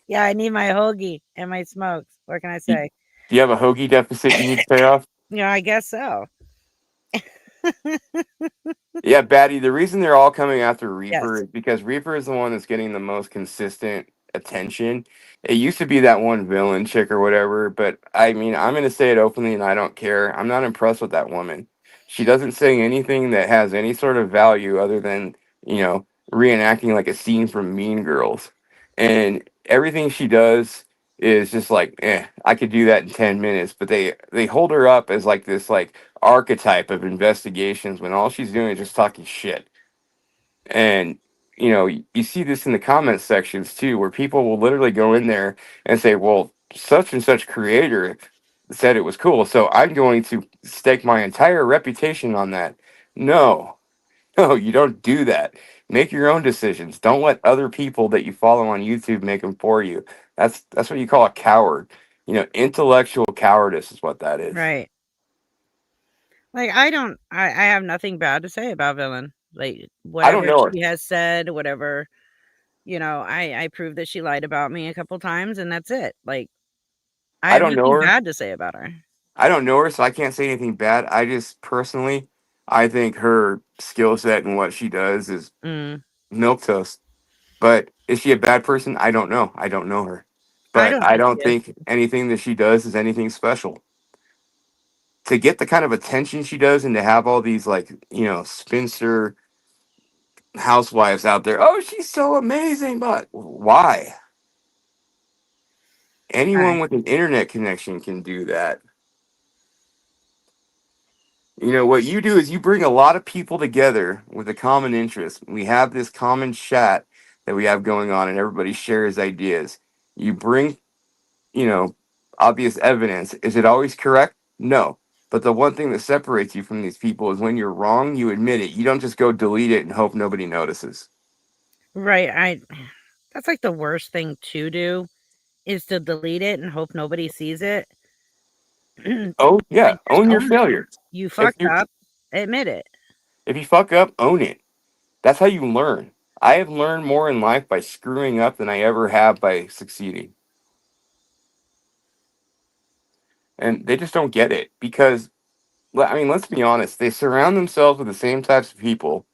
Yeah, I need my hoagie and my smokes. What can I Do say? you have a hoagie deficit you need to pay off? Yeah, I guess so. Yeah, Batty, the reason they're all coming after Reaper Yes. is because Reaper is the one that's getting the most consistent attention. It used to be that one villain chick or whatever, but I mean, I'm going to say it openly and I don't care. I'm not impressed with that woman. She doesn't say anything that has any sort of value other than, reenacting like a scene from Mean Girls. And everything she does is just like, I could do that in 10 minutes, but they hold her up as like this like archetype of investigations when all she's doing is just talking shit. And you see this in the comments sections too, where people will literally go in there and say, "Well, such and such creator said it was cool, so I'm going to stake my entire reputation on that." No, no, you don't do that. Make your own decisions. Don't let other people that you follow on YouTube make them for you. That's what you call a coward. Intellectual cowardice is what that is. Right. Like, I have nothing bad to say about Villain. Like, I don't whatever know her. she has said, whatever, I proved that she lied about me a couple times, and that's it. Like, I I have don't know nothing her. bad to say about her. I don't know her, so I can't say anything bad. I just personally, I think her skill set and what she does is Mm, milk toast. But is she a bad person? I don't know. I don't know her. I But don't I think she don't is. think anything that she does is anything special. To get the kind of attention she does and to have all these like, spinster housewives out there, oh, she's so amazing, but why? Anyone Right. with an internet connection can do that. What you do is you bring a lot of people together with a common interest. We have this common chat that we have going on, and everybody shares ideas. You bring, you know, obvious evidence. Is it always correct? No. But the one thing that separates you from these people is when you're wrong, you admit it. You don't just go delete it and hope nobody notices. Right. That's like the worst thing to do is to delete it and hope nobody sees it. Oh yeah, Like, just own your own it. failure. You If fucked you up, admit it. if you fuck up, own it. That's how you learn. I have learned more in life by screwing up than I ever have by succeeding. And they just don't get it because, I mean, let's be honest, they surround themselves with the same types of people.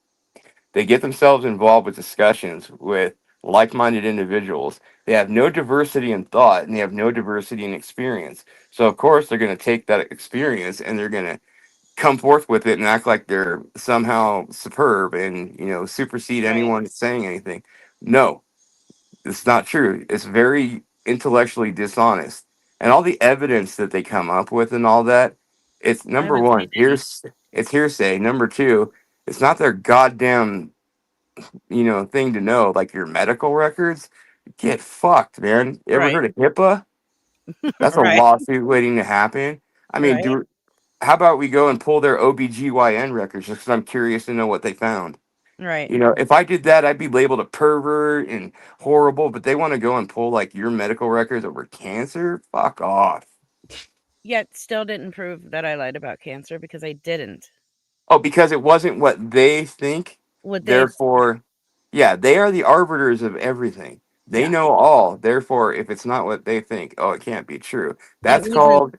They get themselves involved with discussions with like-minded individuals. They have no diversity in thought and they have no diversity in experience. So of course they're going to take that experience and they're going to come forth with it and act like they're somehow superb and supersede Right. anyone saying anything. No, it's not true. It's very intellectually dishonest. And all the evidence that they come up with and all that, it's I number haven't seen one, any. it's hearsay. Number two, it's not their goddamn, thing to know, like your medical records. Get fucked, man. You ever Right. heard of HIPAA? That's a Right. lawsuit waiting to happen. I mean, Right. how about we go and pull their OBGYN records just because I'm curious to know what they found? Right. If I did that, I'd be labeled a pervert and horrible, but they want to go and pull like your medical records over cancer? Fuck off. Yet still didn't prove that I lied about cancer because I didn't. Oh, because it wasn't what they think. What they Therefore, yeah, they are the arbiters of everything. They Yeah. know all. Therefore, if it's not what they think, oh, it can't be true. It That's wasn't called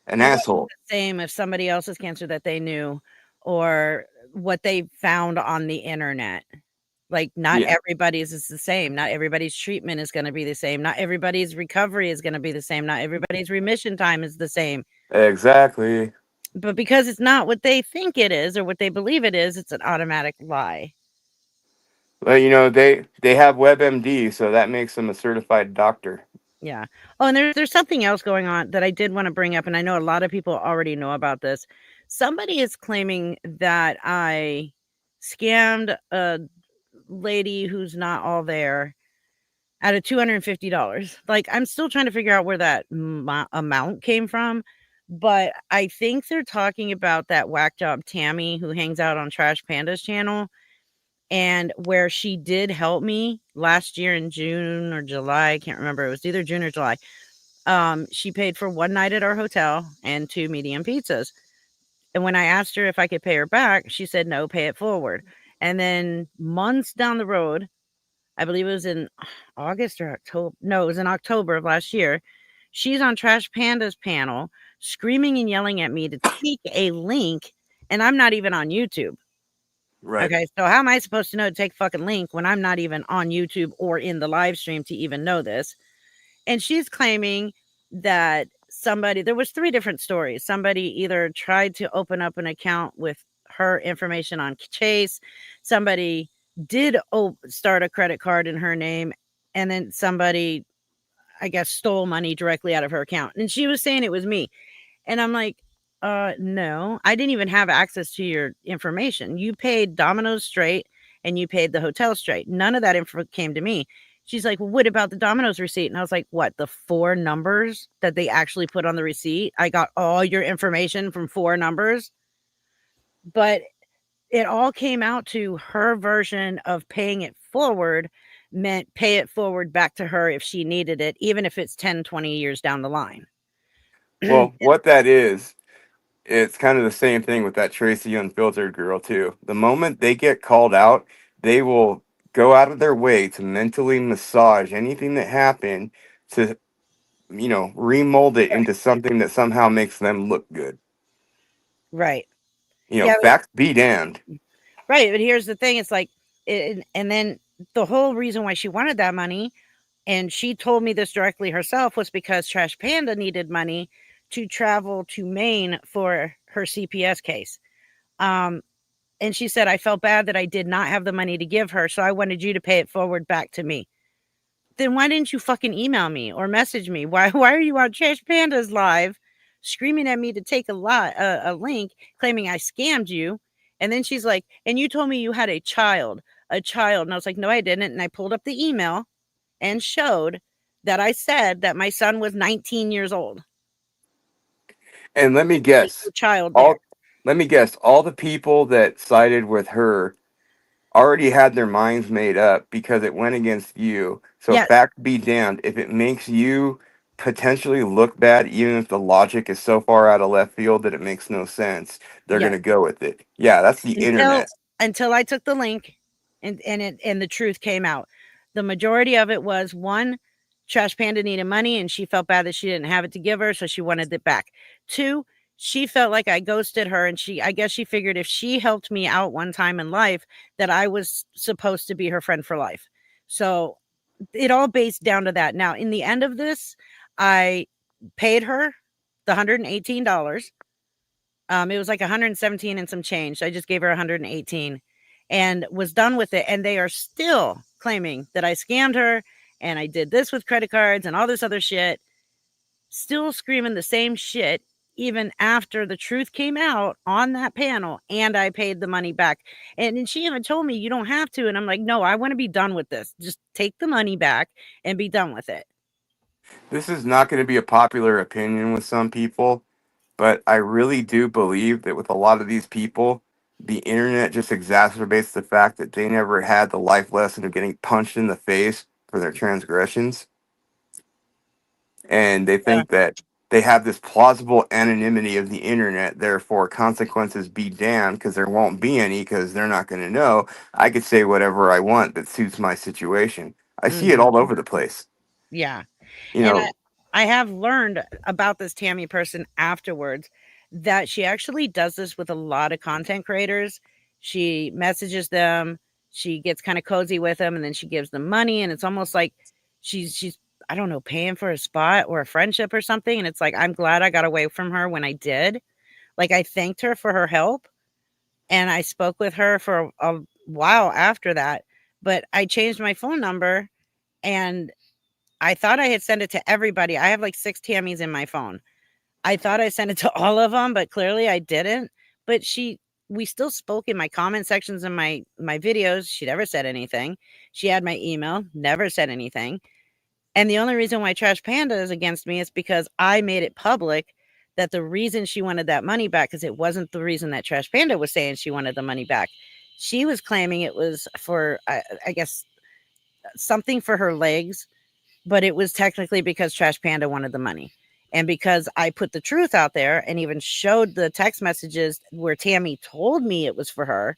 an it wasn't asshole. the same if somebody else's cancer that they knew or what they found on the internet. Like, not Yeah, everybody's is the same. Not everybody's treatment is gonna be the same. Not everybody's recovery is gonna be the same. Not everybody's remission time is the same. exactly. But because it's not what they think it is or what they believe it is, it's an automatic lie. Well, they have WebMD, so that makes them a certified doctor. Yeah. Oh, and there's something else going on that I did wanna bring up, and I know a lot of people already know about this. Somebody is claiming that I scammed a lady who's not all there out of $250. Like, I'm still trying to figure out where that amount came from, but I think they're talking about that whack job Tammy who hangs out on Trash Panda's channel, and where she did help me last year in June or July, I can't remember, it was either June or July. She paid for 1 night at our hotel and 2 medium pizzas, and when I asked her if I could pay her back, she said, "No, pay it forward." And then months down the road, I believe it was in August or October. No, it was in October of last year. She's on Trash Panda's panel screaming and yelling at me to take a link and I'm not even on YouTube. Right. Okay, so how am I supposed to know to take fucking link when I'm not even on YouTube or in the live stream to even know this? And she's claiming that there was 3 different stories. Somebody either tried to open up an account with her information on Chase, somebody did start a credit card in her name, and then somebody, I guess, stole money directly out of her account. And she was saying it was me. And I'm like, no, I didn't even have access to your information. You paid Domino's straight and you paid the hotel straight. None of that info came to me. She's like, well, what about the Domino's receipt? And I was like, what, the 4 numbers that they actually put on the receipt? I got all your information from 4 numbers. But it all came out to her version of paying it forward meant pay it forward back to her if she needed it, even if it's 10, 20 years down the line. Well, what that is, it's kind of the same thing with that Tracy Unfiltered girl too. The moment they get called out, they will go out of their way to mentally massage anything that happened to, remold it into something that somehow makes them look good. Right. Yeah, Facts be damned. right. But here's the thing. It's like, and then the whole reason why she wanted that money, and she told me this directly herself, was because Trash Panda needed money to travel to Maine for her CPS case. And she said, I felt bad that I did not have the money to give her, so I wanted you to pay it forward back to me. Then why didn't you fucking email me or message me? Why are you on Trash Panda's live screaming at me to take a link, claiming I scammed you? And then she's like, and you told me you had a child. And I was like, no, I didn't. And I pulled up the email and showed that I said that my son was 19 years old. And let me There's guess, no child there. all the people that sided with her already had their minds made up because it went against you. So Yeah, fact be damned, if it makes you potentially look bad, even if the logic is so far out of left field that it makes no sense, they're yeah. gonna go with it. Yeah, that's the until internet. until I took the link and the truth came out. The majority of it was, one, Trash Panda needed money and she felt bad that she didn't have it to give her, so she wanted it back. 2, she felt like I ghosted her, and I guess she figured if she helped me out one time in life that I was supposed to be her friend for life. So it all based down to that. Now, in the end of this, I paid her the $118. It was like 117 and some change. So I just gave her 118 and was done with it. And they are still claiming that I scammed her and I did this with credit cards and all this other shit. Still screaming the same shit even after the truth came out on that panel and I paid the money back. And she even told me, you don't have to. And I'm like, no, I want to be done with this. Just take the money back and be done with it. This is not going to be a popular opinion with some people, but I really do believe that with a lot of these people, the internet just exacerbates the fact that they never had the life lesson of getting punched in the face for their transgressions. And they Yeah. think that they have this plausible anonymity of the internet, therefore consequences be damned because there won't be any because they're not going to know. I could say whatever I want that suits my situation. I see it Mhm. all over the place. Yeah. You And know, I have learned about this Tammy person afterwards that she actually does this with a lot of content creators. She messages them, she gets kind of cozy with them, and then she gives them money. And it's almost like she's I don't know, paying for a spot or a friendship or something. And it's like, I'm glad I got away from her when I did. Like, I thanked her for her help and I spoke with her for a while after that. But I changed my phone number and I thought I had sent it to everybody. I have like 6 Tammys in my phone. I thought I sent it to all of them, but clearly I didn't. But we still spoke in my comment sections in my videos. She never said anything. She had my email, never said anything. And the only reason why Trash Panda is against me is because I made it public that the reason she wanted that money back, because it wasn't the reason that Trash Panda was saying she wanted the money back. She was claiming it was for, I guess, something for her legs, but it was technically because Trash Panda wanted the money. And because I put the truth out there and even showed the text messages where Tammy told me it was for her,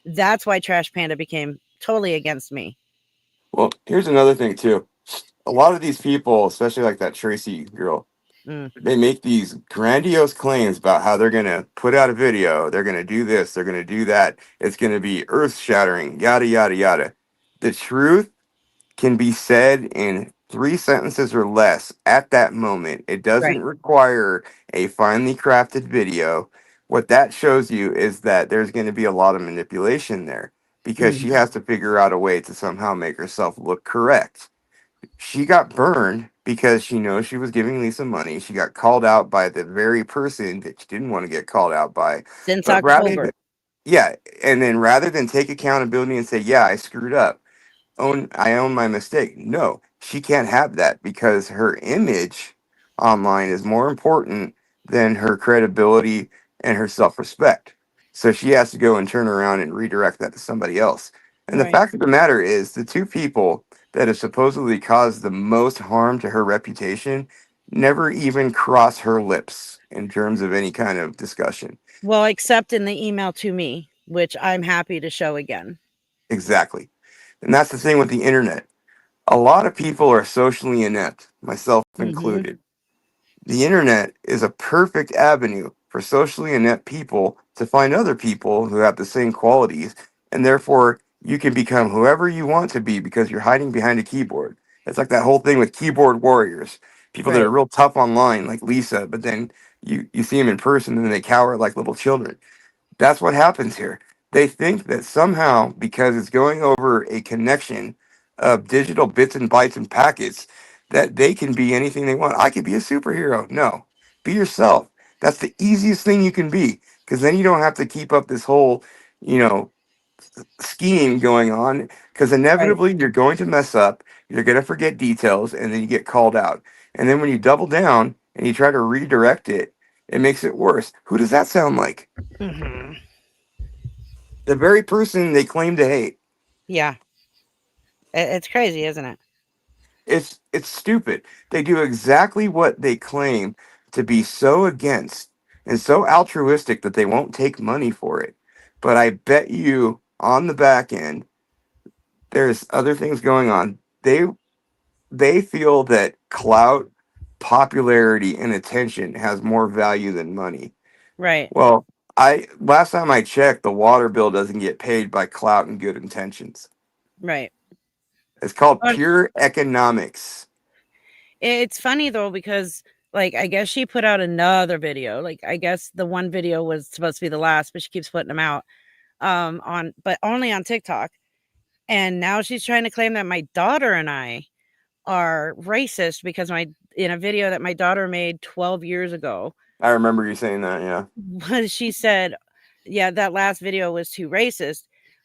that's why Trash Panda became totally against me. well, here's another thing too. A lot of these people, especially like that Tracy girl, Mm. They make these grandiose claims about how they're going to put out a video, they're going to do this, they're going to do that. It's going to be earth shattering, yada, yada, yada. The truth can be said in 3 sentences or less at that moment. It doesn't Right. require a finely crafted video. What that shows you is that there's going to be a lot of manipulation there because Mm. she has to figure out a way to somehow make herself look correct. She got burned because she knows she was giving Lisa money. She got called out by the very person that she didn't want to get called out by. Since But October. yeah, and then rather than take accountability and say, yeah, I screwed up, I own my mistake. No, she can't have that because her image online is more important than her credibility and her self-respect. So she has to go and turn around and redirect that to somebody else. And the Right. fact of the matter is the two people that have supposedly caused the most harm to her reputation never even cross her lips in terms of any kind of discussion. Well, except in the email to me, which I'm happy to show again. Exactly. And that's the thing with the internet. A lot of people are socially inept, myself Hmm. included. The internet is a perfect avenue for socially inept people to find other people who have the same qualities, and therefore you can become whoever you want to be because you're hiding behind a keyboard. It's like that whole thing with keyboard warriors, people that are Right. real tough online, like Lisa, but then you see them in person and they cower like little children. That's what happens here. They think that somehow, because it's going over a connection of digital bits and bytes and packets, that they can be anything they want. I could be a superhero. No, be yourself. That's the easiest thing you can be, because then you don't have to keep up this whole, you know, scheme going on. Because Right. inevitably you're going to mess up, you're going to forget details, and then you get called out. And then when you double down and you try to redirect it, it makes it worse. Who does that sound like? Hmm. The very person they claim to hate. Yeah. It's crazy, isn't it? It's stupid. They do exactly what they claim to be so against and so altruistic that they won't take money for it. But I bet you on the back end there's other things going on. They feel that clout, popularity, and attention has more value than money. Right. Well, I last time I checked, the water bill doesn't get paid by clout and good intentions. Right. It's called But pure economics. it's funny though, because like I guess she put out another video. Like I guess the one video was supposed to be the last, but she keeps putting them out on but only on TikTok. And now she's trying to claim that my daughter and I are racist because my in a video that my daughter made 12 years ago I remember you saying that, yeah. was she said, yeah, that last video was too racist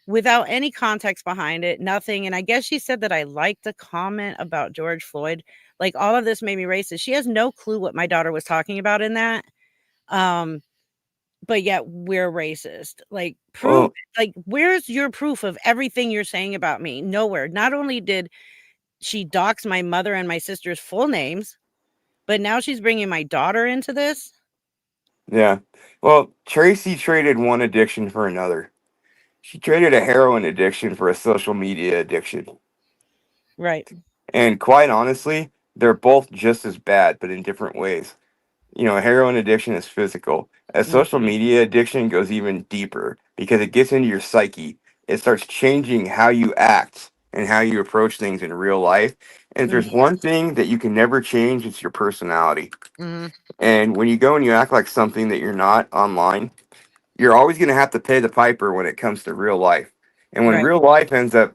without any context behind it, nothing. And I guess she said that I liked a comment about George Floyd. Like all of this made me racist. She has no clue what my daughter was talking about in that. Um, but yet we're racist. Like prove Well, it. Like where's your proof of everything you're saying about me? Nowhere. Not only did she dox my mother and my sister's full names, but now she's bringing my daughter into this. yeah. Well, Tracy traded one addiction for another. She traded a heroin addiction for a social media addiction. Right. And quite honestly, they're both just as bad, but in different ways. You know, heroin addiction is physical. A Mm. social media addiction goes even deeper because it gets into your psyche. It starts changing how you act and how you approach things in real life. And if there's Mhm. one thing that you can never change, it's your personality. Mhm. And when you go and you act like something that you're not online, you're always going to have to pay the piper when it comes to real life. And when Right. real life ends up,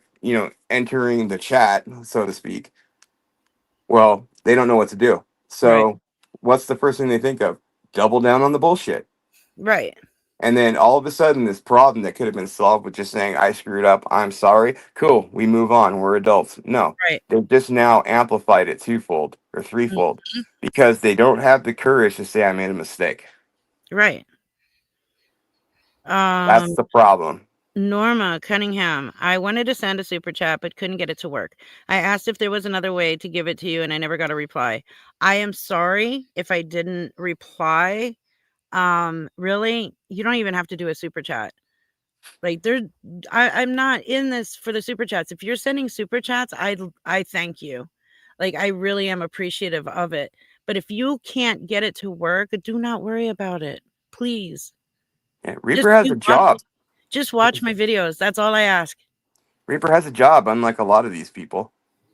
entering the chat, so to speak, well, they don't know what to do. Right. So, what's the first thing they think of? Double down on the bullshit. Right. And then all of a sudden, this problem that could have been solved with just saying, I screwed up, I'm sorry. Cool, we move on, we're adults. No, Right. they've just now amplified it twofold or threefold Mhm. because they don't have the courage to say, I made a mistake. Right. That's the problem. Norma Cunningham, I wanted to send a super chat but couldn't get it to work. I asked if there was another way to give it to you and I never got a reply. I am sorry if I didn't reply. Really, you don't even have to do a super chat. Like I'm not in this for the super chats. If you're sending super chats, I thank you. Like I really am appreciative of it. But if you can't get it to work, do not worry about it. Please. Yeah, Just Reaper has a job. just watch my videos. That's all I ask. Reaper has a job, unlike a lot of these people.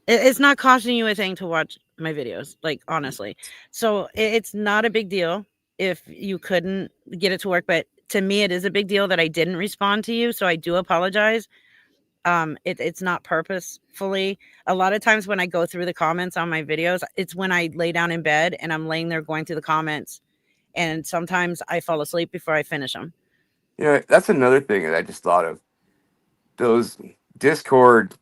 It's not costing you a thing to watch my videos, like, honestly. So it's not a big deal if you couldn't get it to work, but to me, it is a big deal that I didn't respond to you. So I do apologize. It's not purposefully. A lot of times when I go through the comments on my videos, it's when I lay down in bed and I'm laying there going through the comments, and sometimes I fall asleep before I finish them. You know, that's another thing that I just thought of. Those Discord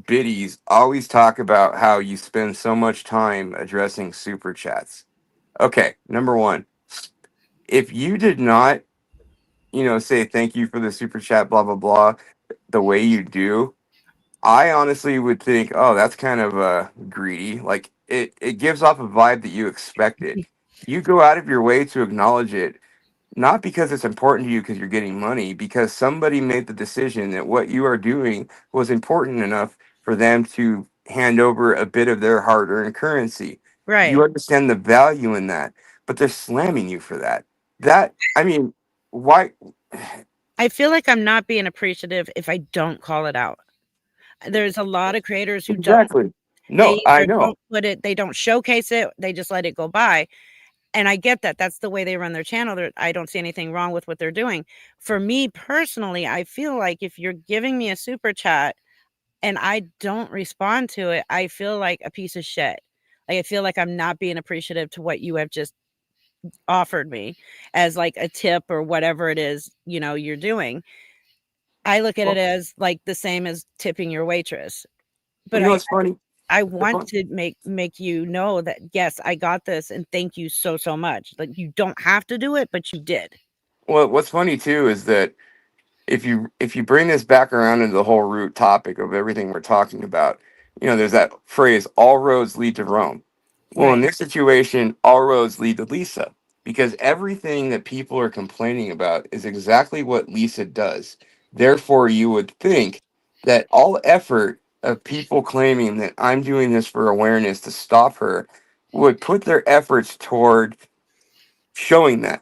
biddies always talk about how you spend so much time addressing super chats. Okay, number one, if you did not, say thank you for the super chat, blah blah blah, the way you do, I honestly would think, oh, that's kind of greedy. Like it gives off a vibe that you expect it. You go out of your way to acknowledge it, not because it's important to you because you're getting money, because somebody made the decision that what you are doing was important enough for them to hand over a bit of their hard-earned currency. Right. You understand the value in that, but they're slamming you for that. That, I mean, why? I feel like I'm not being appreciative if I don't call it out. There's a lot of creators who don't. Exactly. They No, I either know. don't put it, they don't showcase it, they just let it go by. And I get that. That's the way they run their channel. I don't see anything wrong with what they're doing. For me personally, I feel like if you're giving me a super chat and I don't respond to it, I feel like a piece of shit. Like, I feel like I'm not being appreciative to what you have just offered me as like a tip or whatever it is, you're doing. I look at it Well, as like the same as tipping your waitress. But you know what's funny? I The want fun, to make you know that, yes, I got this, and thank you so, so much. Like, you don't have to do it, but you did. well, what's funny too is that if you bring this back around into the whole root topic of everything we're talking about, there's that phrase, all roads lead to Rome. Well, in Right. this situation, all roads lead to Lisa, because everything that people are complaining about is exactly what Lisa does. Therefore, you would think that all effort of people claiming that I'm doing this for awareness to stop her would put their efforts toward showing that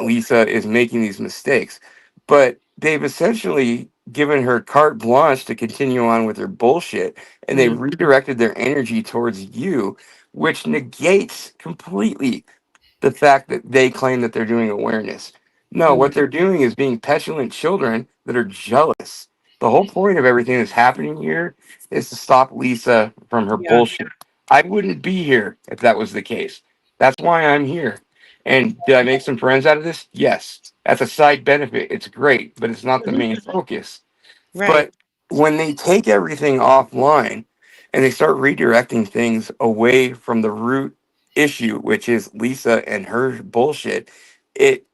Lisa is making these mistakes. But they've essentially given her carte blanche to continue on with her bullshit, and they Mm, redirected their energy towards you, which negates completely the fact that they claim that they're doing awareness. No, mhm, what they're doing is being petulant children that are jealous. The whole point of everything that's happening here is to stop Lisa from her yeah. bullshit. I wouldn't be here if that was the case. That's why I'm here. And did I make some friends out of this? Yes. That's a side benefit. It's great, but it's not the Mhm. main focus. Right. But when they take everything offline and they start redirecting things away from the root issue, which is Lisa and her bullshit, it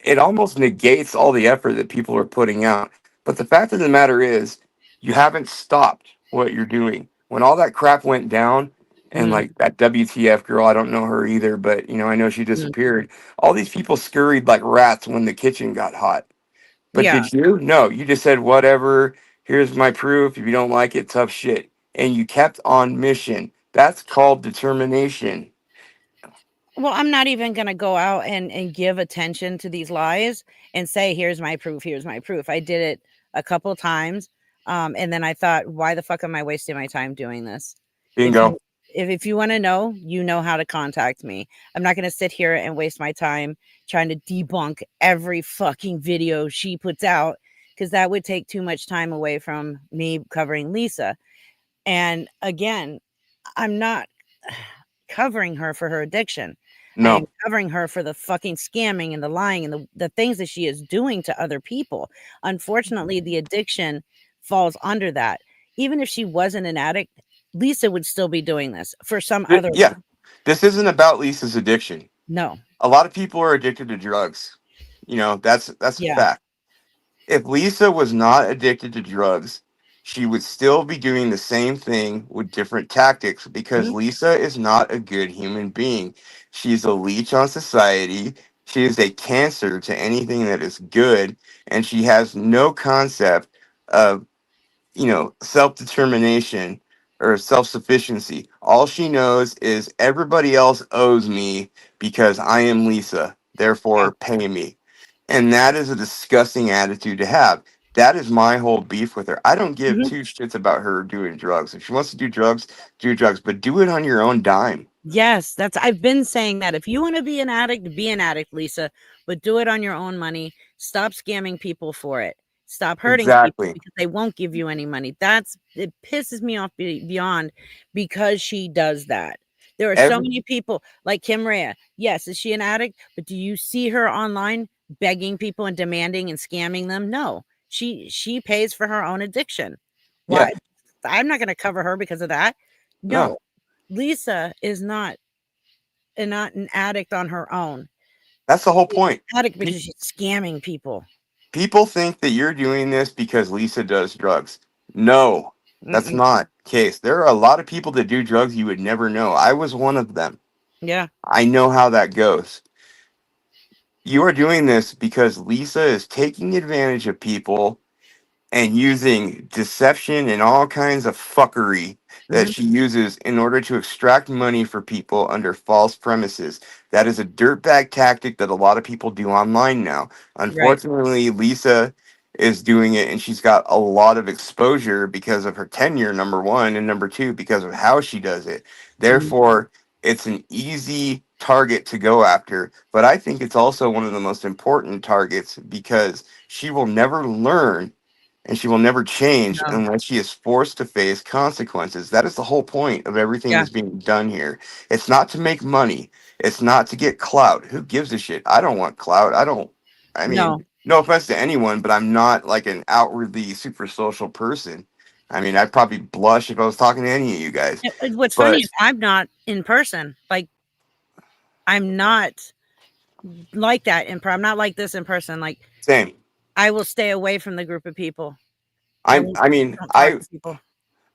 it almost negates all the effort that people are putting out. But the fact of the matter is, you haven't stopped what you're doing. When all that crap went down, and Mm, like that WTF girl, I don't know her either, but I know she mm. disappeared. All these people scurried like rats when the kitchen got hot. But Yeah. did you? No, you just said, whatever, here's my proof. If you don't like it, tough shit. And you kept on mission. That's called determination. Well, I'm not even gonna go out and give attention to these lies and say, "Here's my proof, here's my proof." I did it a couple times, and then I thought, "Why the fuck am I wasting my time doing this?" If Bingo. you if you wanna know, you know how to contact me. I'm not gonna sit here and waste my time trying to debunk every fucking video she puts out, because that would take too much time away from me covering Lisa. And again, I'm not covering her for her addiction. I am No. covering her for the fucking scamming and the lying and the things that she is doing to other people. Unfortunately, the addiction falls under that. Even if she wasn't an addict, Lisa would still be doing this for some other Yeah. reason. This isn't about Lisa's addiction. No. A lot of people are addicted to drugs. That's a Yeah. fact. If Lisa was not addicted to drugs, she would still be doing the same thing with different tactics because Mhm. Lisa is not a good human being. She's a leech on society. She is a cancer to anything that is good, and she has no concept of, self determination or self-sufficiency. All she knows is everybody else owes me because I am Lisa, Yeah. therefore pay me. And that is a disgusting attitude to have. That is my whole beef with her. I don't give Mhm. two shits about her doing drugs. If she wants to do drugs, but do it on your own dime. Yes, I've been saying that. If you want to be an addict, Lisa, but do it on your own money. Stop scamming people for it. Stop hurting people Exactly. because they won't give you any money. It pisses me off beyond because she does that. There are so Every many people like Kim Rea. Yes, is she an addict? But do you see her online begging people and demanding and scamming them? No. She pays for her own addiction. yeah, Why? I'm not going to cover her because of that. no, No, Lisa is not an addict on her own. that's the whole She's point. an addict Pe- because she's scamming people. People think that you're doing this because Lisa does drugs. No, that's Mm-mm. not the case. There are a lot of people that do drugs you would never know. I was one of them. Yeah. I know how that goes. You are doing this because Lisa is taking advantage of people and using deception and all kinds of fuckery that Hmm. she uses in order to extract money for people under false premises. That is a dirtbag tactic that a lot of people do online now. Right. Unfortunately, Lisa is doing it and she's got a lot of exposure because of her tenure, number one, and number two, because of how she does it. Mhm. Therefore, it's an easy target to go after, but I think it's also one of the most important targets because she will never learn and she will never change No. unless she is forced to face consequences. That is the whole point of everything Yeah. that's being done here. It's not to make money. It's not to get clout. Who gives a shit? I don't want clout. I No. mean, no offense to anyone, but I'm not like an outwardly super social person. I mean, I'd probably blush if I was talking to any of you guys. What's funny But is I'm not in person. Like I'm not like that I'm not like this in person. Like same. I will stay away from the group of people. I I won't I mean, don't talk I to people.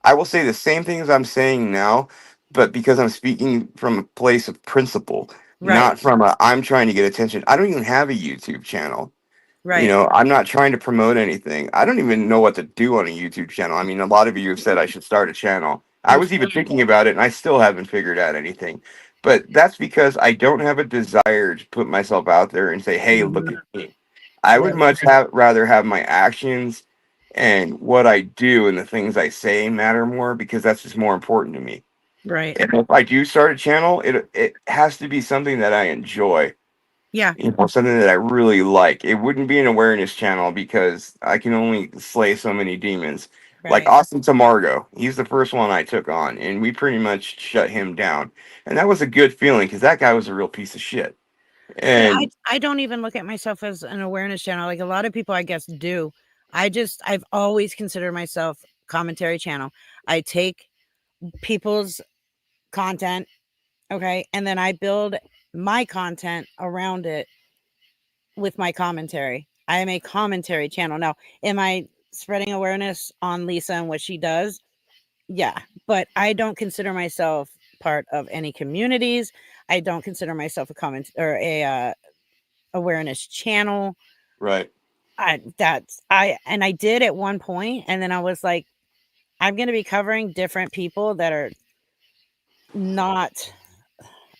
I will say the same things I'm saying now, but because I'm speaking from a place of principle, Right. not from a I'm trying to get attention. I don't even have a YouTube channel. You Right. know, I'm not trying to promote anything. I don't even know what to do on a YouTube channel. I mean, a lot of you have said I should start a channel. I You was even should. thinking about it and I still haven't figured out anything. But that's because I don't have a desire to put myself out there and say, "Hey, look Mhm. at me." I would Right. rather have my actions and what I do and the things I say matter more because that's just more important to me. Right. And if I do start a channel, it has to be something that I enjoy, Yeah. you know, something that I really like. It wouldn't be an awareness channel because I can only slay so many demons. Like Right. Austin Tamargo, he's the first one I took on, and we pretty much shut him down. And that was a good feeling because that guy was a real piece of shit. But And I don't even look at myself as an awareness channel. Like a lot of people I guess do. I've always considered myself commentary channel. I take people's content, okay, and then I build my content around it with my commentary. I am a commentary channel. Now, am I spreading awareness on Lisa and what she does? Yeah, but I don't consider myself part of any communities. I don't consider myself a comment or a awareness channel. right. I did at one point, and then I was like, I'm going to be covering different people that are not.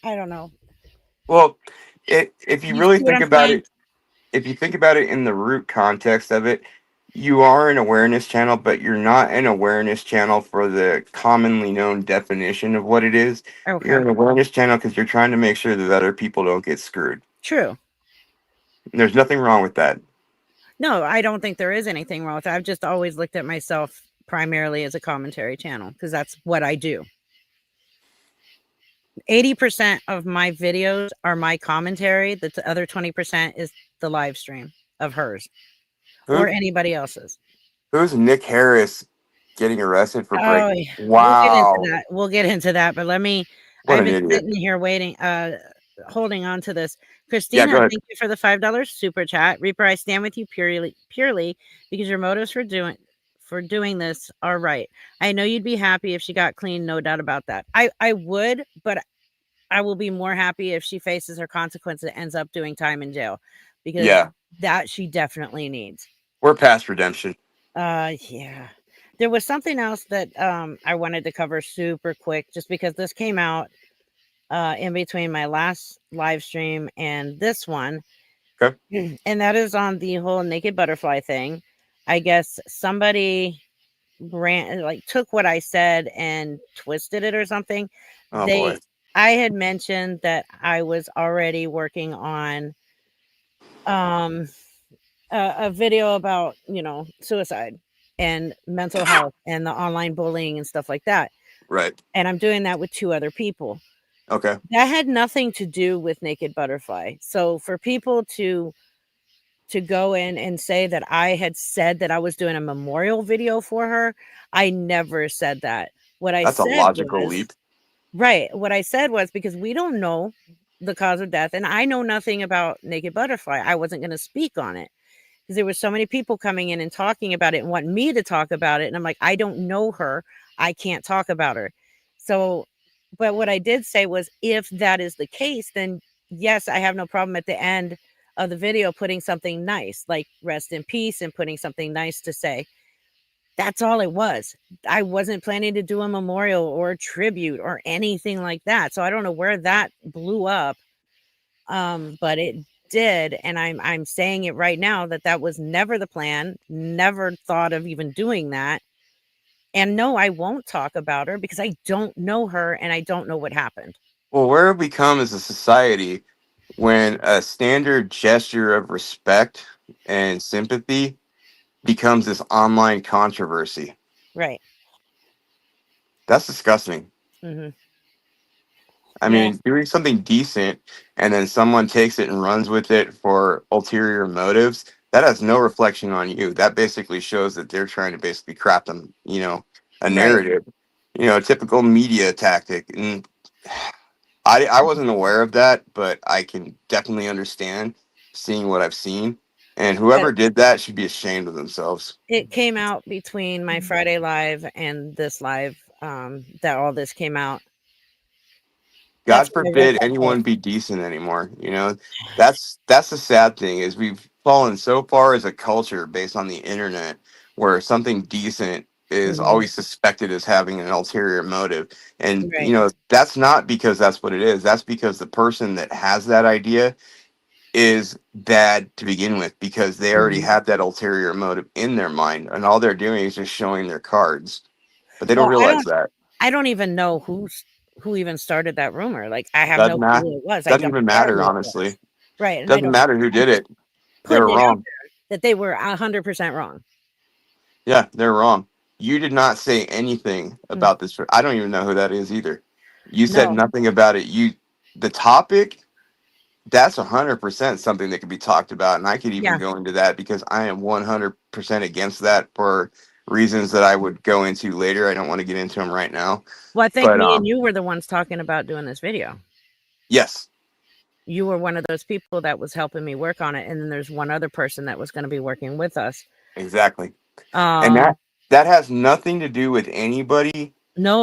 I don't know. Well, if you You really see what think I'm about saying? it, if you think about it in the root context of it, you are an awareness channel, but you're not an awareness channel for the commonly known definition of what it is. You're Okay, an awareness channel because you're trying to make sure that other people don't get screwed. true. There's nothing wrong with that. No, I don't think there is anything wrong with that. I've just always looked at myself primarily as a commentary channel because that's what I do. 80% of my videos are my commentary. The other 20% is the live stream of hers or Who anybody else's. who's Nick Harris getting arrested for Oh, breaking? yeah. We'll get into Wow, that. We'll get into that. But what I've an been idiot! sitting here waiting, holding on to this. Yeah, Christina, go ahead. thank you for the $5 super chat. Reaper, I stand with you purely because your motives for doing this are right. I know you'd be happy if she got clean, no doubt about that. I would, but I will be more happy if she faces her consequences and ends up doing time in jail because Yeah, that she definitely needs. we're past redemption. Yeah. There was something else that I wanted to cover super quick, just because this came out in between my last live stream and this one. Okay. And that is on the whole naked butterfly thing. I guess somebody took what I said and twisted it or something. Oh boy. I had mentioned that I was already working on um a video about, suicide and mental health and the online bullying and stuff like that. Right. And I'm doing that with 2 other people. Okay. That had nothing to do with Naked Butterfly. So for people to go in and say that I had said that I was doing a memorial video for her, I never said that. What I That's a said logical was leap. right. What I said was, because we don't know the cause of death, and I know nothing about Naked Butterfly, I wasn't going to speak on it because there were so many people coming in and talking about it and wanting me to talk about it. And I'm like, I don't know her. I can't talk about her. So, but what I did say was, if that is the case, then yes, I have no problem at the end of the video putting something nice, like rest in peace, and putting something nice to say. That's all it was. I wasn't planning to do a memorial or a tribute or anything like that. So I don't know where that blew up. But it did, and I'm saying it right now that that was never the plan. Never thought of even doing that. And no, I won't talk about her because I don't know her and I don't know what happened. Well, where have we come as a society when a standard gesture of respect and sympathy becomes this online controversy? Right. That's disgusting. Hmm. I Yeah. mean, doing something decent and then someone takes it and runs with it for ulterior motives, that has no reflection on you. That basically shows that they're trying to basically craft them, a Right. narrative, a typical media tactic. And I wasn't aware of that, but I can definitely understand seeing what I've seen. And But whoever did that should be ashamed of themselves. it came out between my Friday live and this live, that all this came out. That's God when I wrote forbid that anyone post. be decent anymore. That's the sad thing is we've fallen so far as a culture based on the internet where something decent is Hmm. always suspected as having an ulterior motive. And Right. that's not because that's what it is. That's because the person that has that idea is bad to begin with because they already Hmm. have that ulterior motive in their mind and all they're doing is just showing their cards. But they don't Well, realize that. I don't even know who even started that rumor. Like, I have Doesn't no clue matter. who it was. I Doesn't don't even care matter, who it was. honestly. Right, and I Doesn't don't. matter who I'm did just it. They were putting it out wrong. there that they were 100% wrong. Yeah, they're wrong. You did not say anything Mm. about this. I don't even know who that is either. You said No. nothing about it. The topic, that's 100% something that could be talked about. And I could even Yeah. go into that because I am 100% against that for reasons that I would go into later. I don't want to get into them right now. Well, I think But me and you were the ones talking about doing this video. yes, You were one of those people that was helping me work on it, and then there's one other person that was going to be working with us. exactly. And Um, that has nothing to do with anybody.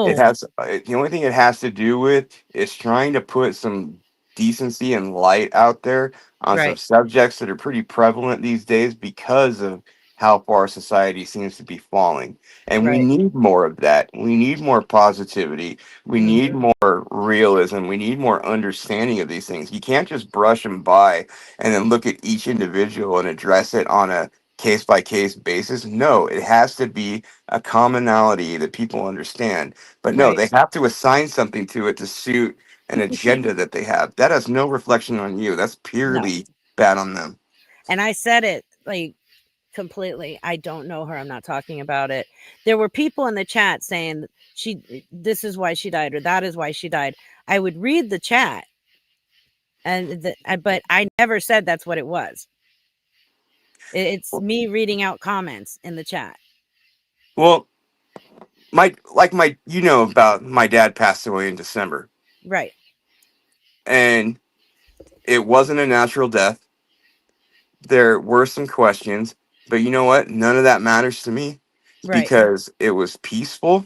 It no. has the only thing it has to do with is trying to put some decency and light out there on some Right. subjects that are pretty prevalent these days because of how far society seems to be falling. And we Right. need more of that. We need more positivity. We need Hmm. more realism. We need more understanding of these things. You can't just brush them by and then look at each individual and address it on a case by case basis. No, it has to be a commonality that people understand. But no, Right. they have to assign something to it to suit an agenda that they have. That has no reflection on you. That's No. purely bad on them. And I said it like completely. I don't know her. I'm not talking about it. There were people in the chat saying this is why she died, or that is why she died. I would read the chat, but I never said that's what it was. It's me reading out comments in the chat. Well, about my dad passed away in December, Right. and it wasn't a natural death. There were some questions, but you know what? None of that matters to me Right. because it was peaceful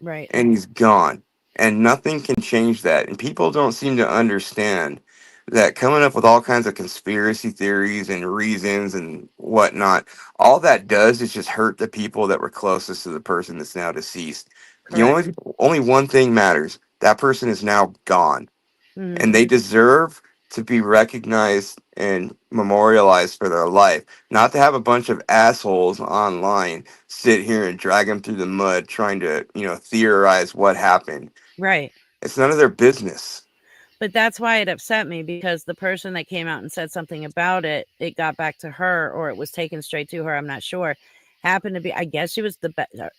Right. and he's gone. And nothing can change that. And people don't seem to understand that coming up with all kinds of conspiracy theories and reasons and whatnot, all that does is just hurt the people that were closest to the person that's now deceased. The Correct. only one thing matters. That person is now gone, Hmm. and they deserve to be recognized and memorialized for their life, not to have a bunch of assholes online sit here and drag them through the mud trying to, theorize what happened. Right. It's none of their business. But that's why it upset me, because the person that came out and said something about it, it got back to her, or it was taken straight to her. I'm not sure. Happened to be, I guess she was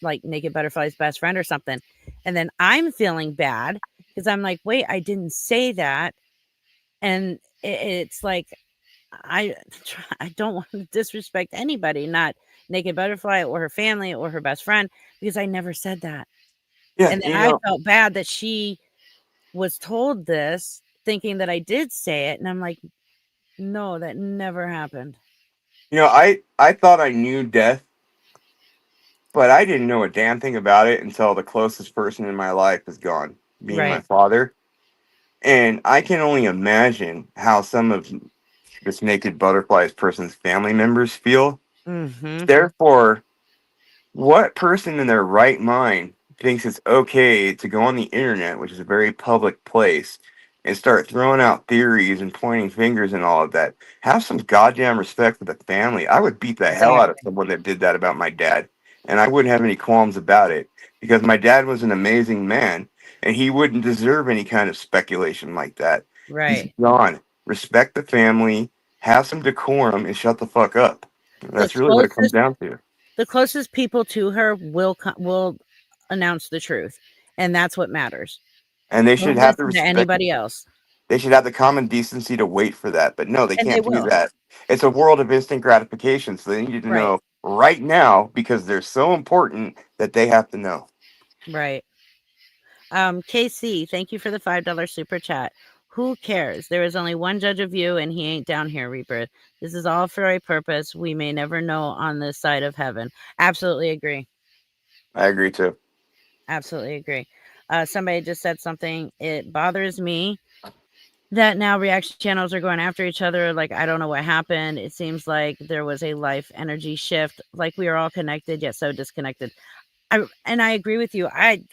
like Naked Butterfly's best friend or something. And then I'm feeling bad because I'm like, wait, I didn't say that. And it's like, I I don't want to disrespect anybody, not Naked Butterfly or her family or her best friend, because I never said that. Yeah, And then I felt bad that she was told this, thinking that I did say it, and I'm like, no, that never happened. I thought I knew death, but I didn't know a damn thing about it until the closest person in my life is gone, being my Right. father. And I can only imagine how some of this Naked Butterflies person's family members feel. Mhm. Therefore, what person in their right mind thinks it's okay to go on the internet, which is a very public place, and start throwing out theories and pointing fingers and all of that? Have some goddamn respect for the family. I would beat the hell out of Exactly. someone that did that about my dad, and I wouldn't have any qualms about it because my dad was an amazing man, and he wouldn't deserve any kind of speculation like that. He's Right. gone. Respect the family, have some decorum, and shut the fuck up. The That's really what it comes closest down to. the closest people to her will announce the truth, and that's what matters. And they should Don't have the listen to respect. anybody else. They should have the common decency to wait for that. But no, they And they can't do will. that. It's a world of instant gratification. So they need to Right. know right now because they're so important that they have to know. Right. KC, thank you for the $5 super chat. Who cares? There is only one judge of you, and he ain't down here, Rebirth. This is all for a purpose. We may never know on this side of heaven. Absolutely agree. I agree too. Absolutely agree. Somebody just said something. It bothers me that now reaction channels are going after each other. Like, I don't know what happened. It seems like there was a life energy shift. Like, we are all connected, yet so disconnected. I agree with you. I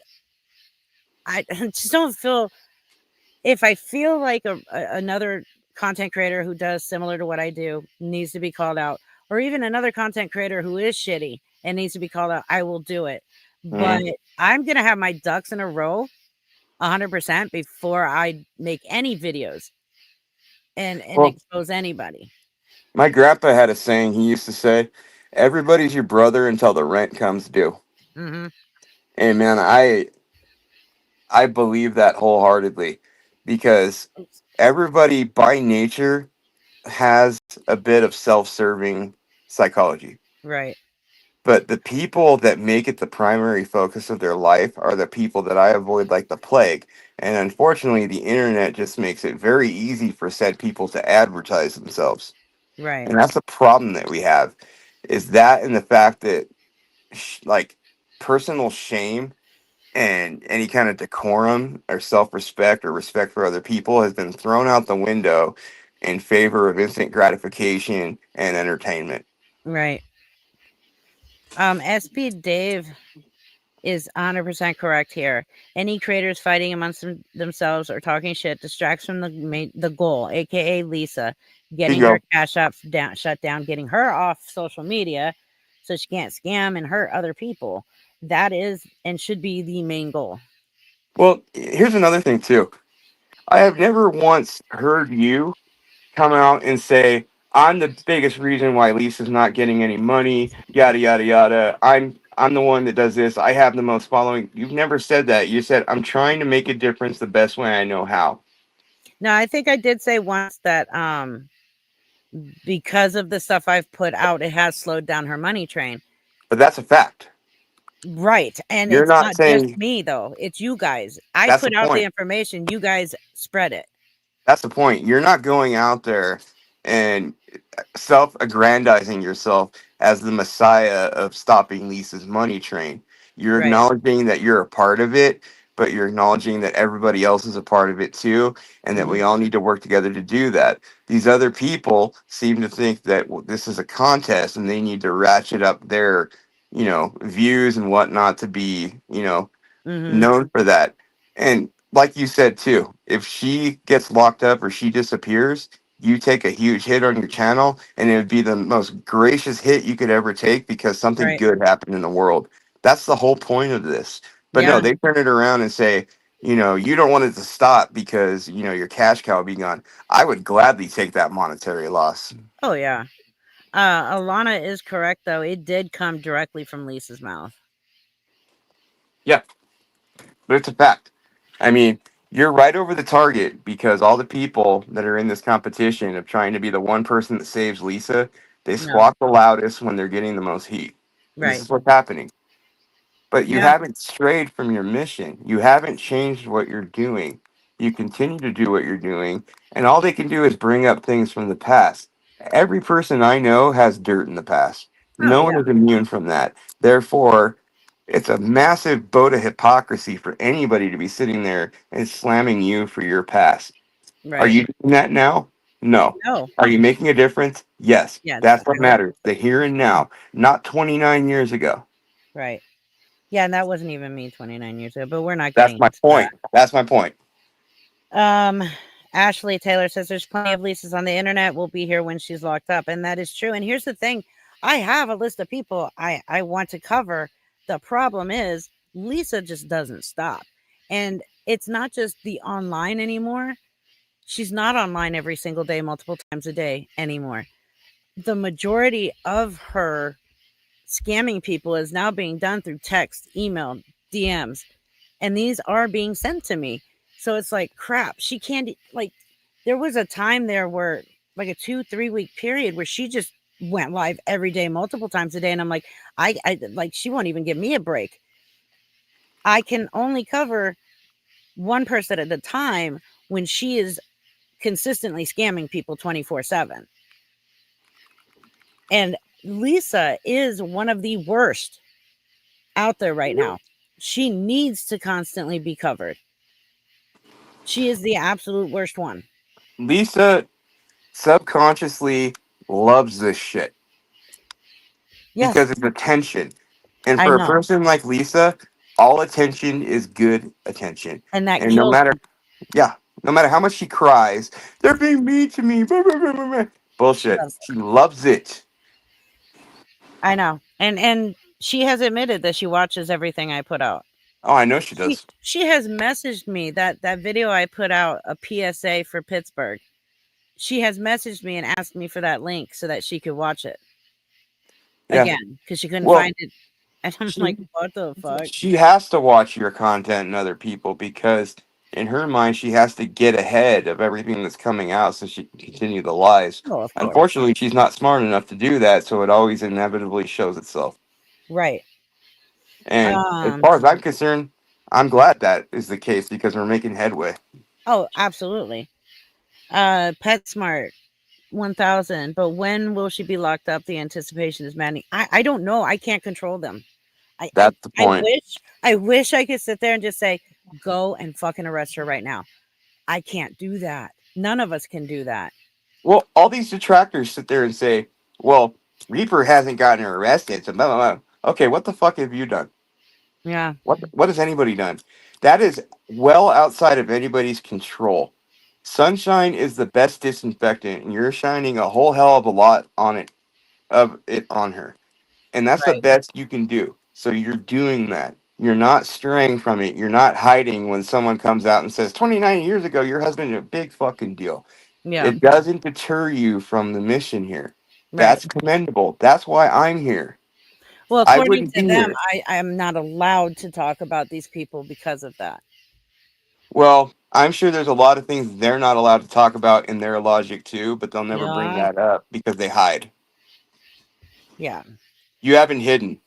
just don't feel, if I feel like another content creator who does similar to what I do needs to be called out, or even another content creator who is shitty and needs to be called out, I will do it. But Mhm. I'm gonna have my ducks in a row 100% before I make any videos and Well, expose anybody. my grandpa had a saying he used to say, everybody's your brother until the rent comes due. Hmm. And man, I believe that wholeheartedly because everybody by nature has a bit of self-serving psychology. Right. But the people that make it the primary focus of their life are the people that I avoid like the plague. And unfortunately, the internet just makes it very easy for said people to advertise themselves. Right. And that's the problem that we have is that and the fact that like personal shame and any kind of decorum or self-respect or respect for other people has been thrown out the window in favor of instant gratification and entertainment. Right. SP Dave is 100% correct here. Any creators fighting amongst themselves or talking shit distracts from the goal, aka Lisa, getting Bingo. her cash app shut down, getting her off social media so she can't scam and hurt other people. That is and should be the main goal. Well, here's another thing too. I have never once heard you come out and say, I'm the biggest reason why Lisa's not getting any money, yada yada yada. I'm the one that does this. I have the most following. You've never said that. You said, I'm trying to make a difference the best way I know how. Now, I think I did say once that because of the stuff I've put out, it has slowed down her money train. But that's a fact. Right. And You're it's not not just saying me though. It's you guys. I that's the put out the point. information, you guys spread it. That's the point. You're not going out there and self-aggrandizing yourself as the messiah of stopping Lisa's money train. You're Right. acknowledging that you're a part of it, but you're acknowledging that everybody else is a part of it too, and that we Mhm. all need to work together to do that. These other people seem to think that this is a contest and they need to ratchet up their, views and whatnot to be, Mhm. known for that. And like you said too, if she gets locked up or she disappears, you take a huge hit on your channel, and it would be the most gracious hit you could ever take because something Right. good happened in the world. That's the whole point of this. But no, Yeah. they turn it around and say, you don't want it to stop because, your cash cow will be gone. I would gladly take that monetary loss. Oh yeah. Alana is correct though. It did come directly from Lisa's mouth. Yeah, but it's a fact. I mean, you're right over the target because all the people that are in this competition of trying to be the one person that saves Lisa, they No. squawk the loudest when they're getting the most heat. This Right. is what's happening. But you Yeah. haven't strayed from your mission. You haven't changed what you're doing. You continue to do what you're doing, and all they can do is bring up things from the past. Every person I know has dirt in the past. Oh No one yeah. is immune from that. Therefore, it's a massive boat of hypocrisy for anybody to be sitting there and slamming you for your past. Are Right. you doing that now? No. No. Are you making a difference? Yes. Yes. That's what matters. The here and now, not 29 years ago. Right. Yeah, and that wasn't even me 29 years ago, but we're not That's getting my into that. point. That's my point. Um, Ashley Taylor says there's plenty of Lisas on the internet. We'll be here when she's locked up, and that is true. And here's the thing: I have a list of people I want to cover. The problem is Lisa just doesn't stop, and it's not just the online anymore. She's not online every single day, multiple times a day anymore. The majority of her scamming people is now being done through text, email, DMs, and these are being sent to me. So it's like crap. She can't like. There was a time there where like a 2-3 week period where she just went live every day, multiple times a day, and I'm like, I like she won't even give me a break. I can only cover one person at a time when she is consistently scamming people 24/7. And Lisa is one of the worst out there right now. She needs to constantly be covered. She is the absolute worst one. Lisa subconsciously loves this shit Yes, because it's attention. And I for a know. person like Lisa, all attention is good attention. And that And no kills matter, me. yeah, no matter how much she cries, they're being mean to me. Blah, blah, blah, blah, blah." She Bullshit. loves it. She loves it. I know. And she has admitted that she watches everything I put out. Oh, I know she She does. she has messaged me that video I put out, a PSA for Pittsburgh. She has messaged me and asked me for that link so that she could watch it Yeah. again because she couldn't Well, find it. And I'm she like, what the fuck? she has to watch your content and other people because in her mind she has to get ahead of everything that's coming out so she can continue the lies. Oh, of course. Unfortunately, she's not smart enough to do that, so it always inevitably shows itself. Right. And as Um. far as I'm concerned, I'm glad that is the case because we're making headway. Oh, absolutely. PetSmart 1000. But when will she be locked up? The anticipation is maddening. I don't know. I can't control them. I, I That's the I point. wish I could sit there and just say, go and fucking arrest her right now. I can't do that. None of us can do that. Well, all these detractors sit there and say, well, Reaper hasn't gotten her arrested, so blah, blah, blah. Okay, what the fuck have you done? Yeah. What has anybody done? That is well outside of anybody's control. Sunshine is the best disinfectant, and you're shining a whole hell of a lot of it on her. And that's the Right. best you can do. So you're doing that. You're not straying from it. You're not hiding when someone comes out and says, 29 years ago, your husband did a big fucking deal. Yeah. It doesn't deter you from the mission here. Right. That's commendable. That's why I'm here. Well, I according wouldn't to be them, here. I am not allowed to talk about these people because of that. Well, I'm sure there's a lot of things they're not allowed to talk about in their logic too, but they'll never bring Yeah. that up because they hide. Yeah. You haven't hidden.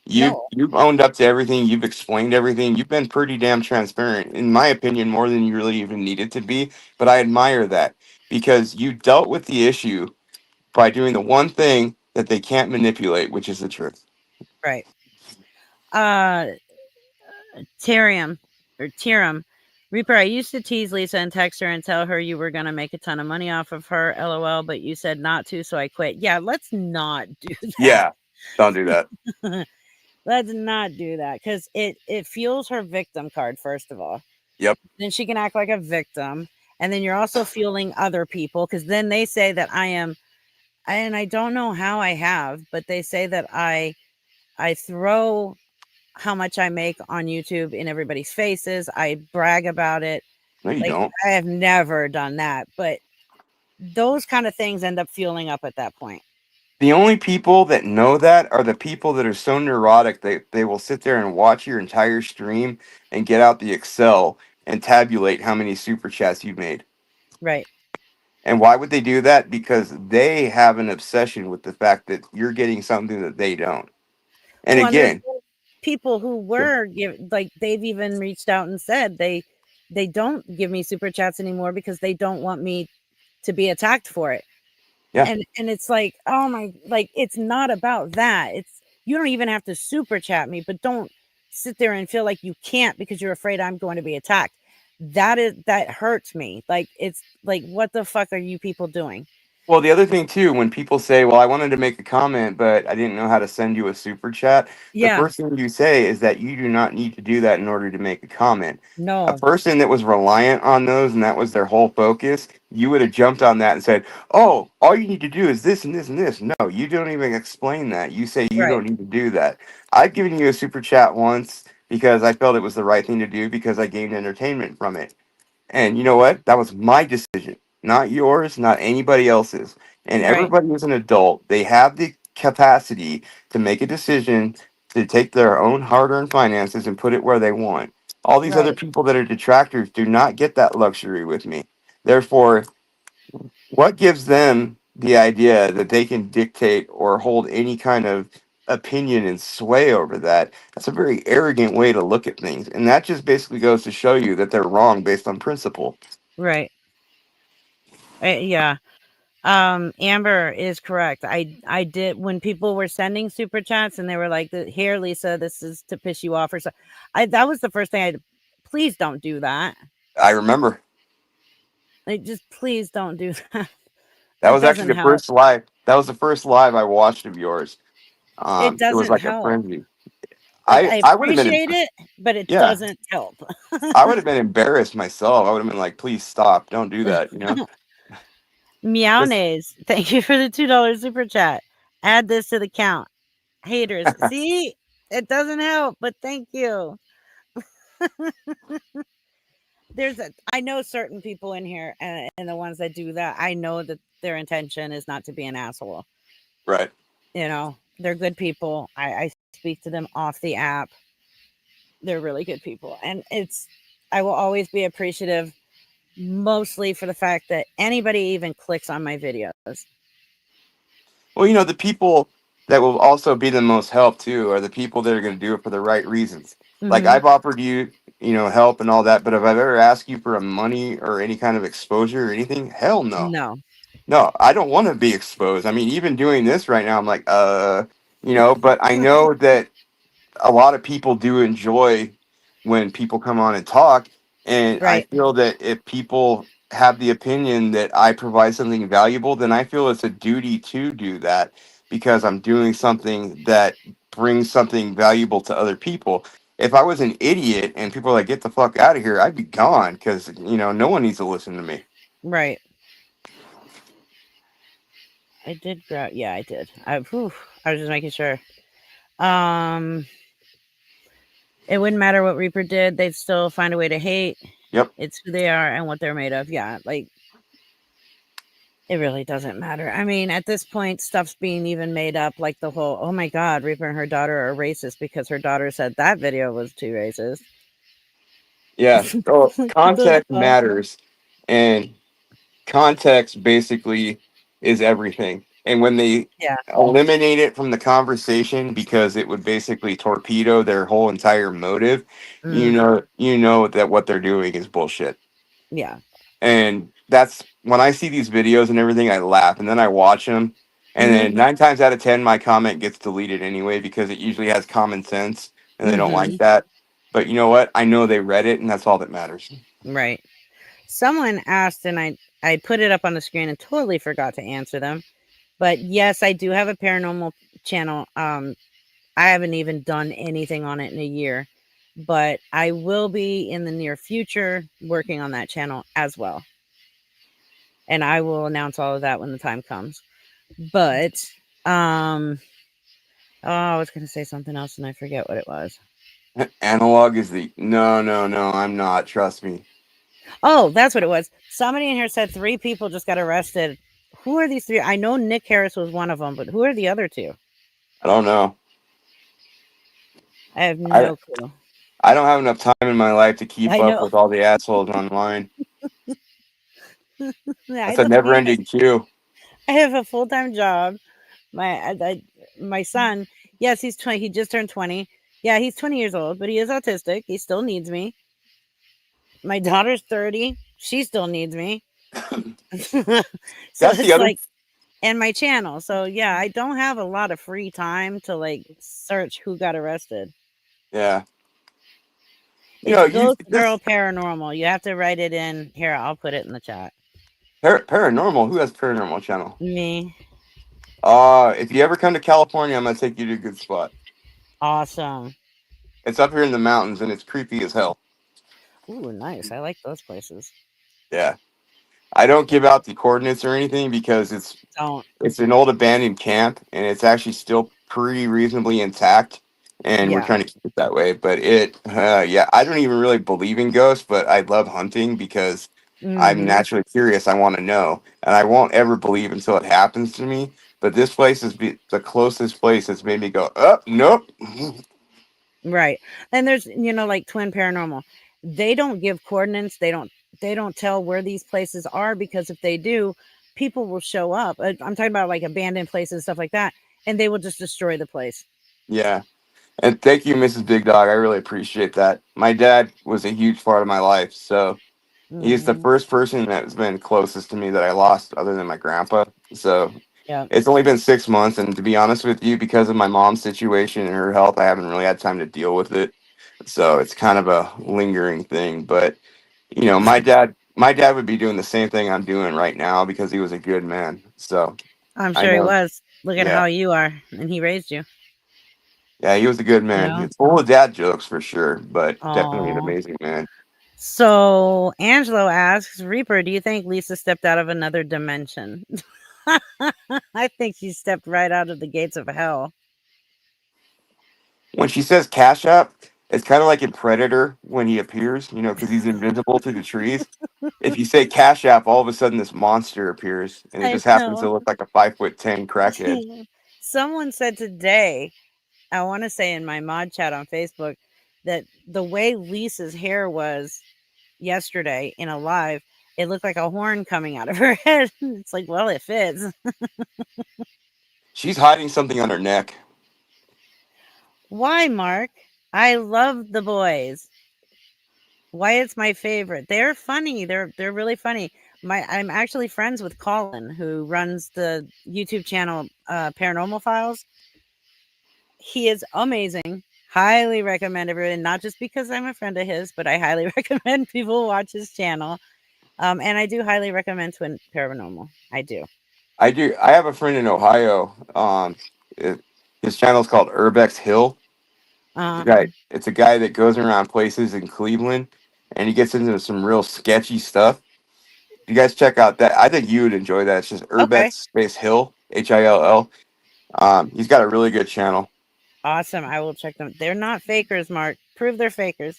No. You've owned up to everything. You've explained everything. You've been pretty damn transparent, in my opinion, more than you really even needed to be. But I admire that because you dealt with the issue by doing the one thing that they can't manipulate, which is the truth. Right. Uh, Tyrium. or Tiram. Reaper, I used to tease Lisa and text her and tell her you were going to make a ton of money off of her, lol, but you said not to, so I quit. Yeah, let's not do that. Yeah, don't do that. Let's not do that because it fuels her victim card, first of all. Yep. Then she can act like a victim. And then you're also fueling other people because then they say that I am, and I don't know how I have, but they say that I throw how much I make on YouTube in everybody's faces. I brag about it. No, you Like, don't. I have never done that, but those kind of things end up fueling up at that point. The only people that know that are the people that are so neurotic they will sit there and watch your entire stream and get out the Excel and tabulate how many super chats you've made. Right. And why would they do that? Because they have an obsession with the fact that you're getting something that they don't. And Well, and there's again, people who were like they've even reached out and said they don't give me super chats anymore because they don't want me to be attacked for it. Yeah. And it's like, oh my, like it's not about that. It's you don't even have to super chat me, but don't sit there and feel like you can't because you're afraid I'm going to be attacked. That hurts me. Like it's like what the fuck are you people doing? well, the other thing too, when people say, "Well, I wanted to make a comment, but I didn't know how to send you a super chat," the Yeah. first thing you say is that you do not need to do that in order to make a comment. A No. person that was reliant on those and that was their whole focus, you would have jumped on that and said, "Oh, all you need to do is this and this and this." No, you don't even explain that. You say you Right. don't need to do that. I've given you a super chat once because I felt it was the right thing to do because I gained entertainment from it. And you know what? That was my decision, not yours, not anybody else's. And Right. everybody is an adult. They have the capacity to make a decision to take their own hard earned finances and put it where they want. All these other Right. people that are detractors do not get that luxury with me. Therefore, what gives them the idea that they can dictate or hold any kind of opinion and sway over that? That's a very arrogant way to look at things. And that just basically goes to show you that they're wrong based on principle. Right. Yeah. Amber is correct. I did when people were sending super chats and they were like, "Here, Lisa, this is to piss you off," or so. That was the first thing I. Please don't do that. I remember. Like, just please don't do that. That It was actually doesn't the help. first live. That was the first live I watched of yours. It It was doesn't like a help. frenzy. Like I I I would have been appreciate it, but it yeah. doesn't help. I would have been embarrassed myself. I would have been like, please stop, don't do that. You know. Just Meownays, thank you for the $2 super chat. Add this to the count. Haters, see, it doesn't help, but thank you. I know certain people in here, and the ones that do that, I know that their intention is not to be an asshole. right. You know, they're good people. I speak to them off the app. They're really good people, and I will always be appreciative, mostly for the fact that anybody even clicks on my videos. Well, you know, the people that will also be the most help too are the people that are going to do it for the right reasons. Like Mm-hmm. I've offered you, help and all that, but if I've ever asked you for a money or any kind of exposure or anything, hell no. No, No, I don't want to be exposed. I mean, even doing this right now, I'm like, but I know that a lot of people do enjoy when people come on and talk. And I right, feel that if people have the opinion that I provide something valuable, then I feel it's a duty to do that because I'm doing something that brings something valuable to other people. If I was an idiot and people were like, get the fuck out of here, I'd be gone because, no one needs to listen to me. right. I did grow. Yeah, I did. I was just making sure. It wouldn't matter what Reaper did; they'd still find a way to hate. Yep. It's who they are and what they're made of. Yeah, like it really doesn't matter. I mean, at this point, stuff's being even made up. Like the whole, oh my God, Reaper and her daughter are racist because her daughter said that video was too racist. Yeah. So The context fuck? matters. And context basically is everything. And when they Yeah. eliminate it from the conversation because it would basically torpedo their whole entire motive, Mm, you know that what they're doing is bullshit. yeah. And that's when I see these videos and everything, I laugh and then I watch them. And Mm-hmm. then 9 times out of 10, my comment gets deleted anyway because it usually has common sense and they don't Mm-hmm. like that. But you know what? I know they read it, and that's all that matters. Right. Someone asked, and I put it up on the screen and totally forgot to answer them. But yes, I do have a paranormal channel. I haven't even done anything on it in a year, but I will be in the near future working on that channel as well. And I will announce all of that when the time comes. But um oh, I was going to say something else and I forget what it was. Analog is the no, no, no. I'm not. Trust me. Oh, that's what it was. Somebody in here said 3 people just got arrested. Who are these 3? I know Nick Harris was one of them, but who are the other 2? I don't know. I have I no clue. I don't have enough time in my life to keep I up know. with all the assholes online. I That's a don't either. never-ending queue. I have a full-time job. My son, yes, he's 20. He just turned 20. Yeah, he's 20 years old, but he is autistic. He still needs me. My daughter's 30. She still needs me. So That's the it's other. like, and my channel. So yeah, I don't have a lot of free time to like search who got arrested. Yeah. You It's know, you Ghost Girl this Paranormal. You have to write it in here. I'll put it in the chat. paranormal. Who has paranormal channel? Me. If you ever come to California, I'm gonna take you to a good spot. Awesome. It's up here in the mountains, and it's creepy as hell. Ooh, nice. I like those places. Yeah. I don't give out the coordinates or anything because Don't. it's an old abandoned camp, and it's actually still pretty reasonably intact, and we're Yeah. trying to keep it that way. But yeah, I don't even really believe in ghosts, but I love hunting because I'm Mm-hmm. naturally curious. I want to know, and I won't ever believe until it happens to me. But this place is the closest place that's made me go, oh, nope. Right. And there's, like Twin Paranormal. They don't give coordinates. They don't tell where these places are because if they do, people will show up. I'm talking about like abandoned places, stuff like that, and they will just destroy the place. Yeah. And thank you, Mrs. Big Dog. I really appreciate that. My dad was a huge part of my life, so he's the Hmm. first person that's been closest to me that I lost, other than my grandpa. So Yeah. it's only been 6 months, and to be honest with you, because of my mom's situation and her health, I haven't really had time to deal with it. So it's kind of a lingering thing. But my dad would be doing the same thing I'm doing right now because he was a good man. So I'm I sure he know, was. Look at yeah, how you are, and he raised you. yeah, he was a good You man. know. He's full of dad jokes for sure, but definitely an Oh. amazing man. So Angelo asks Reaper, do you think Lisa stepped out of another dimension? I think she stepped right out of the gates of hell. When she says Cash App, it's kind of like in Predator when he appears, because he's invisible to the trees. If you say Cash App, all of a sudden this monster appears, and it I just happens know. to look like a 5'10" crackhead. Someone said today, I want to say in my mod chat on Facebook, that the way Lisa's hair was yesterday in a live, it looked like a horn coming out of her head. It's like, well, it fits. She's hiding something on her neck. Why, Mark? I love the boys. Wyatt's my favorite. They're funny. They're really funny. I'm actually friends with Colin, who runs the YouTube channel Paranormal Files. He is amazing. Highly recommend everyone, not just because I'm a friend of his, but I highly recommend people watch his channel. And I do highly recommend Twin Paranormal. I do. I do. I have a friend in Ohio. It, his channel's called Urbex Hill. Uh, It's a guy that goes around places in Cleveland, and he gets into some real sketchy stuff. You guys check out that. I think you would enjoy that. It's just okay. Urbex space Hill, Hill. He's got a really good channel. Awesome. I will check them. They're not fakers, Mark. Prove they're fakers.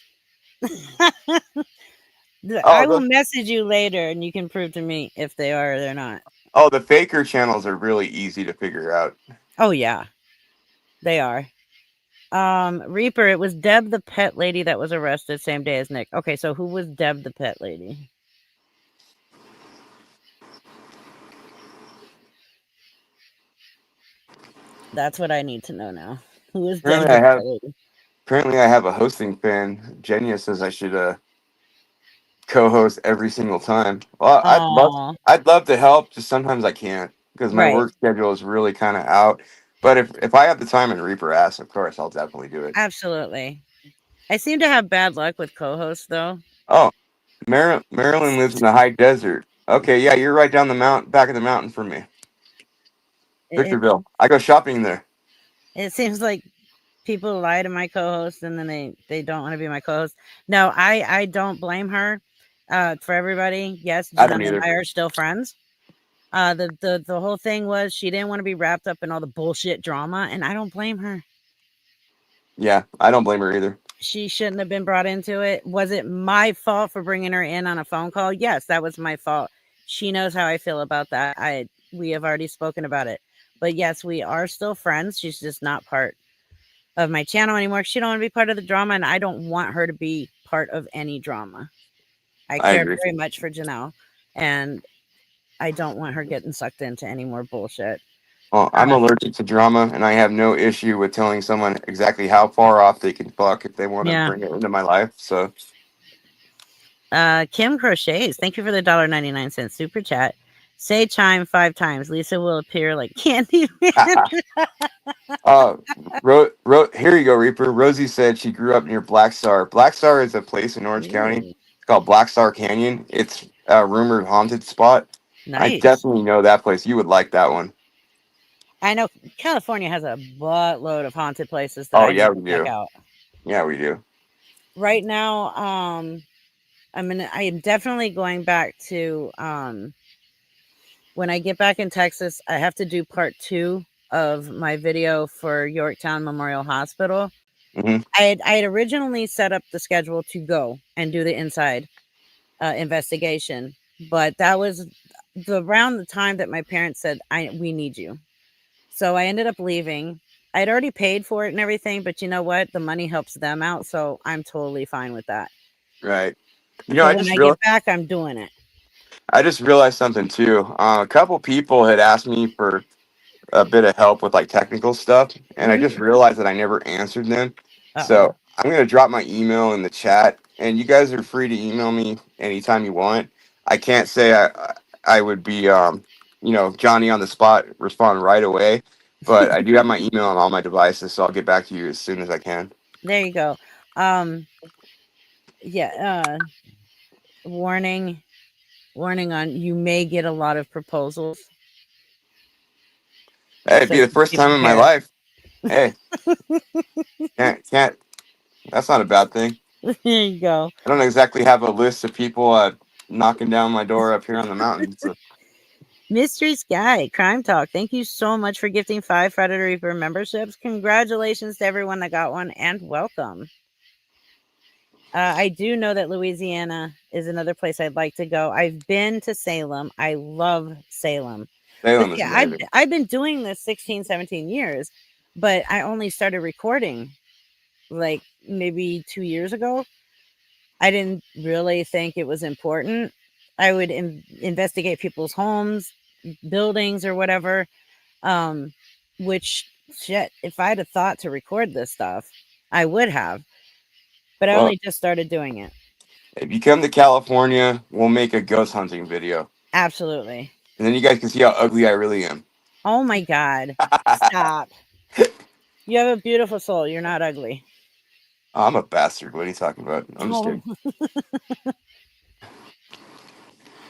Oh, I will message you later and you can prove to me if they are or they're not. the faker channels are really easy to figure out. Oh, yeah, they are. Reaper, it was Deb the pet lady that was arrested same day as Nick. Okay, so who was Deb the pet lady? That's what I need to know now. Who is Deb Apparently, the I pet have lady? apparently I have a hosting fan. Jenya says I should co-host every single time. Well, Oh, I'd love to help. Just sometimes I can't because my right. work schedule is really kind of out. But if I have the time and Reaper asks, of course I'll definitely do it. Absolutely. I seem to have bad luck with co-hosts though. Oh, Maryland lives in the high desert. Okay, yeah, you're right down the mountain, back of the mountain from me. It, Victorville. I go shopping there. it seems like people lie to my co-host and then they don't want to be my co-host. No, I don't blame her. For everybody, yes, I Janelle don't and either. I are still friends. The whole thing was she didn't want to be wrapped up in all the bullshit drama, and I don't blame her. Yeah, I don't blame her either. She shouldn't have been brought into it. Was it my fault for bringing her in on a phone call? Yes, that was my fault. She knows how I feel about that. We have already spoken about it. But yes, we are still friends. She's just not part of my channel anymore. She don't want to be part of the drama, and I don't want her to be part of any drama. I I care agree. very much for Janelle, and I don't want her getting sucked into any more bullshit. Well, I'm allergic to drama, and I have no issue with telling someone exactly how far off they can fuck if they want to Yeah. bring it into my life. So Kim Crochets, thank you for the $1.99 super chat. Say chime 5 times. Lisa will appear like Candy. Uh, here you go, Reaper. Rosie said she grew up near Black Star. Black Star is a place in Orange County. Ooh, It's called Black Star Canyon. It's a rumored haunted spot. I nice. definitely know that place. You would like that one. I know California has a buttload of haunted places that Oh I yeah, need we to check do. out. Yeah, we do. Right now, I am definitely going back to when I get back in Texas, I have to do part 2 of my video for Yorktown Memorial Hospital. Hmm. I had originally set up the schedule to go and do the inside investigation, but that was around the time that my parents said, we need you. So I ended up leaving. I'd already paid for it and everything, but you know what? The money helps them out, so I'm totally fine with that. Right. But when I get back, I'm doing it. I just realized something too. A couple people had asked me for a bit of help with like technical stuff, and I Mhm. just realized that I never answered them. Uh-oh. So I'm gonna drop my email in the chat, and you guys are free to email me anytime you want. I can't say I would be Johnny on the spot respond right away, but I do have my email on all my devices, so I'll get back to you as soon as I can. There you go. Yeah, warning on you may get a lot of proposals. Hey, it'd So be the first be time in my prepared. life. Hey, can't. That's not a bad thing. There you go. I don't exactly have a list of people knocking down my door up here on the mountain. So. Mystery Sky, Crime Talk. Thank you so much for gifting 5 Friday Reaper memberships. Congratulations to everyone that got one, and welcome. I do know that Louisiana is another place I'd like to go. I've been to Salem. I love Salem. But Salem is yeah, amazing. I've been doing this 16, 17 years, but I only started recording like maybe 2 years ago. I didn't really think it was important. I would investigate people's homes, buildings, or whatever. Which shit, if I'd have thought to record this stuff, I would have. But I Well, only just started doing it. if you come to California, we'll make a ghost hunting video, Absolutely. and then you guys can see how ugly I really am. Oh my God. Stop. You have a beautiful soul. You're not ugly. I'm a bastard. What are you talking about? I'm just Oh, kidding.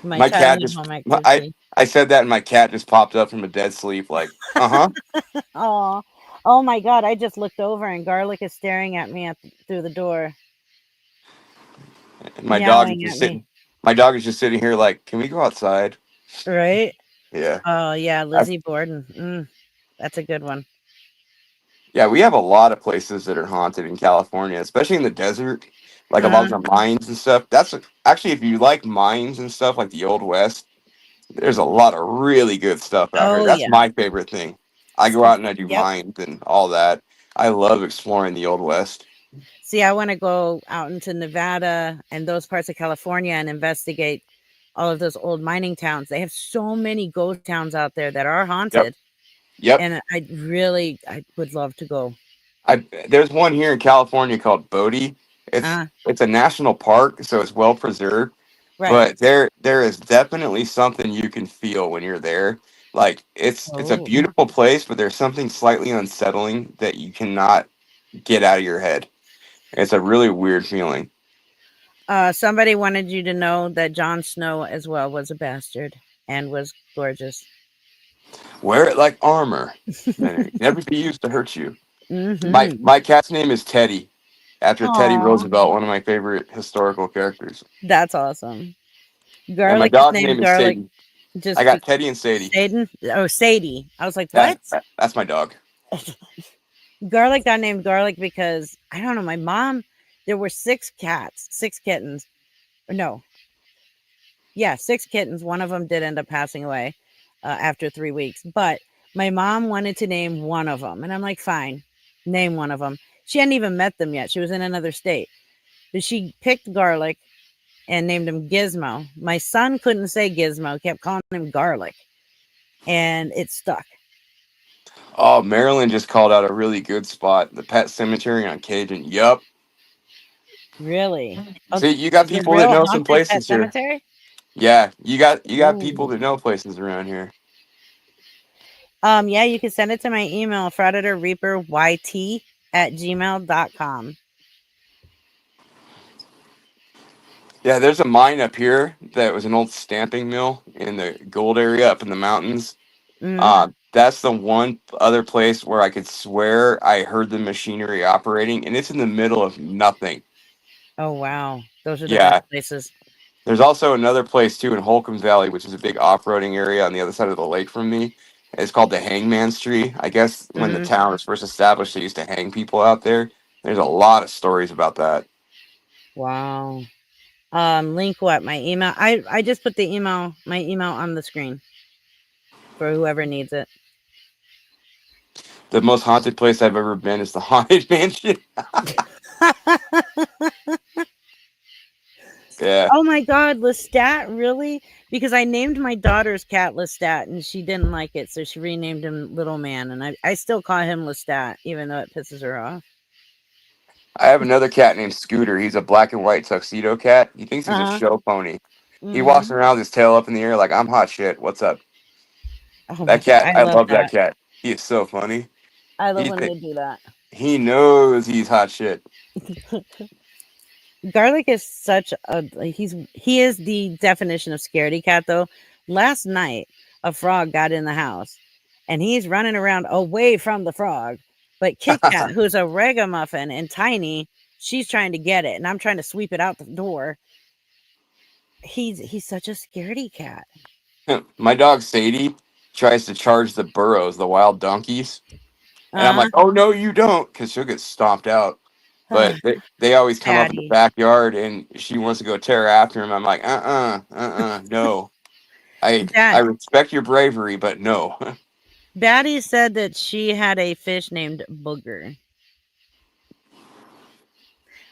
my My cat childhood just home I activity. I said that, and my cat just popped up from a dead sleep. Like, uh-huh. Oh, oh my God. I just looked over and Garlic is staring at me through the door, And my dog is meowing at just me. sitting. My dog is just sitting here. Like, can we go outside? Right? Yeah. Oh, yeah. I, Lizzie Borden. That's a good one. yeah, we have a lot of places that are haunted in California, especially in the desert. Like a lot Uh, of the mines and stuff. That's actually, if you like mines and stuff, like the Old West. There's a lot of really good stuff out here. oh, That's yeah. my favorite thing. I go out and I do Yep. mines and all that. I love exploring the Old West. See, I want to go out into Nevada and those parts of California and investigate all of those old mining towns. They have so many ghost towns out there that are Yep. haunted. Yep. And I would love to go. There's one here in California called Bodie. It's a national park, so it's well preserved. Right. But there is definitely something you can feel when you're there. Like it's a Oh, beautiful place, but there's something slightly unsettling that you cannot get out of your head. It's a really weird feeling. Somebody wanted you to know that Jon Snow as well was a bastard and was gorgeous. Wear it like armor. Then it never be used to hurt you. My Mm-hmm. my cat's name is Teddy, after Teddy Aw, Roosevelt, one of my favorite historical characters. that's awesome. And my Garlic is dog's named name is Garlic Sadie. I just got Teddy and Sadie. Saden. Oh, Sadie. I was like, That, what? that's my dog. Garlic got named Garlic because I don't know. My mom, there were 6 cats, 6 kittens. No, yeah, 6 kittens. One of them did end up passing away after 3 weeks. But my mom wanted to name one of them, and I'm like, fine, name one of them. She hadn't even met them yet. She was in another state, but she picked Garlic and named him Gizmo. My son couldn't say Gizmo; kept calling him Garlic, and it stuck. Oh, Maryland just called out a really good spot, the Pet Cemetery on Cajun. Yup. Really? Oh, See, you got the people that real know some haunted pet places here. cemetery? Yeah, you got people Ooh. that know places around here. Yeah, you can send it to my email, predatorreaperyt@gmail.com. Yeah, there's a mine up here that was an old stamping mill in the gold area up in the mountains. Mm. That's the one other place where I could swear I heard the machinery operating, and it's in the middle of nothing. Oh, wow. Those are the best Yeah, places. there's also another place too in Holcomb Valley, which is a big off-roading area on the other side of the lake from me. It's called the Hangman's Tree. I guess when the Hmm. town was first established, they used to hang people out there. There's a lot of stories about that. Wow. Link what? My email. I just put my email on the screen for whoever needs it. The most haunted place I've ever been is the Haunted Mansion. Yeah, Oh my God, Lestat, really? Because I named my daughter's cat Lestat and she didn't like it, so she renamed him Little Man, and I still call him Lestat, even though it pisses her off. I have another cat named Scooter. He's a black and white tuxedo cat. He thinks he's a Uh-huh. show pony. He walks Hmm. around with his tail up in the air like I'm hot shit. What's up? Oh my That God, cat, I I love love that that. cat. He is so funny. I love He when they do that. he knows he's hot shit. Garlic is such a he is the definition of scaredy cat though. Last night a frog got in the house and he's running around away from the frog. But Kit Kat, who's a ragamuffin and tiny, she's trying to get it and I'm trying to sweep it out the door. He's such a scaredy cat. My dog Sadie tries to charge the burros, the wild donkeys, and I'm Uh like, "Oh no, you don't," because she'll get stomped out. But they always come up in the Batty. backyard, and she wants to go tear after him. I'm like, no. I Bat respect your bravery, but no. Batty said that she had a fish named Booger.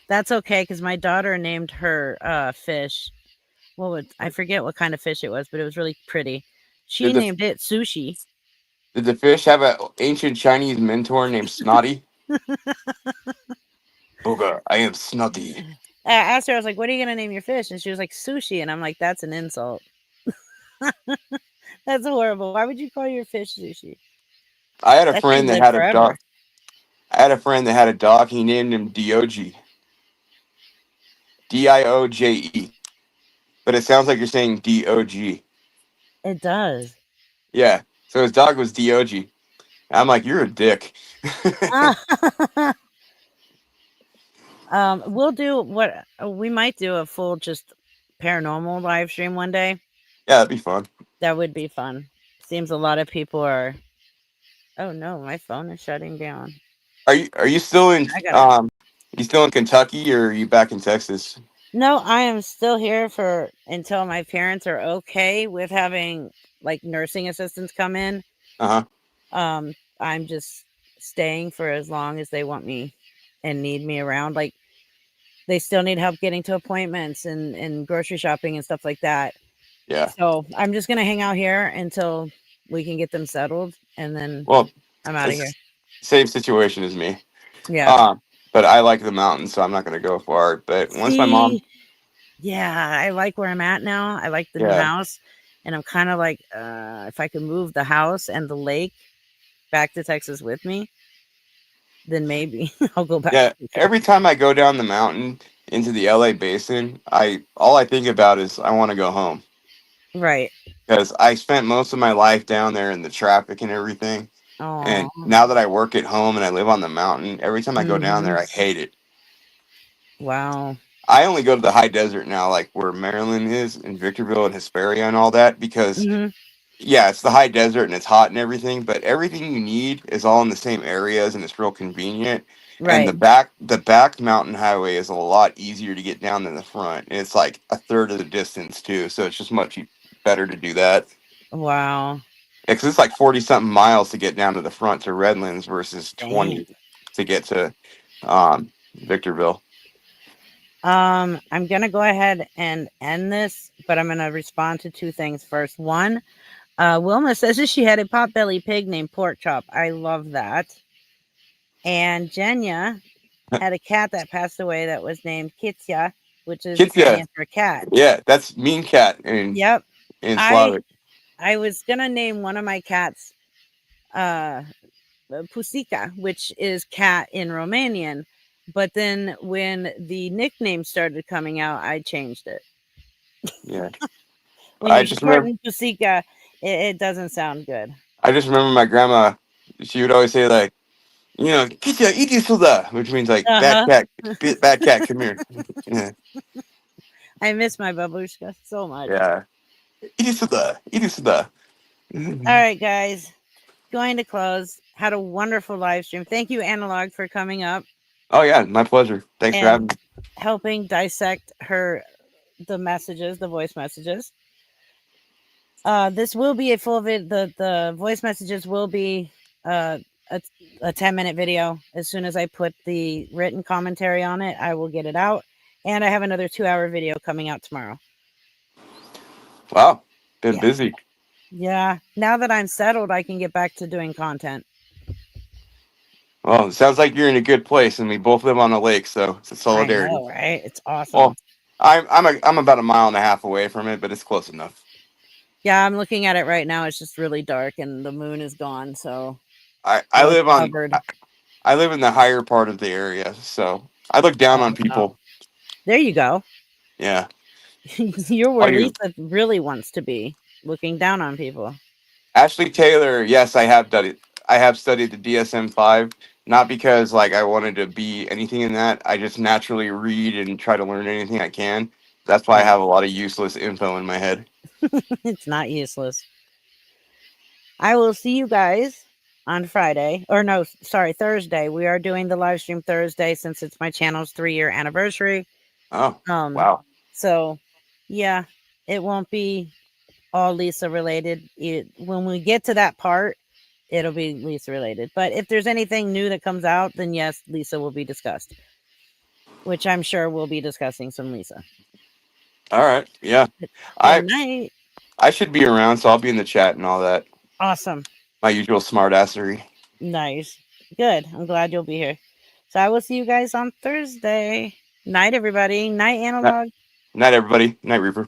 That's okay because my daughter named her fish. I forget what kind of fish it was, but it was really pretty. She Did the named it Sushi. did the fish have an ancient Chinese mentor named Snotty? Booga, I am Snotty. I asked her, I was like, "What are you gonna name your fish?" And she was like, "Sushi." And I'm like, "That's an insult. That's horrible. Why would you call your fish sushi? I had a That should friend that live had a dog. forever." I had a friend that had a dog. He named him Dioge. Dioje. But it sounds like you're saying Dog. It does. Yeah. So his dog was Dog. I'm like, you're a dick. We'll do what we might do a full just paranormal live stream one day. Yeah, that'd be fun. That would be fun. Seems a lot of people are. Oh no, my phone is shutting down. Are you still in I gotta. you still in Kentucky or are you back in Texas? No, I am still here for until my parents are okay with having like nursing assistants come in. Uh-huh. I'm just staying for as long as they want me and need me around. Like they still need help getting to appointments and grocery shopping and stuff like that. Yeah. So I'm just gonna hang out here until we can get them settled, and then Well, I'm out of here. it's same situation as me. Yeah. But I like the mountains, so I'm not gonna go far. But once my mom See, yeah, I like where I'm at now. I like the new yeah. house, and I'm kind of like, if I could move the house and the lake back to Texas with me, then maybe I'll go back. Yeah, every time I go down the mountain into the LA basin, all I think about is I want to go home Right. because I spent most of my life down there in the traffic and everything. Oh. And now that I work at home and I live on the mountain, every time I go down there, I hate it. Wow. I only go to the high desert now, like where Maryland is, in Victorville and Hesperia and all that, because Hmm. yeah, it's the high desert and it's hot and everything, but everything you need is all in the same areas and it's real convenient. And Right. the back mountain highway is a lot easier to get down than the front. And it's like a third of the distance too, so it's just much better to do that. Wow. Because it's like 40 something miles to get down to the front to Redlands versus Dang. 20 to get to Victorville. I'm gonna go ahead and end this, but I'm gonna respond to two things first. One, Wilma says that she had a potbelly pig named Pork Chop. I love that. And Jenya had a cat that passed away that was named Kitya, which is Kids, yeah, Ukrainian for cat. yeah, that's mean cat Yep. in I Slavic. I was gonna name one of my cats uh Pusika, which is cat in Romanian. But then when the nickname started coming out, I changed it. Yeah, When I you're just remember. shorting Pusika, it doesn't sound good. I just remember my grandma. She would always say like, "Kitya, iди sюда," which means like Uh-huh. bad cat, come here. Yeah, I miss my babushka so much. yeah. Idi sюда, idi sюда. All right, guys. Going to close. Had a wonderful live stream. Thank you, Analog, for coming up Oh yeah, my pleasure. Thanks for and having me. helping dissect the voice messages. This will be a full the voice messages will be uh, a, a 10-minute video. As soon as I put the written commentary on it, I will get it out. And I have another 2-hour video coming out tomorrow. Wow, been Yeah. busy. Yeah. Now that I'm settled, I can get back to doing content. Well, it sounds like you're in a good place, and we both live on a lake, so it's a I solidarity. know, right? It's awesome. Well, I'm about a mile and a half away from it, but it's close enough. Yeah, I'm looking at it right now. It's just really dark and the moon is gone, so I it's live on covered. I live in the higher part of the area, so I look down on Oh, people. there you go. Yeah. You're where All you Lisa really wants to be, looking down on people. Ashley Taylor, yes, I have done it. I have studied the DSM-5, not because like I wanted to be anything in that. I just naturally read and try to learn anything I can. That's why I Yeah. have a lot of useless info in my head. It's not useless. I will see you guys on Friday. Or no, sorry, Thursday. We are doing the live stream Thursday since it's my channel's 3-year anniversary. Oh, wow. So yeah, it won't be all Lisa related. When we get to that part, it'll be Lisa related. But if there's anything new that comes out, then yes, Lisa will be discussed. Which I'm sure we'll be discussing some Lisa. All right. Yeah. Good I night. I should be around, so I'll be in the chat and all that. Awesome. My usual smartassery. Nice. Good. I'm glad you'll be here. So I will see you guys on Thursday. Night, everybody. Night, Night, Analog. night everybody. Night Reaper.